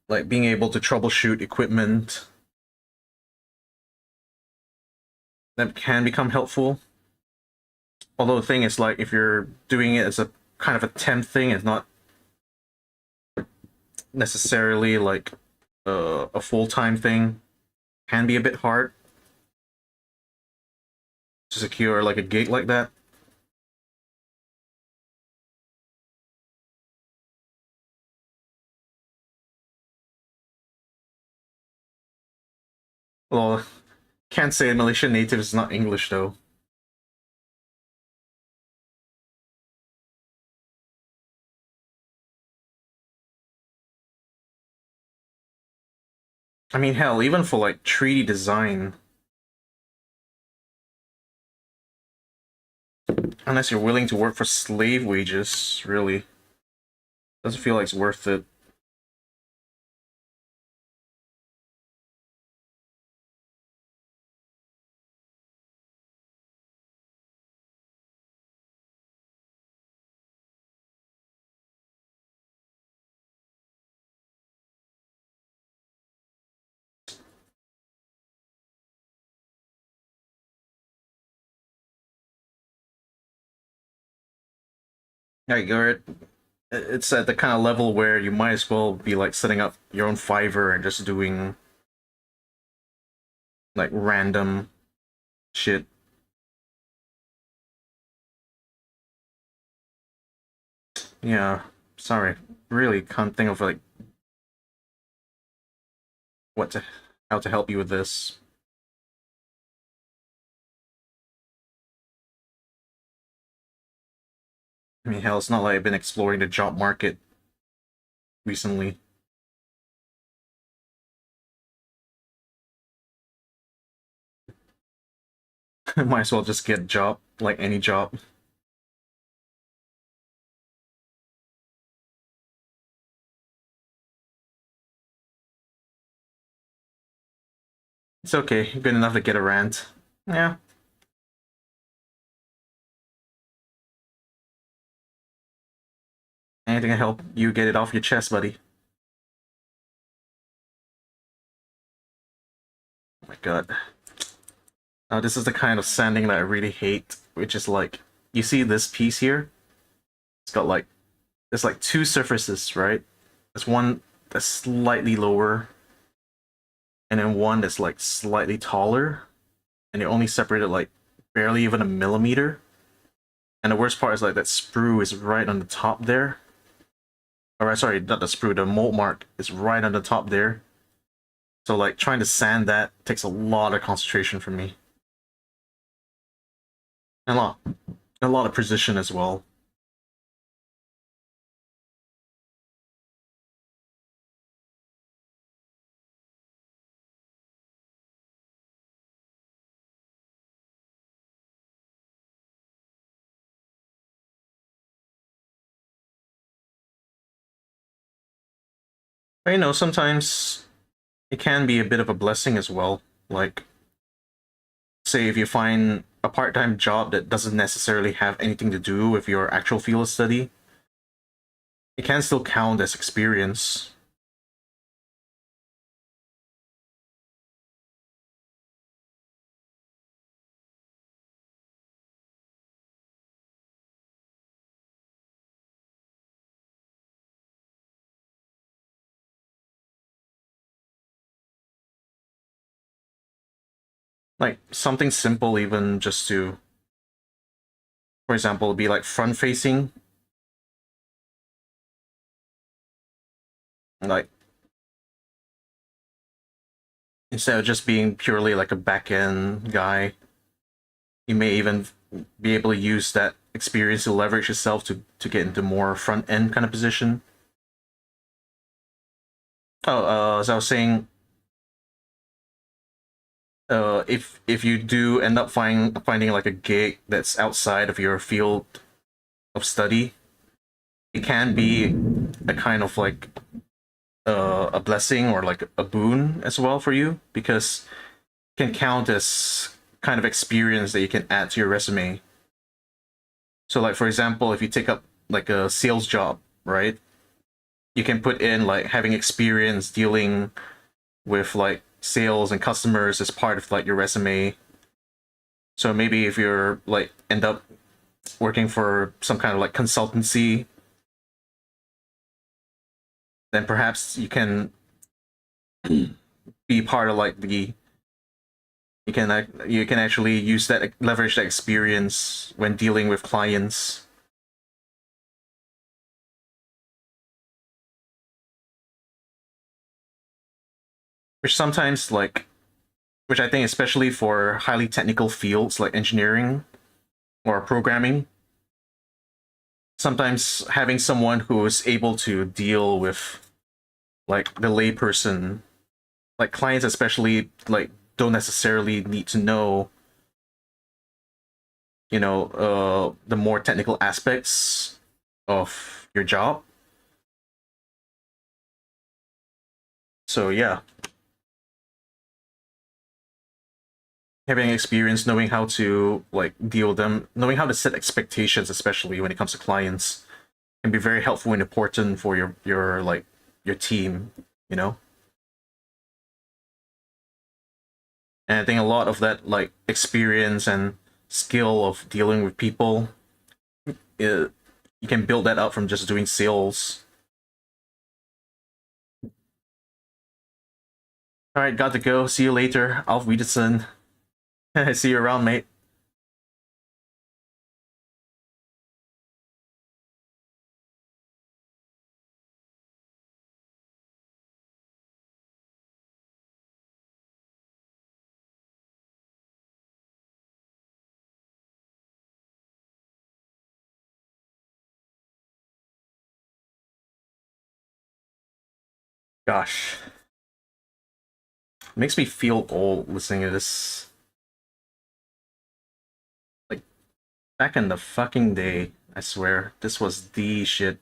like, being able to troubleshoot equipment, that can become helpful. Although the thing is, like, if you're doing it as a kind of a temp thing, it's not necessarily like a full-time thing, can be a bit hard to secure like a gig like that. Well, can't say Malaysian native is not English though. I mean, hell, even for like 3D design, unless you're willing to work for slave wages, really doesn't feel like it's worth it. Like, it's at the kind of level where you might as well be like setting up your own Fiverr and just doing like random shit. Yeah, sorry, really can't think of like what to how to help you with this. I mean, hell, it's not like I've been exploring the job market recently. Might as well just get a job, like any job. It's okay, good enough to get a rant. Yeah, anything to help you get it off your chest, buddy. Oh my god. Now this is the kind of sanding that I really hate, which is like, you see this piece here? It's got like, there's like two surfaces, right? There's one that's slightly lower, and then one that's like slightly taller, and they're only separated like barely even a millimeter. And the worst part is like that sprue is right on the top there. Or sorry, not the sprue, the mold mark is right on the top there. So like trying to sand that takes a lot of concentration from me. And a lot of precision as well. But, you know, sometimes it can be a bit of a blessing as well. Like, say if you find a part-time job that doesn't necessarily have anything to do with your actual field of study, it can still count as experience. Like something simple, even just to, for example, be like front-facing, like instead of just being purely like a back-end guy, you may even be able to use that experience to leverage yourself to get into more front-end kind of position. Oh, as I was saying, if you do end up finding like a gig that's outside of your field of study, it can be a kind of like a blessing or like a boon as well for you, because it can count as kind of experience that you can add to your resume. So like for example, if you take up like a sales job, right? You can put in like having experience dealing with like sales and customers as part of like your resume. So maybe if you're like end up working for some kind of like consultancy, then perhaps you can be part of like the you can actually use that leverage that experience when dealing with clients. Which sometimes like which I think especially for highly technical fields like engineering or programming, sometimes having someone who is able to deal with like the layperson, like clients especially, like don't necessarily need to know, the more technical aspects of your job. So yeah, having experience, knowing how to like deal with them, knowing how to set expectations, especially when it comes to clients, can be very helpful and important for your like your team, you know. And I think a lot of that like experience and skill of dealing with people, you can build that up from just doing sales. All right, got to go. See you later. Auf Wiedersehen. See you around, mate. Gosh, makes me feel old listening to this. Like back in the fucking day, I swear, this was the shit.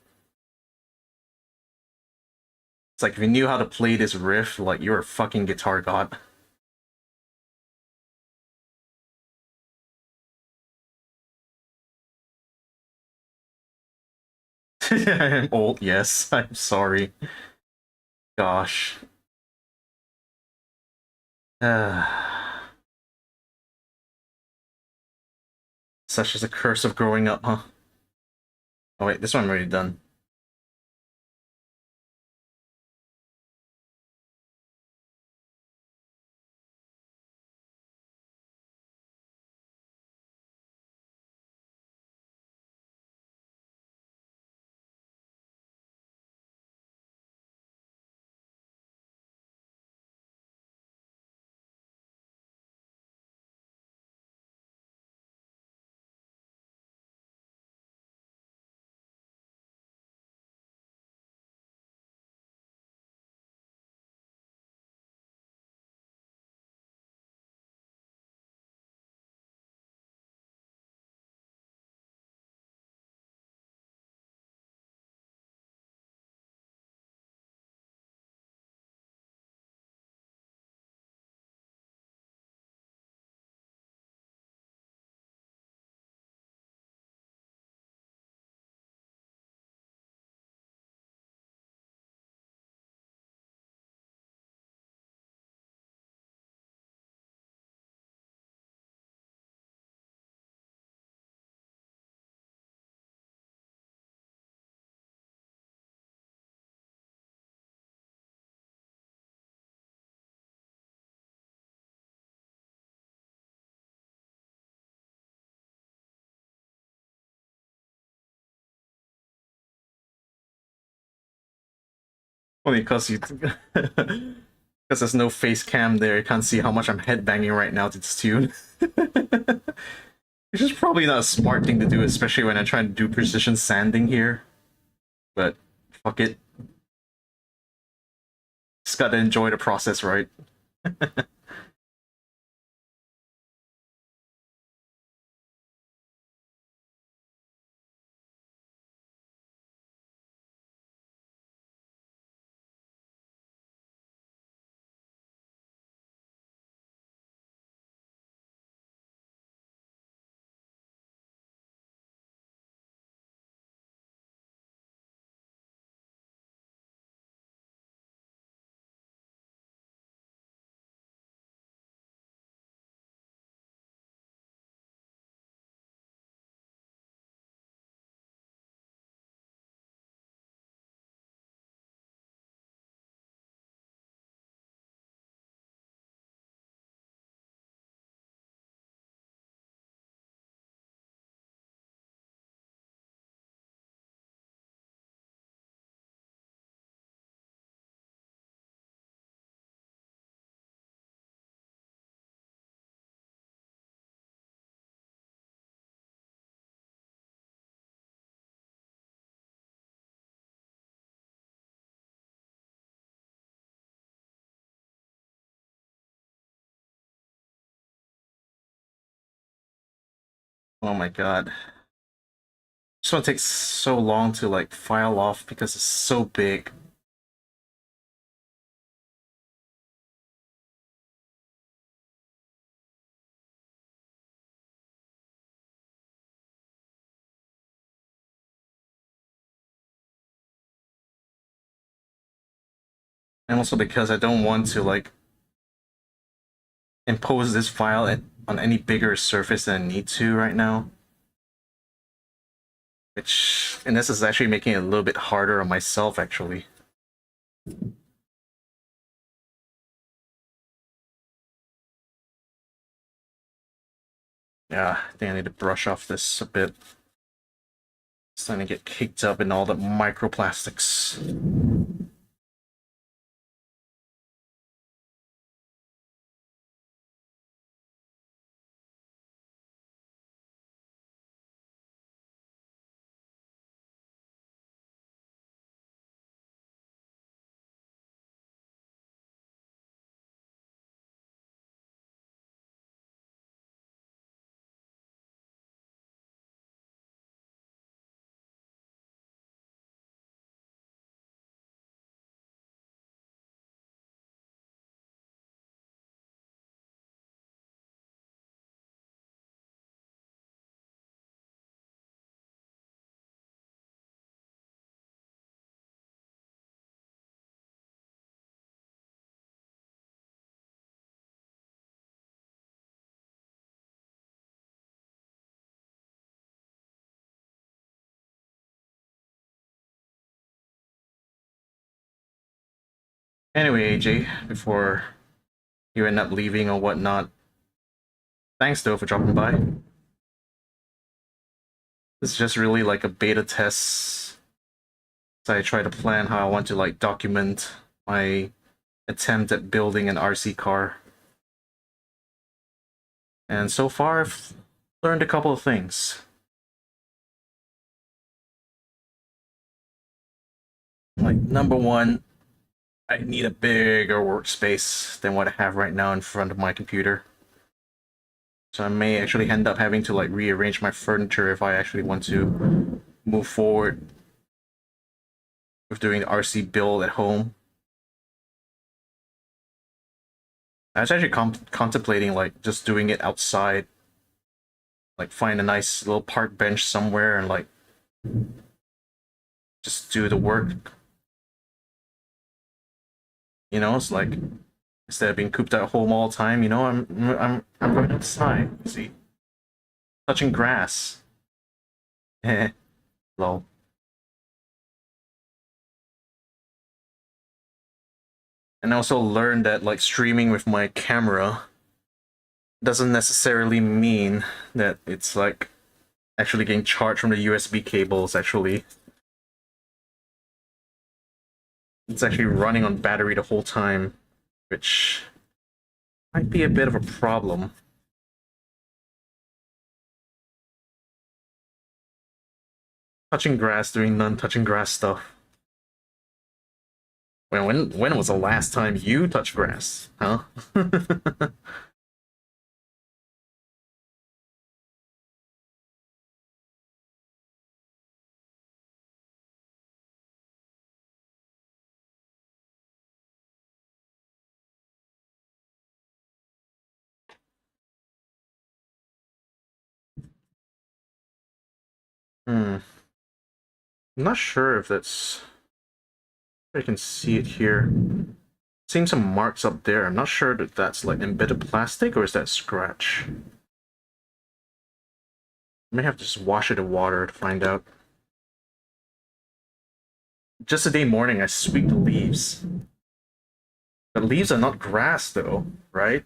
It's like if you knew how to play this riff, like you're a fucking guitar god. I'm old, yes. I'm sorry. Gosh. Such is a curse of growing up, huh? Oh wait, this one I'm already done. Funny because you because there's no face cam there, you can't see how much I'm headbanging right now to this tune. Which is probably not a smart thing to do, especially when I'm trying to do precision sanding here. But fuck it. Just gotta enjoy the process, right? Oh my god. This one takes so long to like file off because it's so big. And also because I don't want to like impose this file on any bigger surface than I need to right now. Which, and this is actually making it a little bit harder on myself, actually. Yeah, I think I need to brush off this a bit. It's starting to get caked up in all the microplastics. Anyway, AJ, before you end up leaving or whatnot, thanks though for dropping by. This is just really like a beta test. So I try to plan how I want to like document my attempt at building an RC car. And so far I've learned a couple of things. Like number one, I need a bigger workspace than what I have right now in front of my computer. So I may actually end up having to like rearrange my furniture if I actually want to move forward with doing the RC build at home. I was actually contemplating like just doing it outside, like find a nice little park bench somewhere and like just do the work. You know, it's like instead of being cooped at home all the time, you know, I'm going outside. See, touching grass. Eh, lol. And I also learned that like streaming with my camera doesn't necessarily mean that it's like actually getting charged from the USB cables actually. It's actually running on battery the whole time, which might be a bit of a problem. Touching grass, doing non-touching grass stuff. When was the last time you touched grass, huh? Hmm. I'm not sure if that's. I can see it here. Seeing some marks up there. I'm not sure that that's like embedded plastic or is that scratch. I may have to just wash it in water to find out. Just today morning, I sweep the leaves. The leaves are not grass though, right?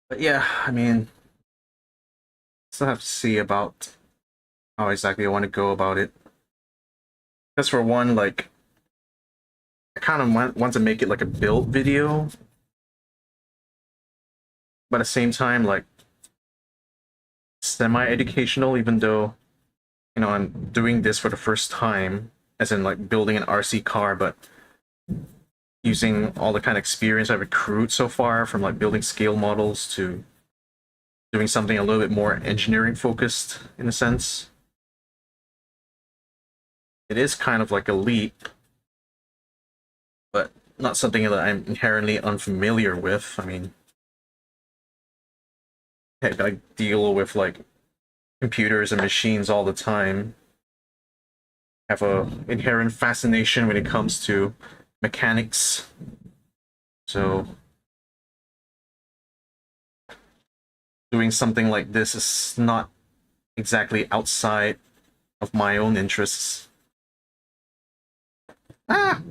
But yeah, I mean, still have to see about how exactly I want to go about it. Because for one, like, I kind of want to make it like a build video, but at the same time, like, semi-educational, even though, you know, I'm doing this for the first time, as in, like, building an RC car, but using all the kind of experience I've accrued so far from, like, building scale models to doing something a little bit more engineering focused, in a sense. It is kind of like a leap, but not something that I'm inherently unfamiliar with. I mean, heck, I deal with like computers and machines all the time. Have a inherent fascination when it comes to mechanics. So doing something like this is not exactly outside of my own interests. Ah!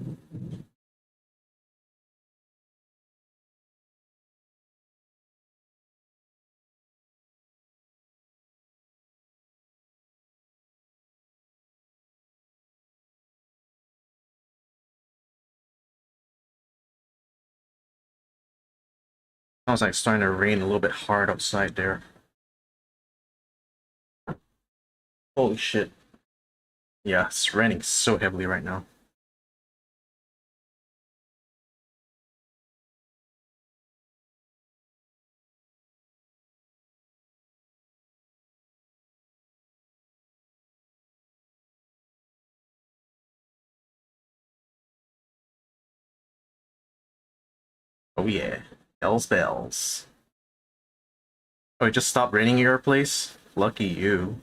Sounds like it's starting to rain a little bit hard outside there. Holy shit. Yeah, it's raining so heavily right now. Oh yeah. Bells bells. Oh, it just stopped raining at your place? Lucky you.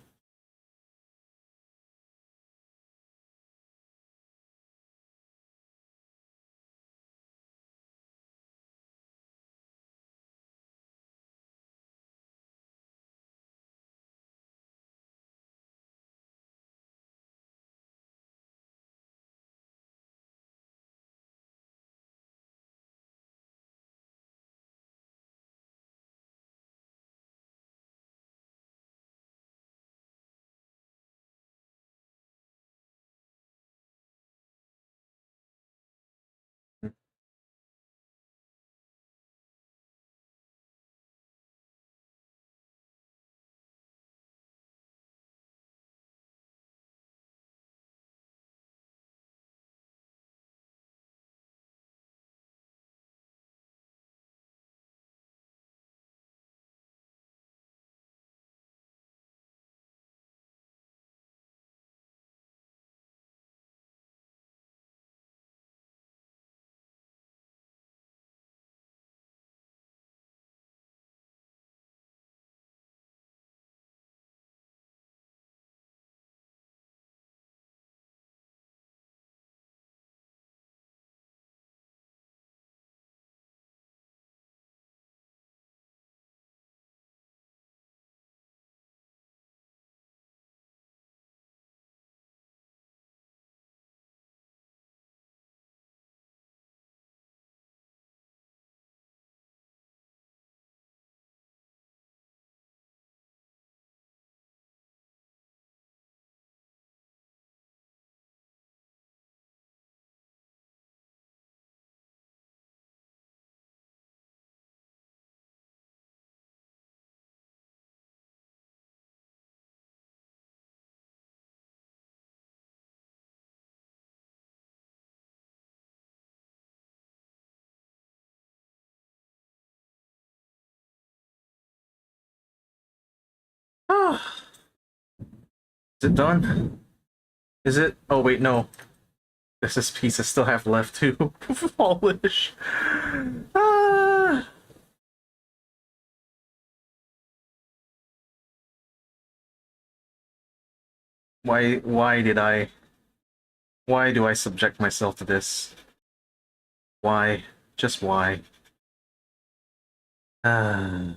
Is it done? Is it? Oh wait, no. There's this piece I still have left to polish. Ah. Why did I why do I subject myself to this? Why? Just why? Ah.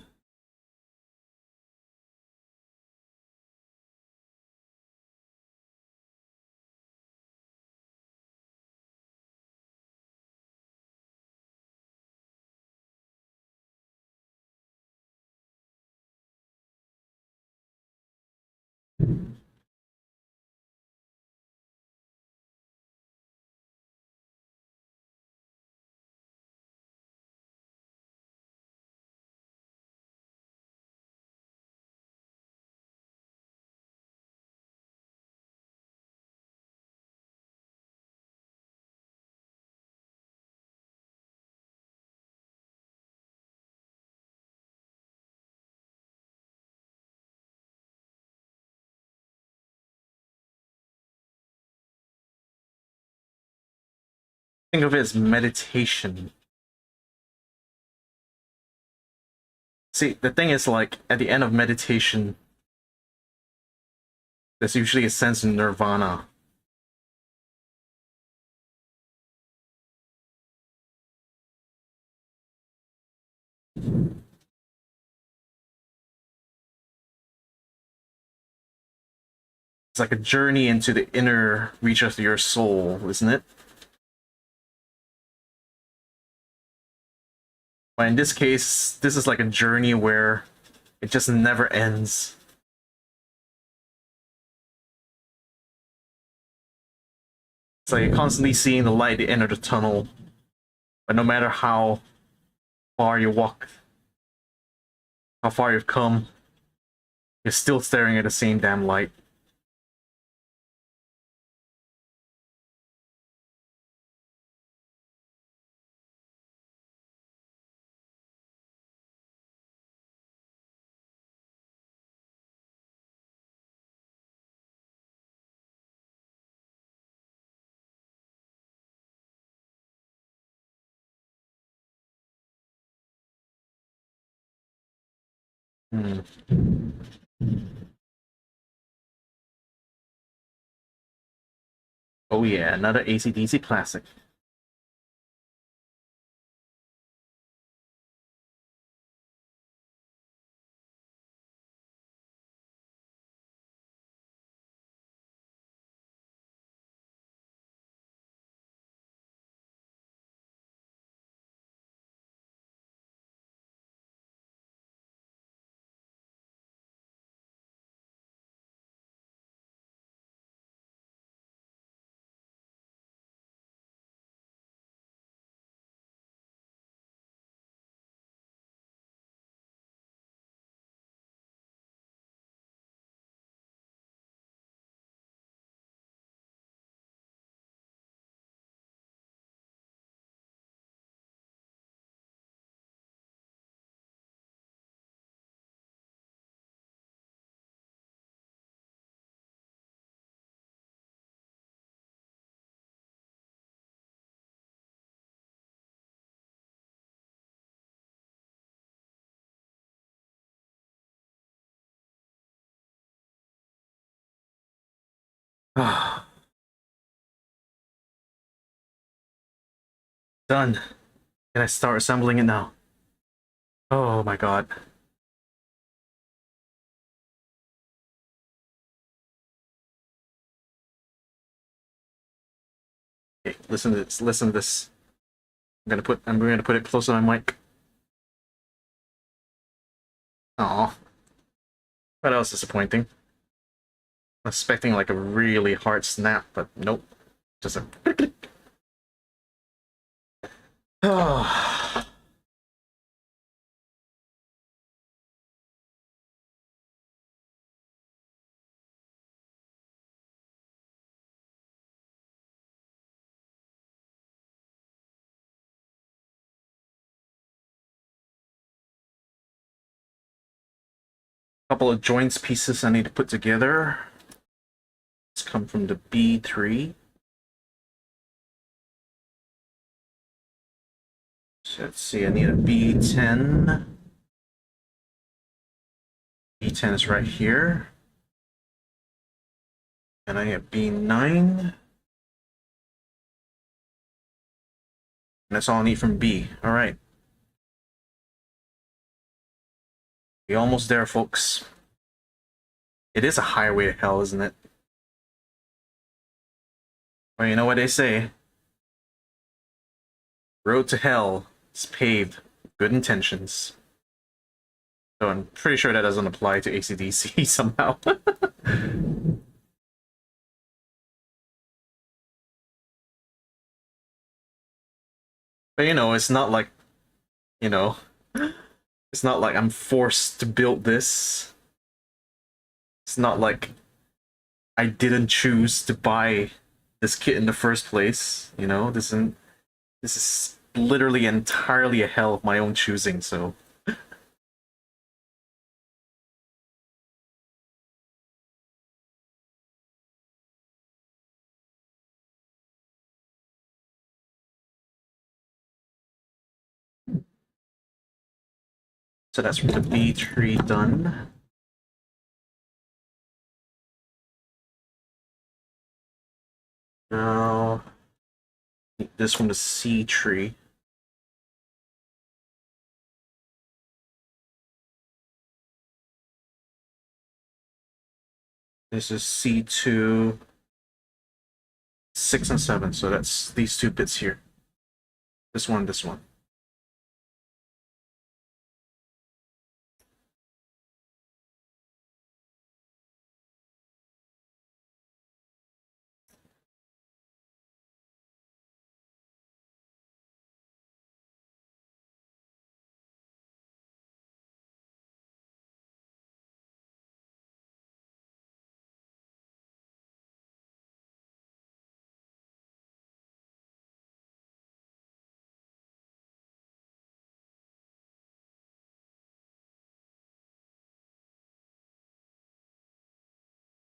Think of it as meditation. See, the thing is, like, at the end of meditation, there's usually a sense of nirvana. It's like a journey into the inner reach of your soul, isn't it? But in this case, this is like a journey where it just never ends. It's like you're constantly seeing the light at the end of the tunnel, but no matter far you walk, how far you've come, you're still staring at the same damn light. Hmm. Oh yeah, another AC/DC classic. Done. Can I start assembling it now? Oh my god. Okay, listen to this. Listen to this. I'm gonna put it close to my mic. Oh, that was disappointing. I was expecting like a really hard snap, but nope. Just a oh. Couple of joints pieces I need to put together. come from the B3. So let's see, I need a B10. B10 is right here. And I have B9. And that's all I need from B. Alright. We're almost there, folks. It is a highway to hell, isn't it? Well, you know what they say. Road to hell is paved with good intentions. So I'm pretty sure that doesn't apply to AC/DC somehow. But you know, it's not like, you know, it's not like I'm forced to build this. It's not like I didn't choose to buy this kit in the first place. You know, this is literally entirely a hell of my own choosing. So so that's the B tree done. Now this from the C tree. This is C2, 6 and 7, so that's these two bits here. This one, this one.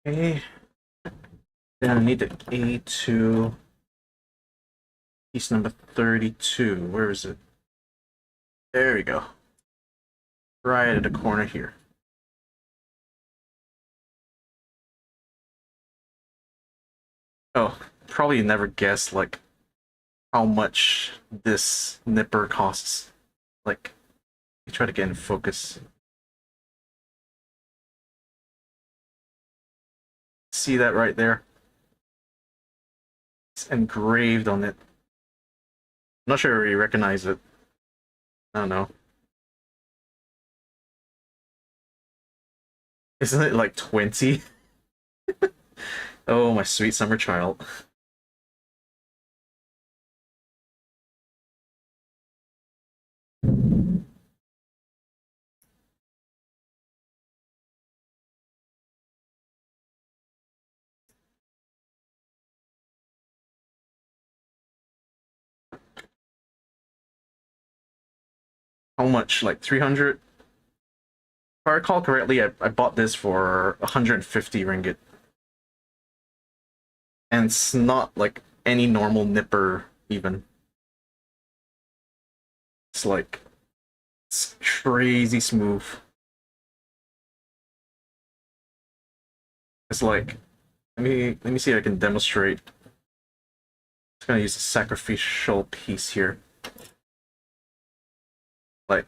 Okay. Then I need the A2 piece number 32. Where is it? There we go. Right at the corner here. Oh, probably never guessed like how much this nipper costs. Like, you try to get in focus. See that right there? It's engraved on it. I'm not sure you recognize it. I don't know. Isn't it like 20? Oh, my sweet summer child. How much? Like 300? If I recall correctly, I bought this for 150 ringgit. And it's not like any normal nipper, even. It's like, it's crazy smooth. It's like, let me see if I can demonstrate. I'm gonna use a sacrificial piece here. Like,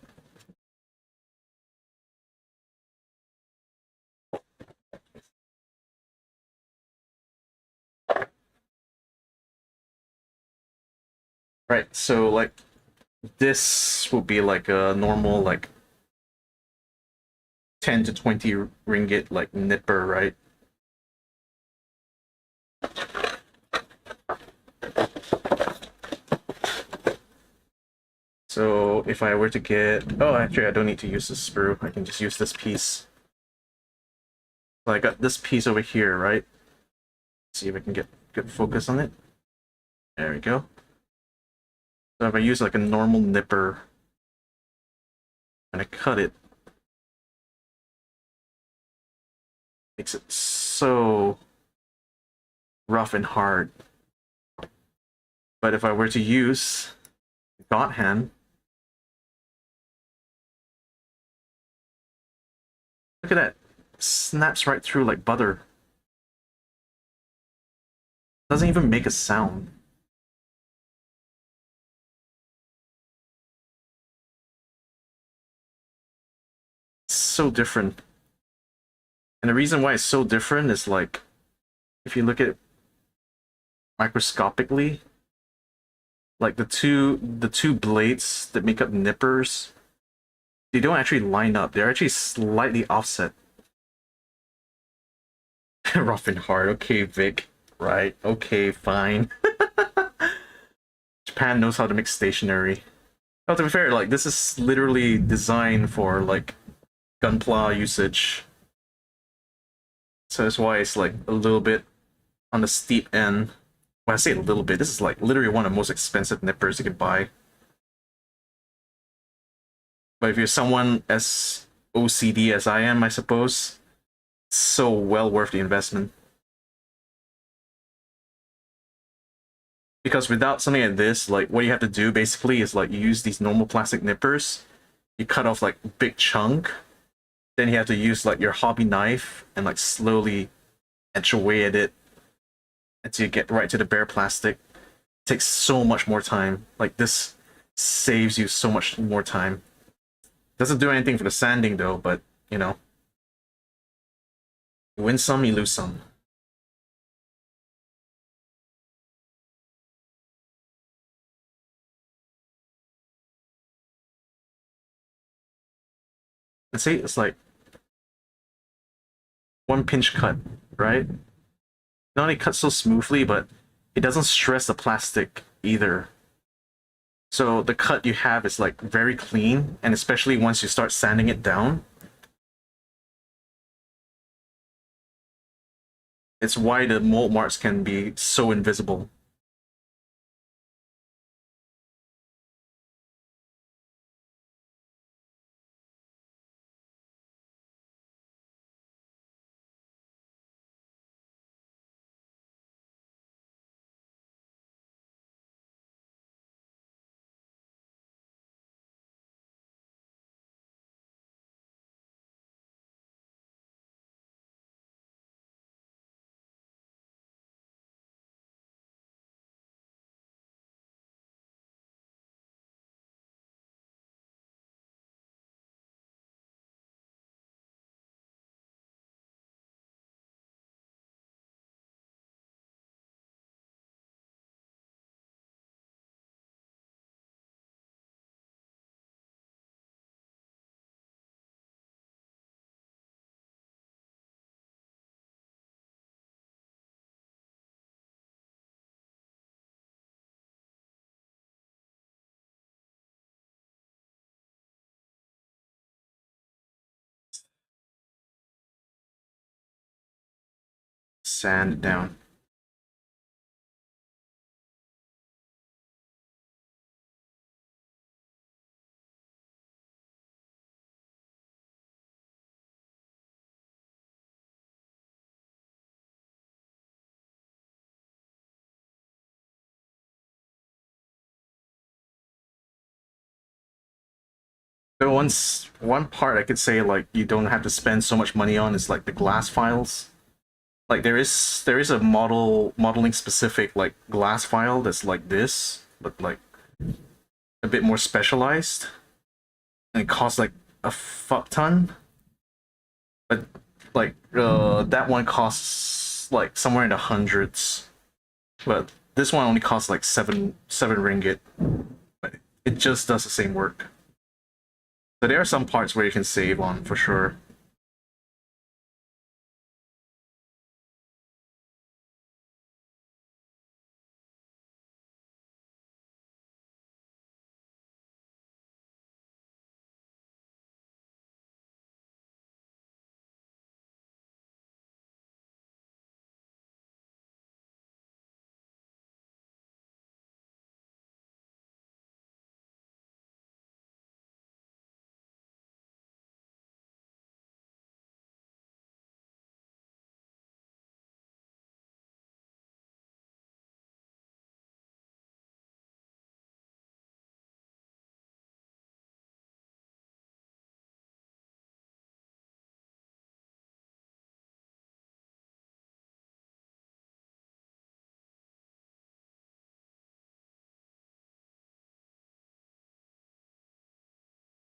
right, so like this would be like a normal like 10 to 20 ringgit like nipper, right? So if I were to get, oh, actually I don't need to use this sprue, I can just use this piece. So I got this piece over here, right? See if I can get good focus on it. There we go. So if I use like a normal nipper and I cut it, makes it so rough and hard. But if I were to use God Hand, look at that. Snaps right through like butter. Doesn't even make a sound. It's so different. And the reason why it's so different is like, if you look at it microscopically, like the two blades that make up nippers, they don't actually line up. They're actually slightly offset. Rough and hard. Okay, Vic. Right. Okay, fine. Japan knows how to make stationery. Well, to be fair, like this is literally designed for like gunpla usage. So that's why it's like a little bit on the steep end. When I say a little bit, this is like literally one of the most expensive nippers you can buy. But if you're someone as OCD as I am, I suppose, it's so well worth the investment. Because without something like this, like what you have to do basically is like you use these normal plastic nippers, you cut off like a big chunk, then you have to use like your hobby knife and like slowly etch away at it until you get right to the bare plastic. It takes so much more time. Like this saves you so much more time. Doesn't do anything for the sanding though, but you know, you win some, you lose some. And see, it's like one pinch cut, right? Not only cuts so smoothly, but it doesn't stress the plastic either. So the cut you have is like very clean, and especially once you start sanding it down, it's why the mold marks can be so invisible. Sand down. So one part I could say like you don't have to spend so much money on is like the glass files. Like there is a modeling specific like glass file that's like this, but like a bit more specialized, and it costs like a fuck ton. But like that one costs like somewhere in the hundreds. But this one only costs like seven ringgit. But it just does the same work. So there are some parts where you can save on for sure.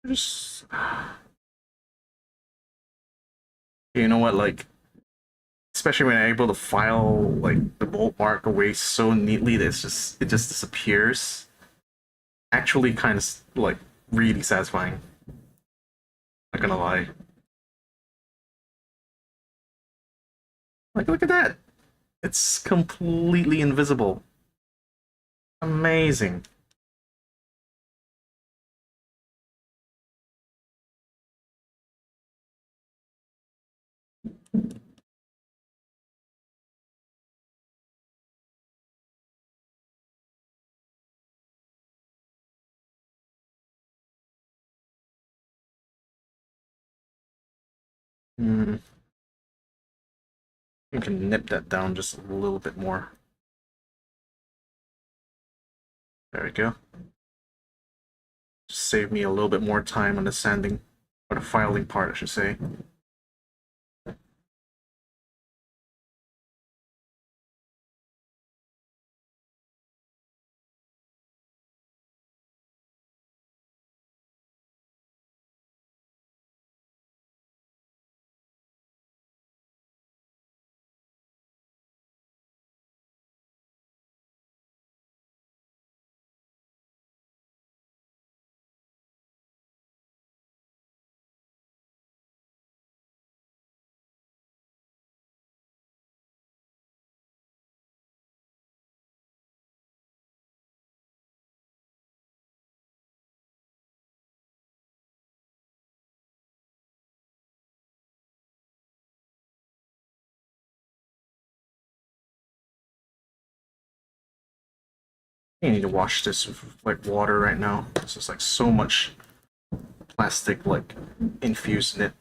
Just you know what, like especially when I'm able to file like the bolt mark away so neatly that it just disappears. Actually, kind of like really satisfying. Not gonna lie. Like, look at that. It's completely invisible. Amazing. Hmm. You can nip that down just a little bit more. There we go. Just save me a little bit more time on the sanding, or the filing part, I should say. You need to wash this with like water right now. This is like so much plastic like infused in it.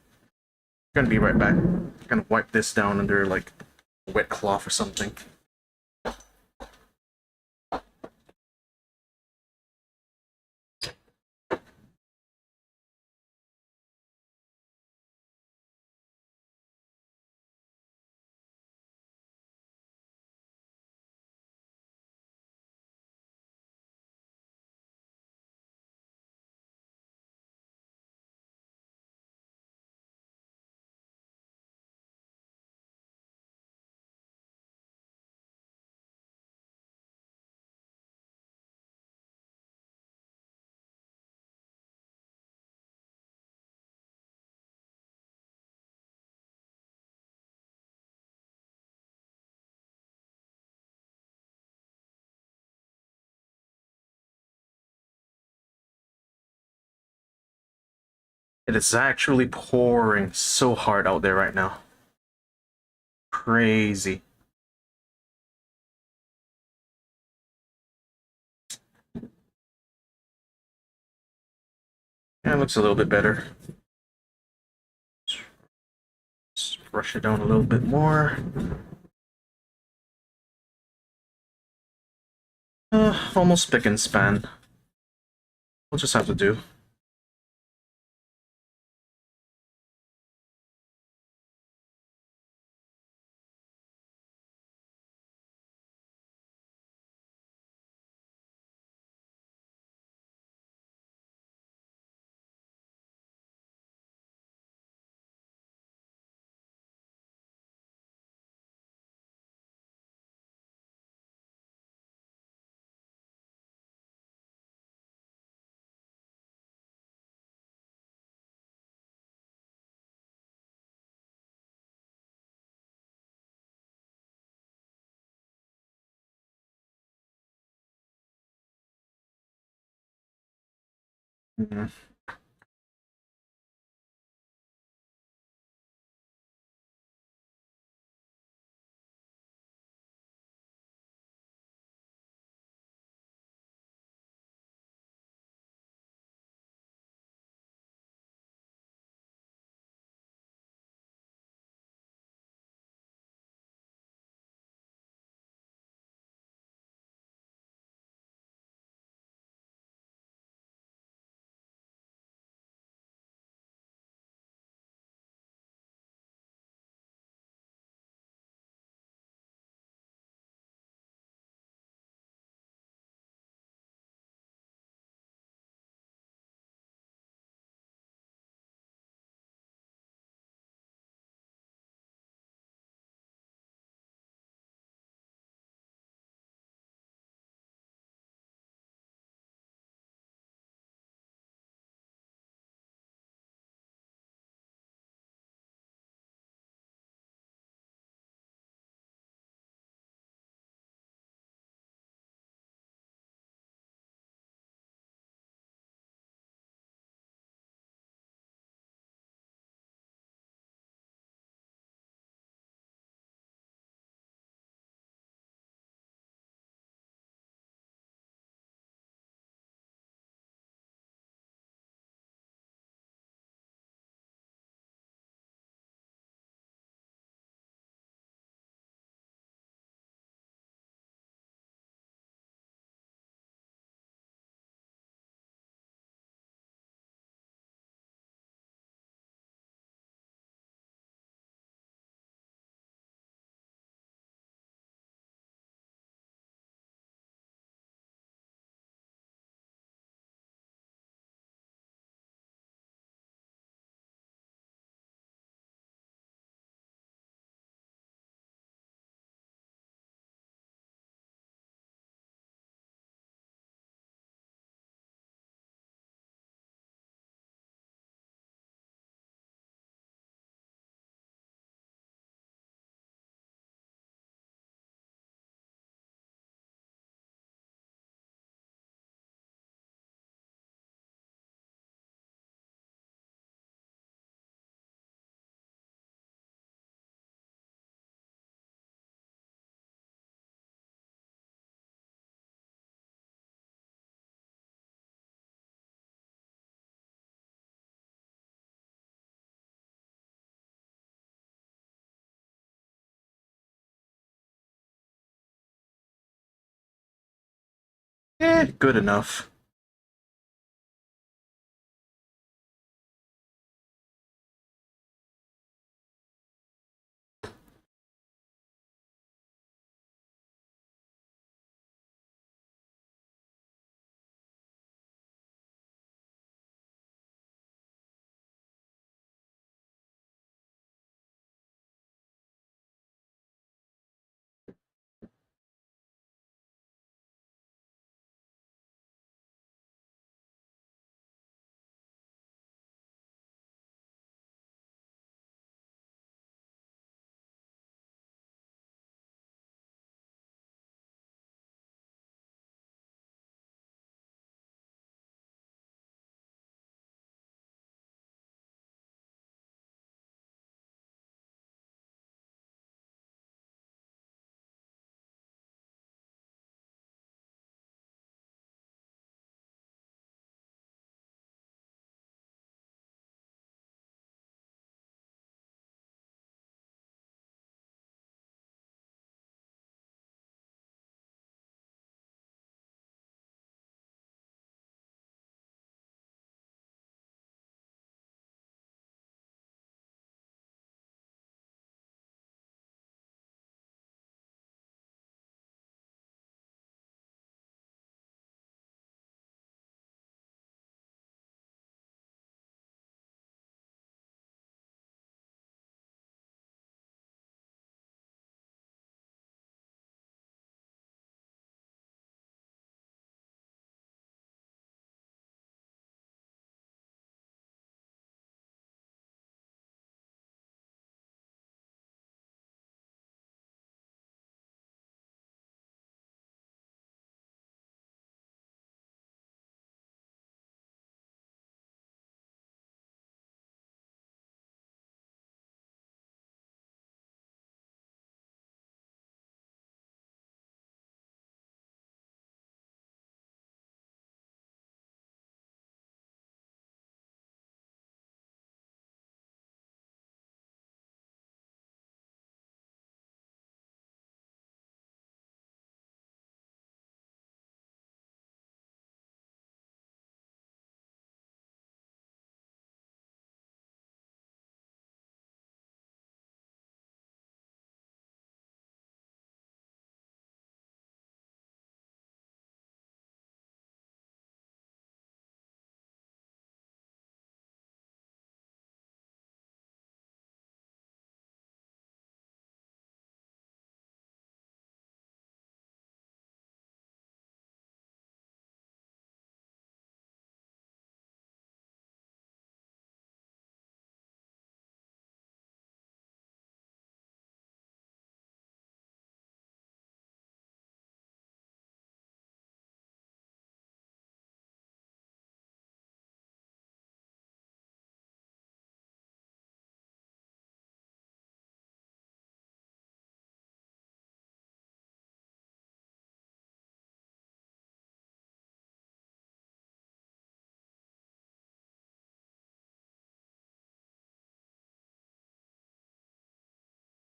Gonna be right back. Gonna wipe this down under like a wet cloth or something. It is actually pouring so hard out there right now. Crazy. Yeah, it looks a little bit better. Let's brush it down a little bit more. Almost spick and span. We'll just have to do. Mhm. Good enough.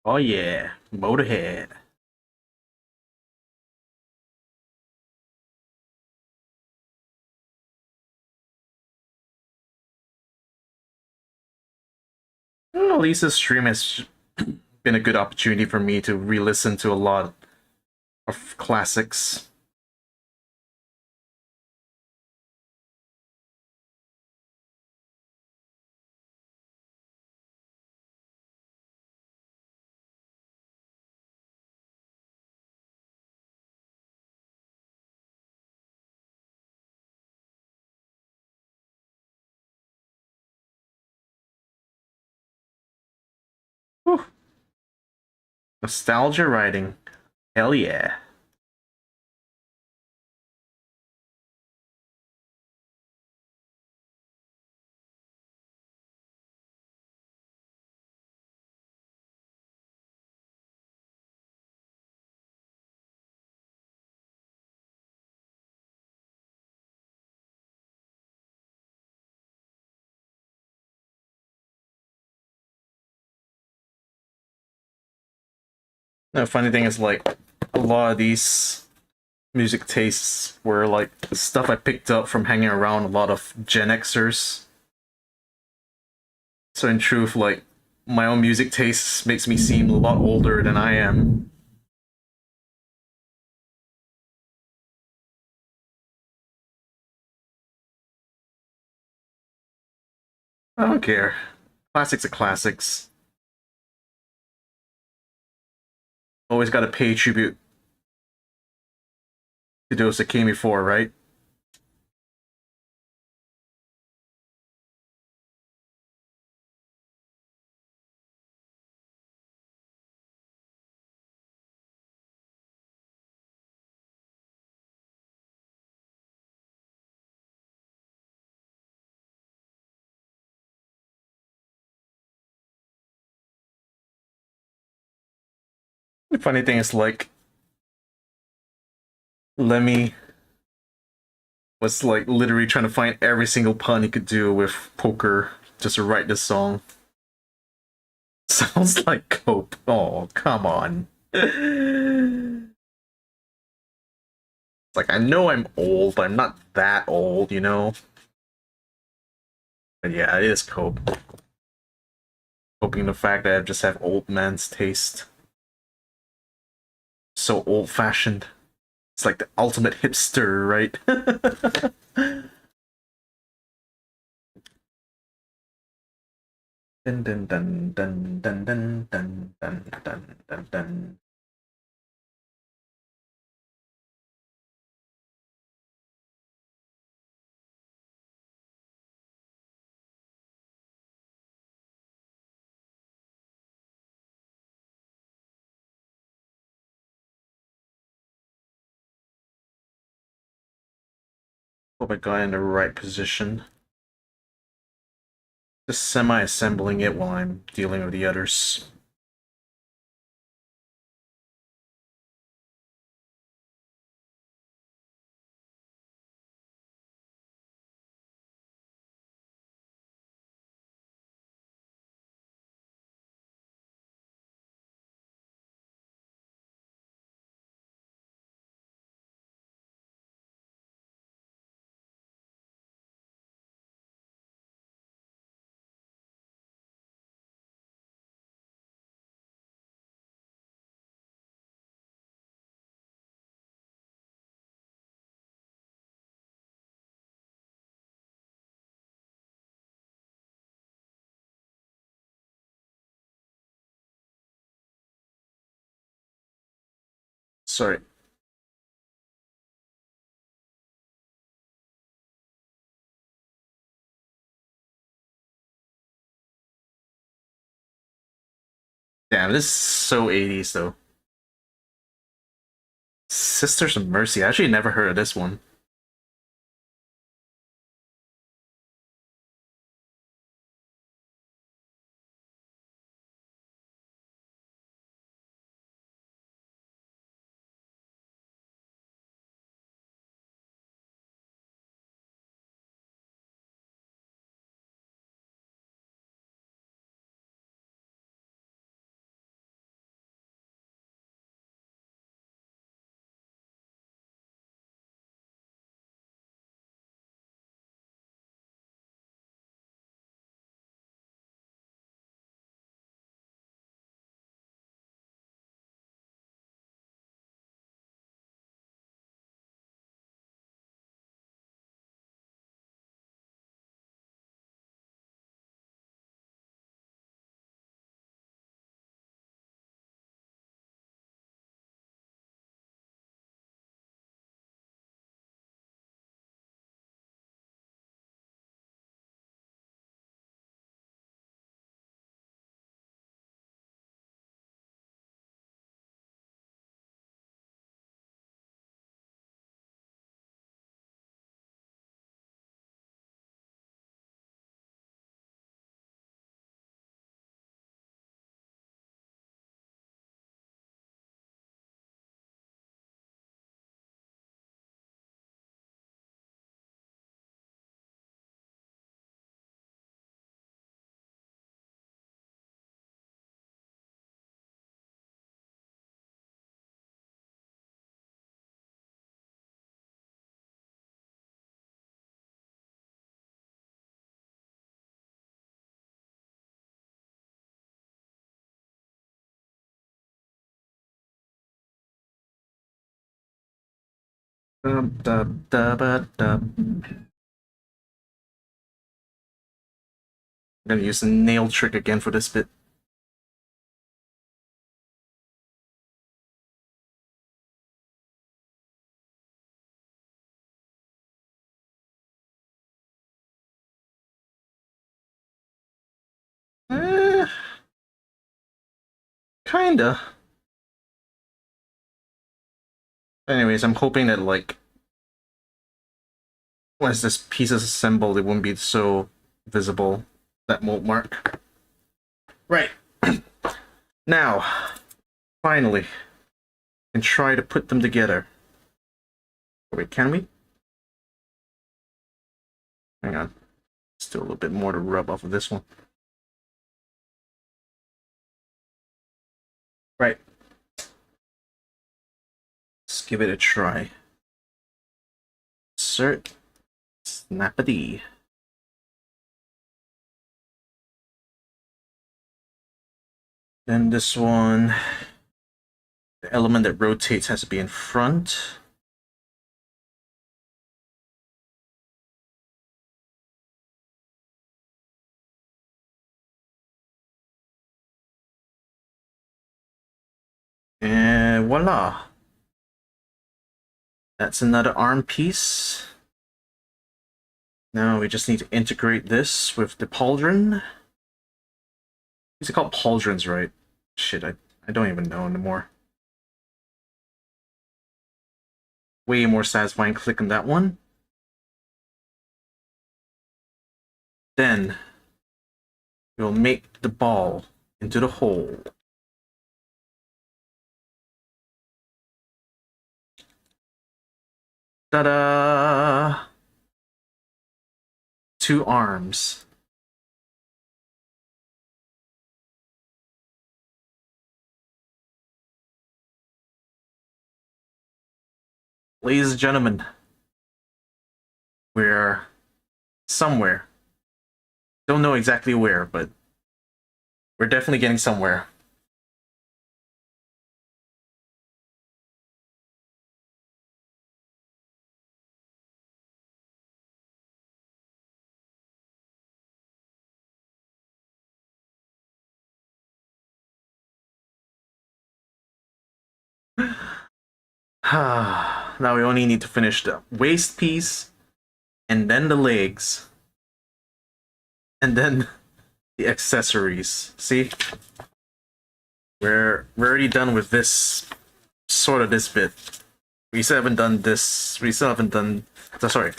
Oh yeah, Motorhead. At least this stream has been a good opportunity for me to re-listen to a lot of classics. Whew. Nostalgia writing. Hell yeah. The funny thing is, like, a lot of these music tastes were like stuff I picked up from hanging around a lot of Gen Xers. So in truth, like my own music tastes makes me seem a lot older than I am. I don't care. Classics are classics. Always gotta pay tribute to those that came before, right? The funny thing is, like, Lemmy was like literally trying to find every single pun he could do with poker just to write this song. Sounds like Cope. Oh, come on. It's like, I know I'm old, but I'm not that old, you know? But yeah, it is Cope. Hoping the fact that I just have old man's taste. So old fashioned. It's like the ultimate hipster, right? Dun dun dun dun dun dun dun dun dun dun dun. Hope I got in the right position. Just semi-assembling it while I'm dealing with the others. Sorry. Damn, this is so 80s though. Sisters of Mercy. I actually never heard of this one. I'm gonna use the nail trick again for this bit. Eh, kinda. Anyways, I'm hoping that, like, once this piece is assembled, it won't be so visible, that mold mark. Right. Now, finally, and try to put them together. Wait, can we? Hang on. Still a little bit more to rub off of this one. Right. Let's give it a try. Insert. Snappity. Then this one, the element that rotates has to be in front. And voila. That's another arm piece. Now we just need to integrate this with the pauldron. Is it called pauldrons, right? Shit, I don't even know anymore. Way more satisfying click on that one. Then we'll make the ball into the hole. Ta-da! 2 arms. Ladies and gentlemen, we're somewhere. Don't know exactly where, but we're definitely getting somewhere. Now we only need to finish the waist piece, and then the legs, and then the accessories. See? We're already done with this, sort of this bit. We still haven't done this, we still haven't done, sorry.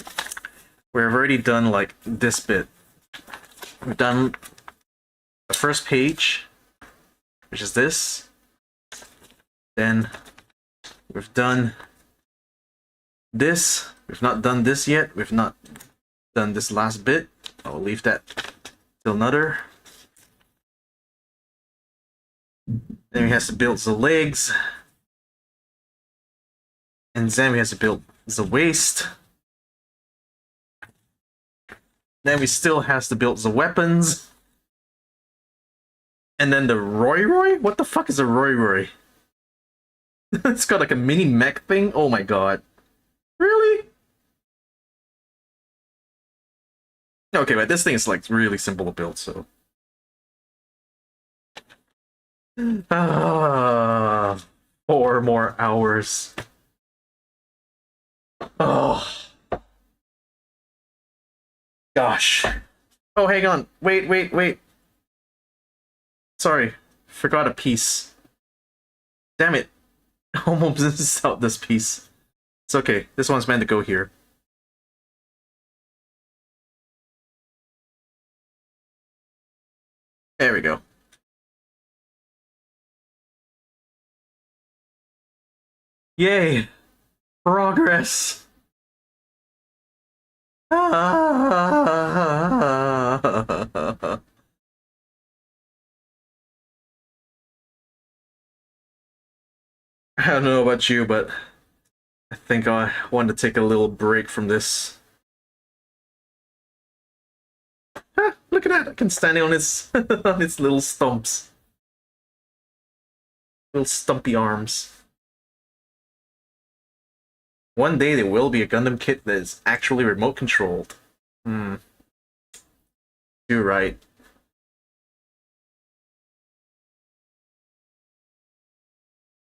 We've already done, like, this bit. We've done the first page, which is this. Then we've done this. We've not done this yet. We've not done this last bit. I'll leave that till another. Then he has to build the legs. And then he has to build the waist. Then we still has to build the weapons. And then the Roy? What the fuck is a Roy? It's got like a mini mech thing? Oh my god. Really? Okay, but this thing is like really simple to build, so. Ah, 4 more hours. Oh. Gosh. Oh, hang on. Wait. Sorry. Forgot a piece. Damn it. Almost missed out this piece. It's okay. This one's meant to go here. There we go. Yay! Progress! Ah. I don't know about you, but I think I want to take a little break from this. Ah, look at that! I can stand on its on its little stumps. Little stumpy arms. One day there will be a Gundam kit that is actually remote controlled. Hmm. You're right.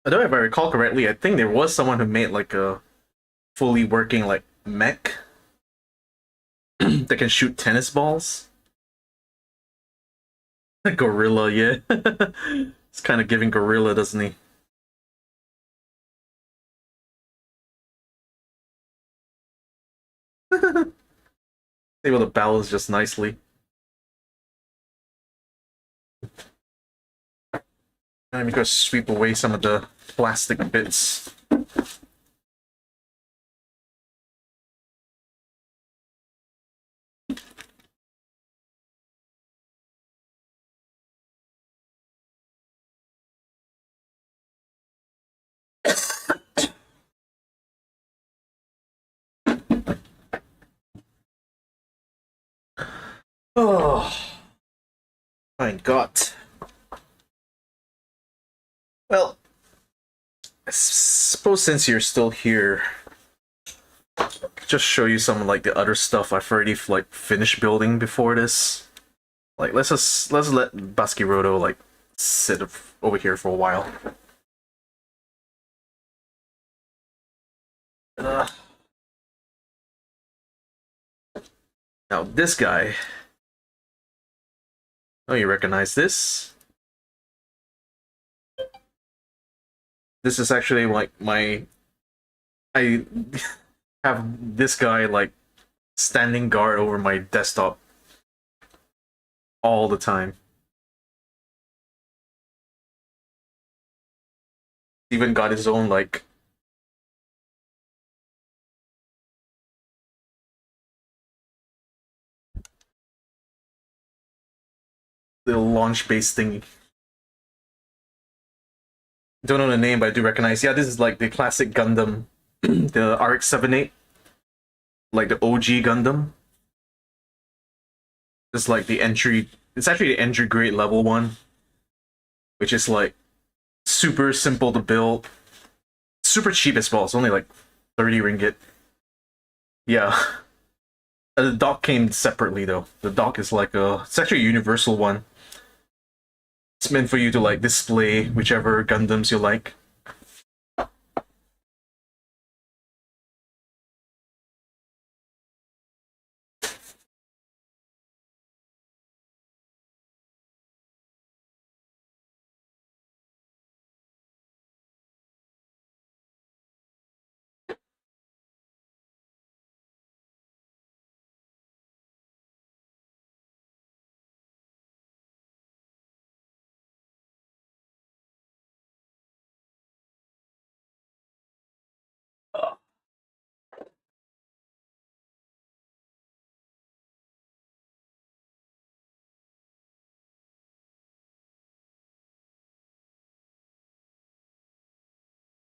Although if I recall correctly, I think there was someone who made like a fully working like mech that can shoot tennis balls. Gorilla, yeah. It's kind of giving Gorilla, doesn't he? Able to balance just nicely. Let me go sweep away some of the plastic bits. Oh, my God. Well, I suppose since you're still here, just show you some like the other stuff I've already like finished building before this. Like let's let Baskirodo like sit over here for a while. Uh, Now this guy. Oh, you recognize this? This is actually like I have this guy like standing guard over my desktop all the time. Even got his own like little launch base thingy. Don't know the name, but I do recognize. Yeah, this is like the classic Gundam, the RX-78, like the OG Gundam. It's like the entry. It's actually the entry grade level one, which is like super simple to build, super cheap as well. It's only like 30 ringgit. Yeah. The dock came separately though. The dock is like it's actually a universal one. It's meant for you to like display whichever Gundams you like.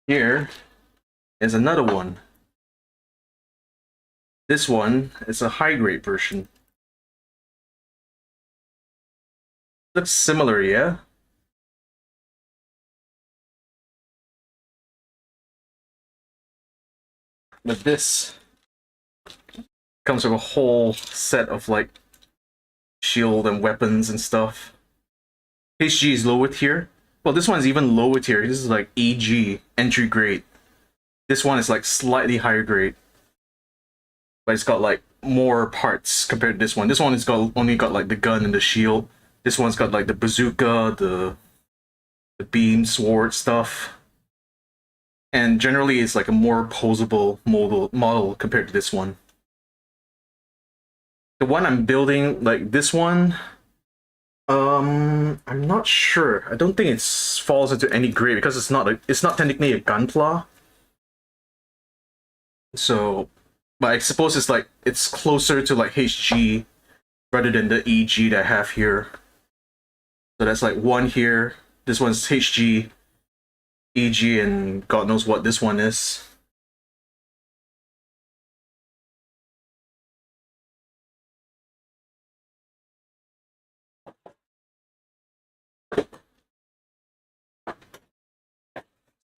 Here is another one. This one is a high grade version. Looks similar, yeah? But this comes with a whole set of like shield and weapons and stuff. HG is lower tier. Well, this one's even lower tier. This is like EG, entry grade. This one is like slightly higher grade. But it's got like more parts compared to this one. This one has got only got like the gun and the shield. This one's got like the bazooka, the beam, sword stuff. And generally it's like a more posable model compared to this one. The one I'm building, like this one, I'm not sure. I don't think it falls into any grade because it's not technically a gunpla. So, but I suppose it's closer to like HG rather than the EG that I have here. So that's like one here. This one's HG, EG, and God knows what this one is.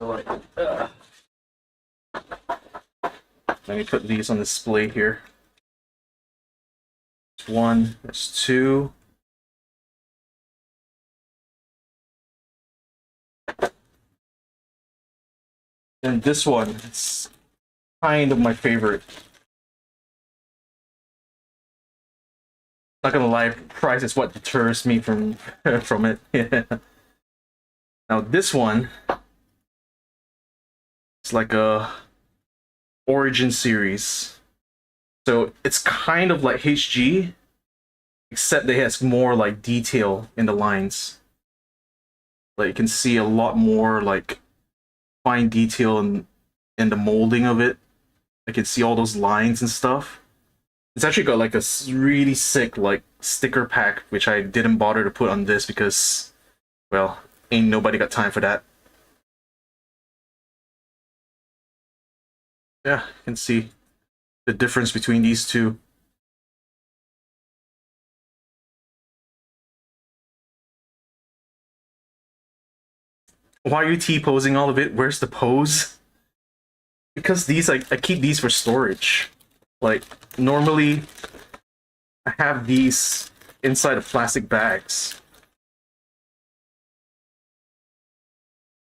So like, Let me put these on display here. There's one, there's two. And this one, it's kind of my favorite. Not gonna lie, price is what deters me from from it. Yeah. Now this one, it's like a Origin series. So it's kind of like HG, except that it has more like detail in the lines. Like you can see a lot more like fine detail in the molding of it. I can see all those lines and stuff. It's actually got like a really sick like sticker pack, which I didn't bother to put on this because, well, ain't nobody got time for that. Yeah, you can see the difference between these two. Why are you T-posing all of it? Where's the pose? Because these, I keep these for storage. Like, normally, I have these inside of plastic bags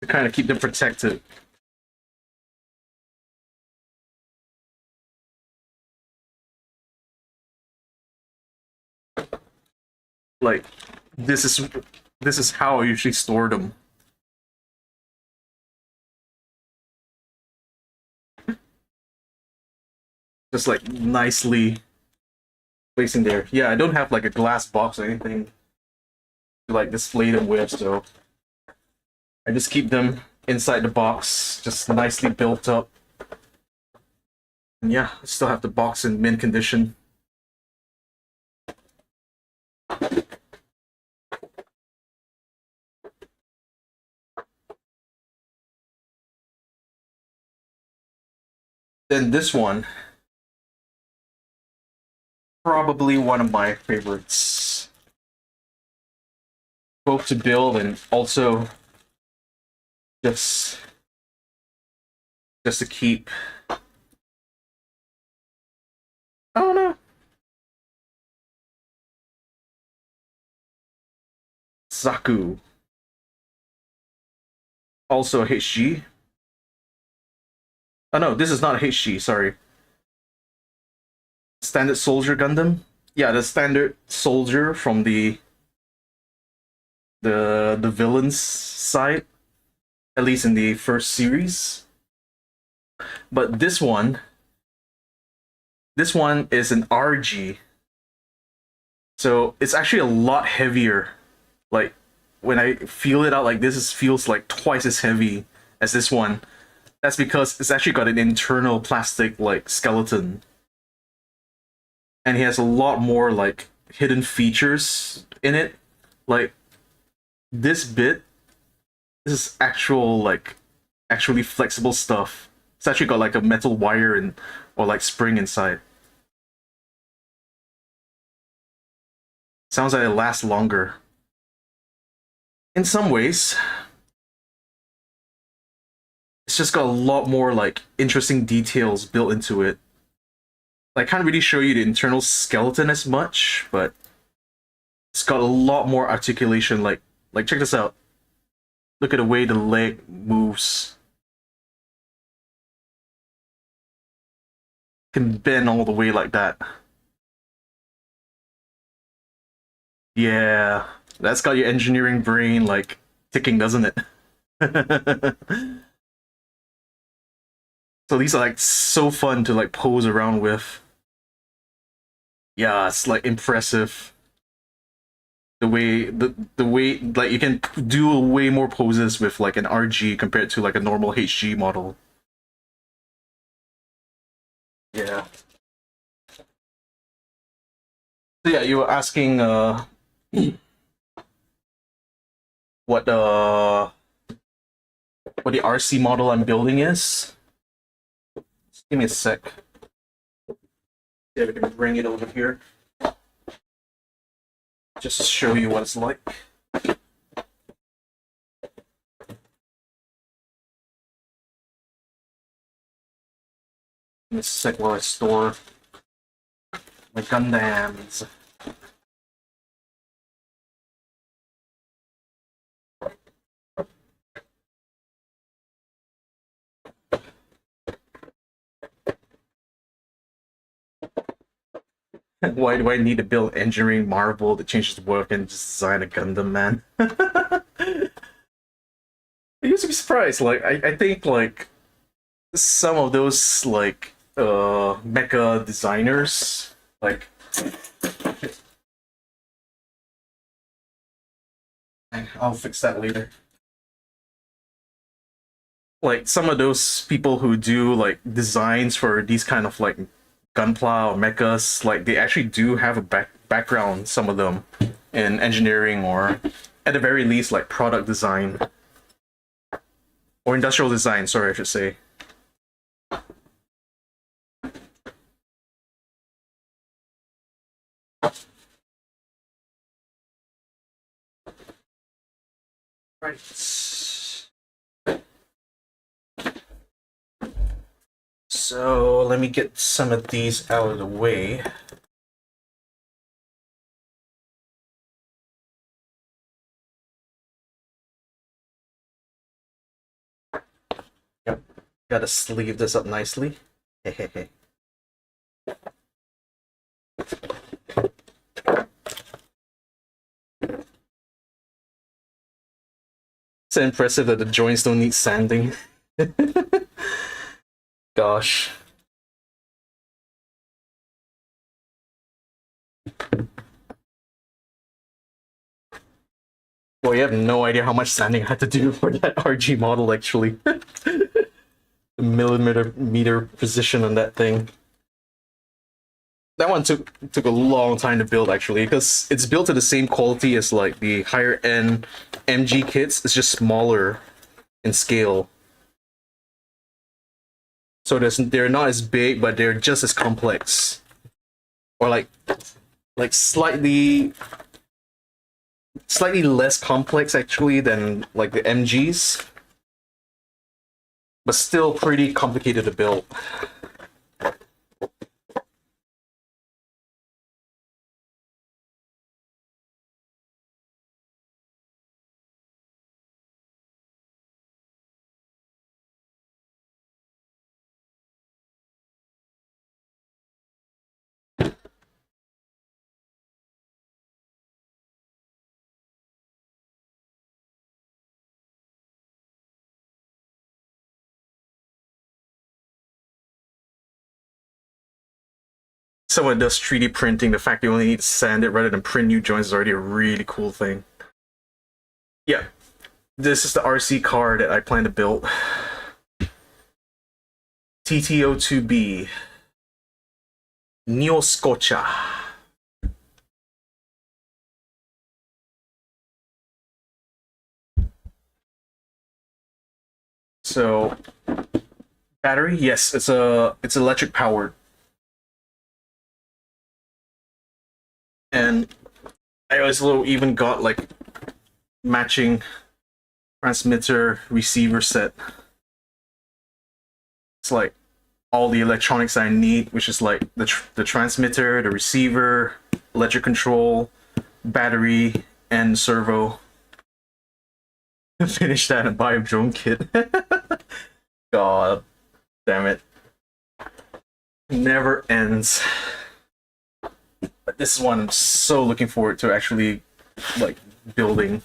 to kind of keep them protected. Like, this is how I usually store them. Just like nicely placing there. Yeah, I don't have like a glass box or anything to like display them with, so I just keep them inside the box, just nicely built up. And yeah, I still have the box in mint condition. Then this one, probably one of my favorites, both to build and also just to keep. I don't know. Zaku, also a HG. Oh no, this is not a HG. Sorry. Standard Soldier Gundam. Yeah, the standard soldier from the villains side, at least in the first series. But this one is an RG, so it's actually a lot heavier. Like when I feel it out, like this feels like twice as heavy as this one. That's because it's actually got an internal plastic like skeleton, and he has a lot more like hidden features in it. Like this bit, this is actually flexible stuff. It's actually got like a metal wire and or like spring inside. Sounds like it lasts longer. In some ways, it's just got a lot more like interesting details built into it. I can't really show you the internal skeleton as much, but it's got a lot more articulation. Like check this out. Look at the way the leg moves. Can bend all the way like that. Yeah, that's got your engineering brain like ticking, doesn't it? So these are like so fun to like pose around with. Yeah, it's like impressive. The way like you can do way more poses with like an RG compared to like a normal HG model. Yeah. So yeah, you were asking what what the RC model I'm building is. Just give me a sec. See if I can bring it over here. Just to show you what it's like. Give me a sec while I store my Gundams. Why do I need to build engineering marvel to change the work and just design a Gundam, man? I used to be surprised. Like I think like some of those like mecha designers like I'll fix that later. Like some of those people who do like designs for these kind of like gunpla or mechas, like they actually do have a background, some of them, in engineering or at the very least like product design or industrial design, sorry I should say. Right. So let me get some of these out of the way. Yep, gotta sleeve this up nicely. Hehehe. It's impressive that the joints don't need sanding. Gosh. Well, you have no idea how much sanding I had to do for that RG model, actually. The millimeter precision on that thing. That one took a long time to build, actually, because it's built to the same quality as like the higher end MG kits. It's just smaller in scale. So they're not as big, but they're just as complex. Or like slightly less complex actually than like the MGs. But still pretty complicated to build. Someone does 3D printing, the fact you only need to sand it rather than print new joints is already a really cool thing. Yeah, this is the RC car that I plan to build. TTO2B. Neoscocha. So, battery? Yes, it's electric powered. And I also even got like matching transmitter receiver set. It's like all the electronics I need, which is like the transmitter, the receiver, electric control, battery, and servo. Finish that and buy a drone kit. God damn it. Never ends. But this is one I'm so looking forward to actually like building.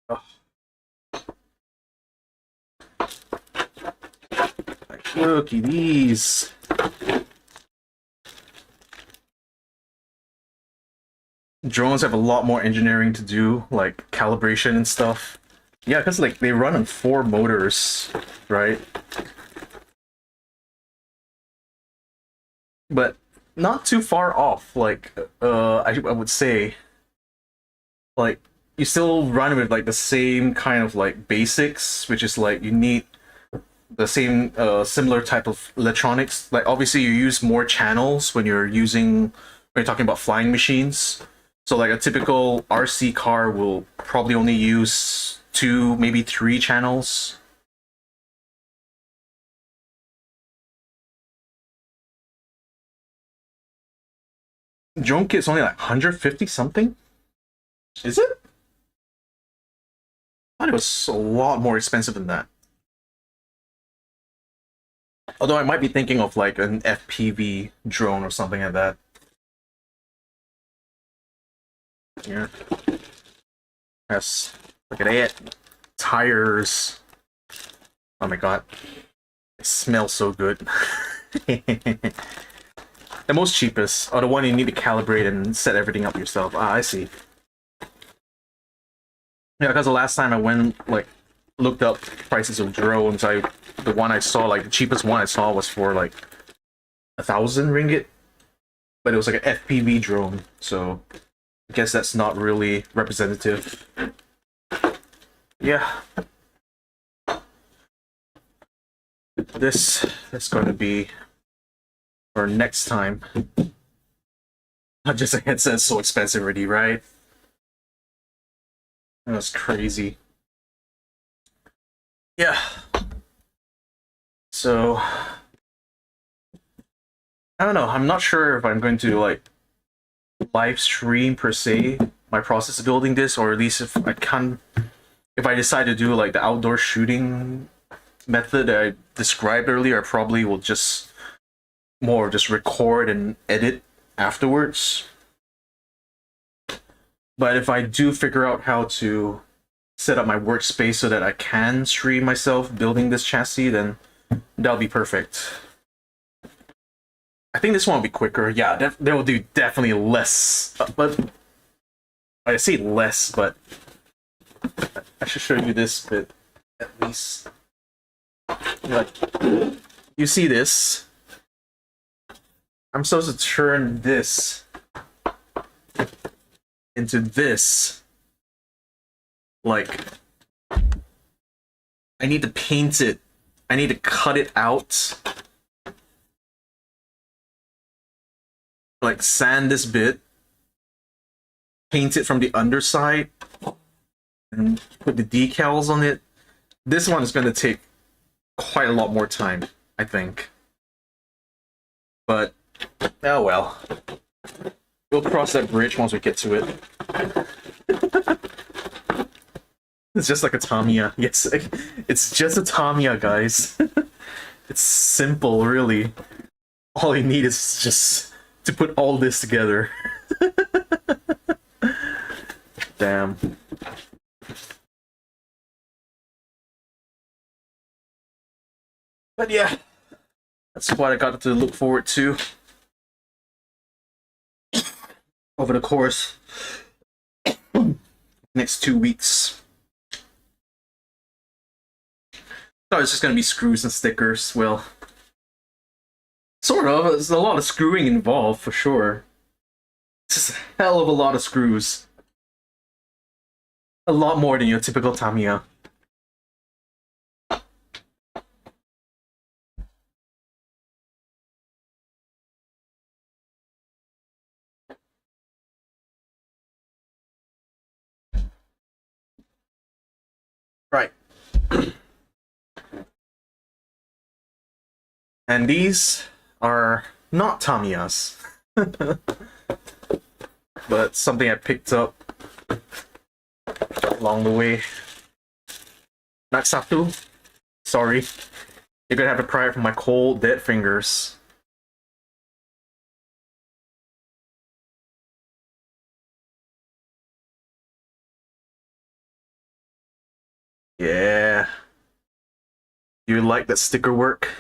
Oh. Like, looky these. Drones have a lot more engineering to do, like calibration and stuff. Yeah, because like they run on 4 motors, right? But not too far off. Like, I would say, like you still run with like the same kind of like basics, which is like you need the same similar type of electronics. Like obviously you use more channels when you're talking about flying machines. So like a typical RC car will probably only use 2, maybe 3 channels. Drone kit's only like 150 something? Is it? I thought it was a lot more expensive than that. Although I might be thinking of like an FPV drone or something like that. Yeah. Yes. Look at it. Tires. Oh my god. It smells so good. The most cheapest, or the one you need to calibrate and set everything up yourself. Ah, I see. Yeah, because the last time I went, like, looked up prices of drones, the one I saw, like, the cheapest one I saw was for, like, 1,000 ringgit. But it was like an FPV drone, so I guess that's not really representative. Yeah. This is going to be for next time. Not just a headset, so expensive already, right? That's crazy. Yeah. So I don't know. I'm not sure if I'm going to like live stream per se my process of building this, or at least if I decide to do like the outdoor shooting method that I described earlier, I probably will just record and edit afterwards. But if I do figure out how to set up my workspace so that I can stream myself building this chassis, then that'll be perfect. I think this one will be quicker. Yeah, there will do definitely less. But I say less, but I should show you this bit at least. Like, you see this? I'm supposed to turn this into this. Like, I need to paint it. I need to cut it out. Like, sand this bit. Paint it from the underside. And put the decals on it. This one is going to take quite a lot more time, I think. But, oh well. We'll cross that bridge once we get to it. It's just like a Tamiya. Yes, it's just a Tamiya, guys. It's simple, really. All you need is just to put all this together. Damn. But yeah, that's what I got to look forward to over the course next 2 weeks. Thought it's just gonna be screws and stickers. Well, sort of. There's a lot of screwing involved for sure. It's just a hell of a lot of screws. A lot more than your typical Tamiya. Right. And these are not Tamiyas. But something I picked up along the way. Naksatu. Sorry. You're gonna have to pry it from my cold, dead fingers. Yeah. You like that sticker work?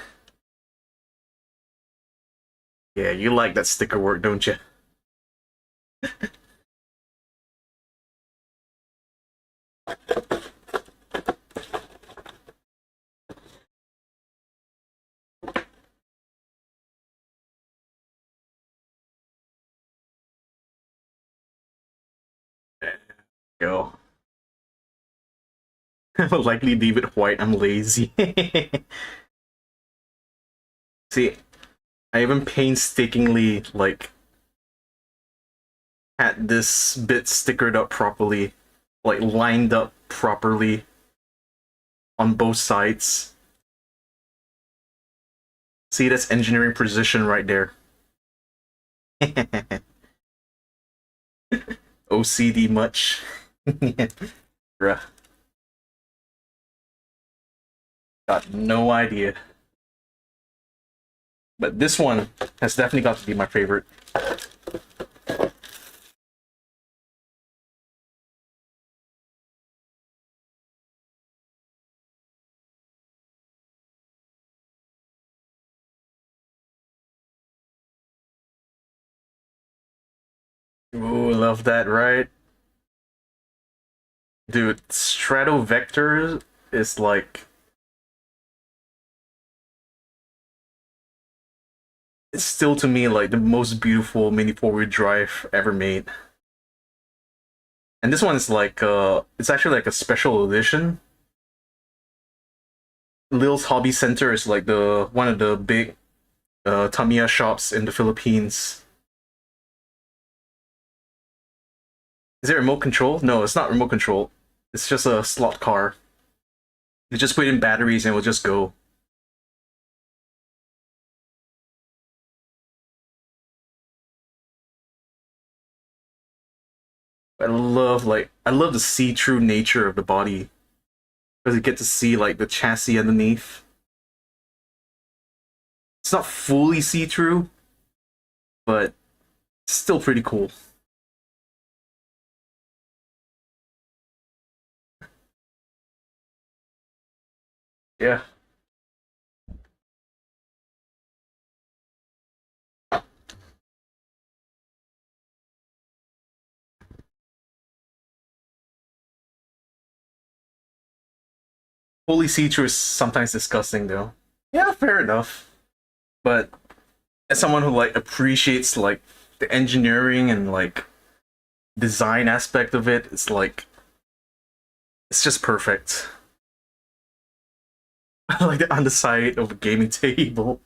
Yeah, you like that sticker work, don't you? Go. I'll likely leave it white. I'm lazy. See, I even painstakingly, like, had this bit stickered up properly like lined up properly on both sides. See, that's engineering precision right there. OCD much? Bruh. Got no idea. But this one has definitely got to be my favorite. Ooh, love that, right? Dude, Strato Vector is like... It's still to me like the most beautiful mini four-wheel drive ever made. And this one is like, it's actually like a special edition. Lil's Hobby Center is like the one of the big Tamiya shops in the Philippines. Is it remote control? No, it's not remote control. It's just a slot car. You just put in batteries and it will just go. I love the see-through nature of the body. Because you get to see like the chassis underneath. It's not fully see-through, but it's still pretty cool. Yeah. Fully see-through is sometimes disgusting though. Yeah, fair enough. But as someone who like appreciates like the engineering and like design aspect of it, it's like it's just perfect. Like the underside of a gaming table.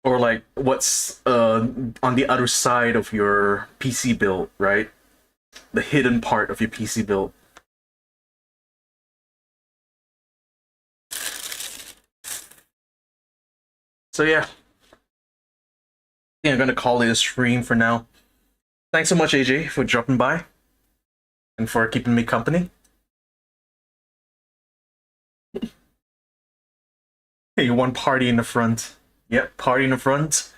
Or like what's on the other side of your PC build, right? The hidden part of your PC build. So yeah, I think I'm gonna call it a stream for now. Thanks so much, AJ, for dropping by and for keeping me company. Hey, one party in the front. Yep, party in the front.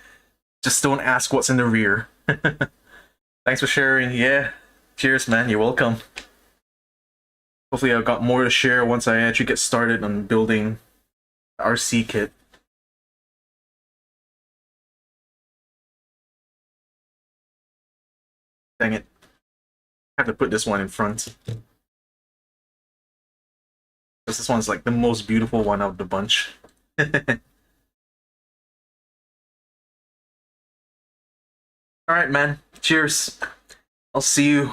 Just don't ask what's in the rear. Thanks for sharing. Yeah. Cheers, man. You're welcome. Hopefully I've got more to share once I actually get started on building the RC kit. Dang it. I have to put this one in front. Because this one's like the most beautiful one of the bunch. Alright, man. Cheers. I'll see you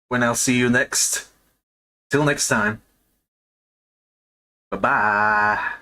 when I'll see you next. Till next time. Bye-bye.